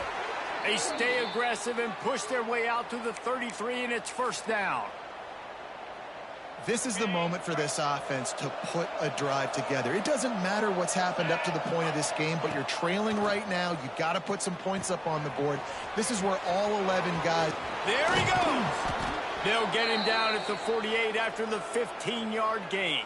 They stay aggressive and push their way out to the 33, and it's first down. This is the moment for this offense to put a drive together. It doesn't matter what's happened up to the point of this game, but you're trailing right now. You got to put some points up on the board. This is where all 11 guys... There he goes! They'll get him down at the 48 after the 15-yard gain.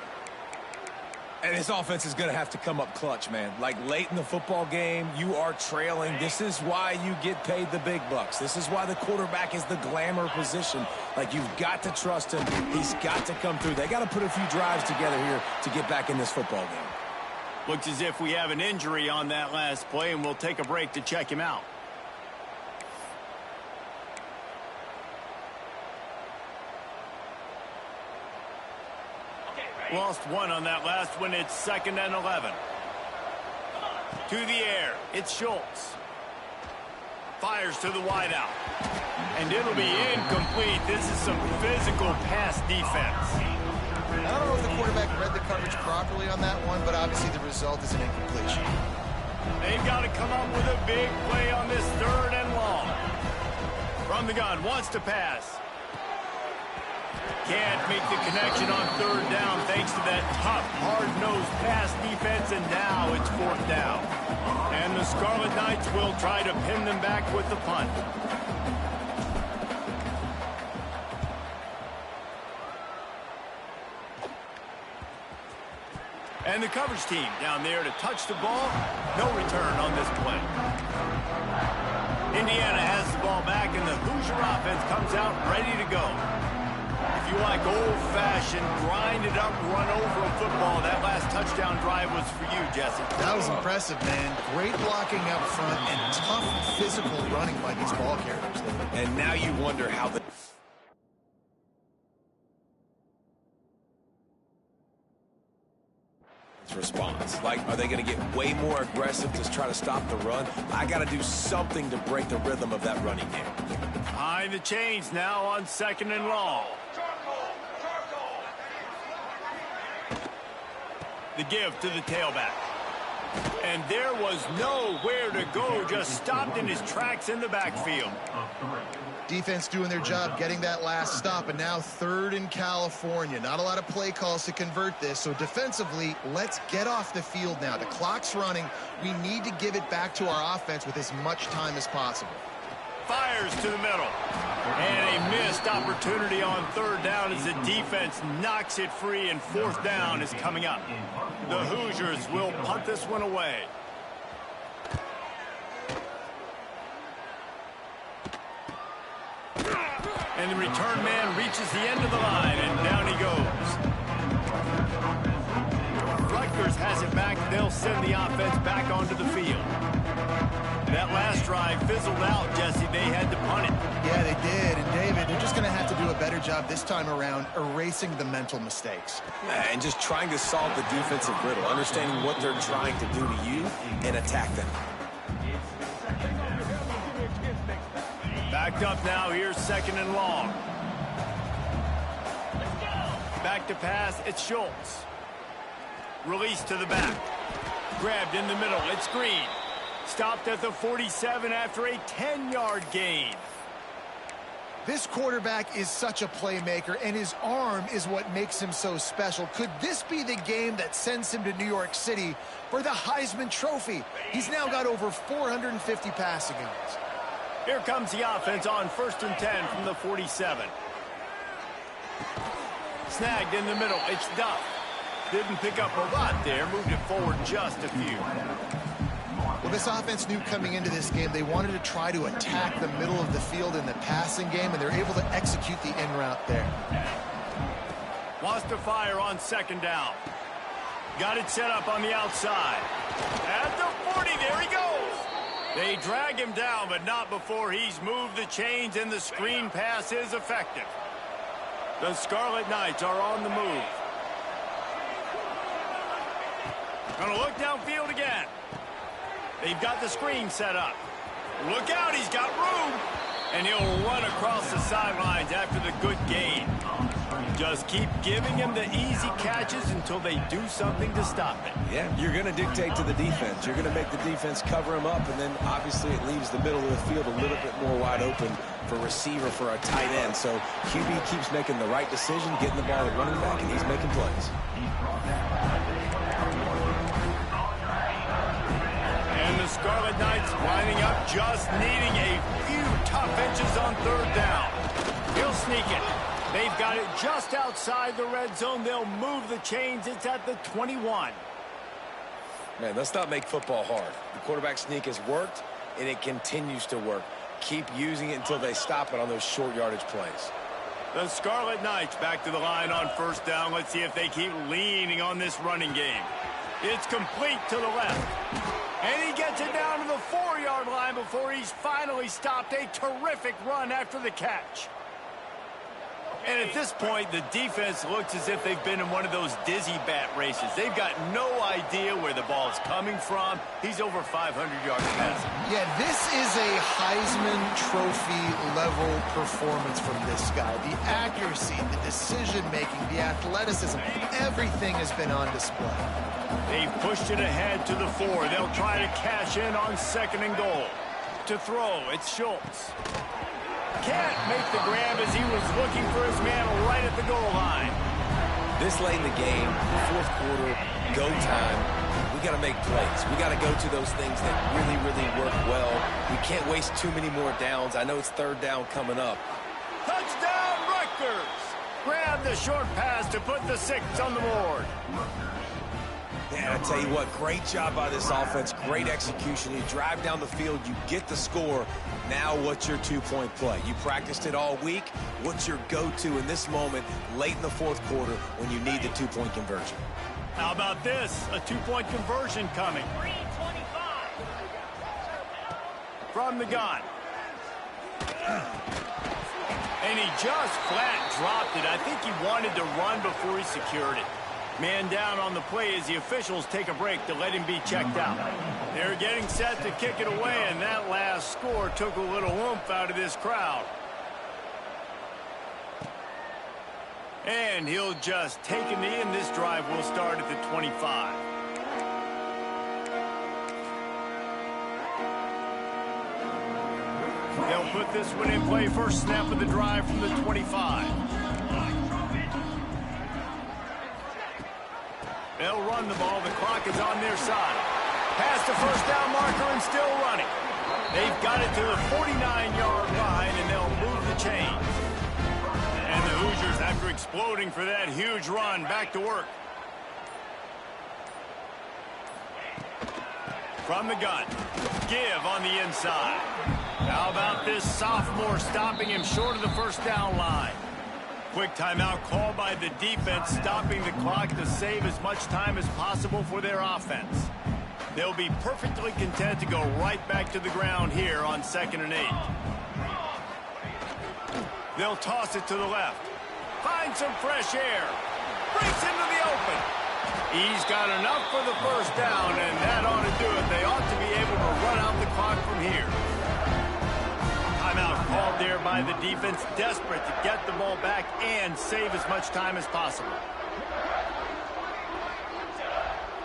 And this offense is going to have to come up clutch, man. Like late in the football game, you are trailing. This is why you get paid the big bucks. This is why the quarterback is the glamour position. Like, you've got to trust him. He's got to come through. They got to put a few drives together here to get back in this football game. Looks as if we have an injury on that last play, and we'll take a break to check him out. Lost one on that last one. It's 2nd and 11. To the air. It's Schultz. Fires to the wideout. And it'll be incomplete. This is some physical pass defense. I don't know if the quarterback read the coverage properly on that one, but obviously the result is an incompletion. They've got to come up with a big play on this 3rd and long. From the gun. Wants to pass. Can't make the connection on 3rd down thanks to that tough, hard-nosed pass defense, and now it's 4th down. And the Scarlet Knights will try to pin them back with the punt. And the coverage team down there to touch the ball. No return on this play. Indiana has the ball back, and the Hoosier offense comes out ready to go. If you like old-fashioned, grind-it-up, run-over a football, that last touchdown drive was for you, Jesse. That was impressive, man. Great blocking up front and tough physical running by these ball carriers. And now you wonder how the... response. Like, are they going to get way more aggressive to try to stop the run? I got to do something to break the rhythm of that running game. Behind the chains now on 2nd and long. The give to the tailback. And there was nowhere to go, just stopped in his tracks in the backfield. Defense doing their job getting that last stop, and now 3rd in California. Not a lot of play calls to convert this, so defensively, let's get off the field now. The clock's running. We need to give it back to our offense with as much time as possible. Fires to the middle. And a missed opportunity on 3rd down as the defense knocks it free, and 4th down is coming up. The Hoosiers will punt this one away. And the return man reaches the end of the line, and down he goes. Rutgers has it back. They'll send the offense back onto the field. That last drive fizzled out, Jesse. They had to punt it. Yeah, they did. And, David, they're just going to have to do a better job this time around erasing the mental mistakes. And just trying to solve the defensive riddle, understanding what they're trying to do to you and attack them. Backed up now. Here's 2nd and long. Back to pass. It's Schultz. Release to the back. Grabbed in the middle. It's Green. Stopped at the 47 after a 10-yard gain. This quarterback is such a playmaker, and his arm is what makes him so special. Could this be the game that sends him to New York City for the Heisman Trophy? He's now got over 450 passing yards. Here comes the offense on 1st and 10 from the 47. Snagged in the middle. It's Duff. Didn't pick up a lot there. Moved it forward just a few. Well, this offense knew coming into this game they wanted to try to attack the middle of the field in the passing game, and they're able to execute the in route there. Wants to fire on 2nd down. Got it set up on the outside. At the 40, there he goes. They drag him down, but not before he's moved the chains, and the screen pass is effective. The Scarlet Knights are on the move. Gonna look downfield again. They've got the screen set up. Look out, he's got room. And he'll run across the sidelines after the good gain. Just keep giving him the easy catches until they do something to stop it. Yeah, you're going to dictate to the defense. You're going to make the defense cover him up, and then obviously it leaves the middle of the field a little bit more wide open for receiver, for a tight end. So QB keeps making the right decision, getting the ball at running back, and he's making plays. And the Scarlet Knights lining up, just needing a few tough inches on third down. He'll sneak it. They've got it just outside the red zone. They'll move the chains. It's at the 21. Man, let's not make football hard. The quarterback sneak has worked, and it continues to work. Keep using it until they stop it on those short yardage plays. The Scarlet Knights back to the line on first down. Let's see if they keep leaning on this running game. It's complete to the left. And he gets it down to the 4-yard line before he's finally stopped. A terrific run after the catch. And at this point, the defense looks as if they've been in one of those dizzy bat races. They've got no idea where the ball's coming from. He's over 500 yards passing. Yeah, this is a Heisman Trophy level performance from this guy. The accuracy, the decision-making, the athleticism, everything has been on display. They've pushed it ahead to the 4. They'll try to cash in on 2nd and goal. To throw, it's Schultz. Can't make the grab as he was looking for his man right at the goal line. This late in the game, fourth quarter, go time, we got to make plays. We got to go to those things that really, really work well. We can't waste too many more downs. I know it's third down coming up. Touchdown, Rutgers! Grab the short pass to put the 6 on the board. Man, I tell you what, great job by this offense, great execution. You drive down the field, you get the score. Now what's your two-point play? You practiced it all week. What's your go-to in this moment late in the fourth quarter when you need the two-point conversion? How about this? A 2-point conversion coming. From the gun. And he just flat dropped it. I think he wanted to run before he secured it. Man down on the play as the officials take a break to let him be checked out. They're getting set to kick it away, and that last score took a little oomph out of this crowd. And he'll just take a knee, and this drive will start at the 25. They'll put this one in play. First snap of the drive from the 25. They'll run the ball. The clock is on their side. Past the first down marker and still running. They've got it to the 49-yard line, and they'll move the chains. And the Hoosiers, after exploding for that huge run, back to work. From the gun. Give on the inside. How about this sophomore stopping him short of the first down line? Quick timeout called by the defense, stopping the clock to save as much time as possible for their offense. They'll be perfectly content to go right back to the ground here on 2nd and 8. They'll toss it to the left. Find some fresh air. Breaks into the open. He's got enough for the first down, and that ought to do it. They ought to be able to run out the clock from here. Timeout called there by the defense, desperate to get the ball back and save as much time as possible.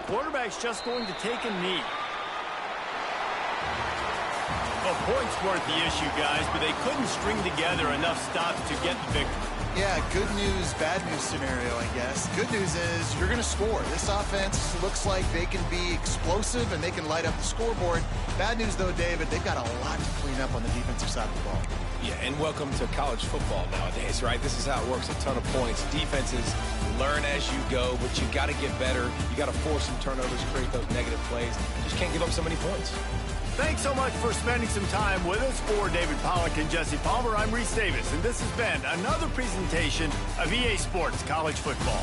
Quarterback's just going to take a knee. Well, points weren't the issue, guys, but they couldn't string together enough stops to get the victory. Yeah, good news, bad news scenario, I guess. Good news is you're going to score. This offense looks like they can be explosive and they can light up the scoreboard. Bad news, though, David, they've got a lot to clean up on the defensive side of the ball. Yeah, and welcome to college football nowadays, right? This is how it works, a ton of points. Defenses learn as you go, but you got to get better. You got to force some turnovers, create those negative plays. Just can't give up so many points. Thanks so much for spending some time with us. For David Pollack and Jesse Palmer, I'm Reese Davis, and this has been another presentation of EA Sports College Football.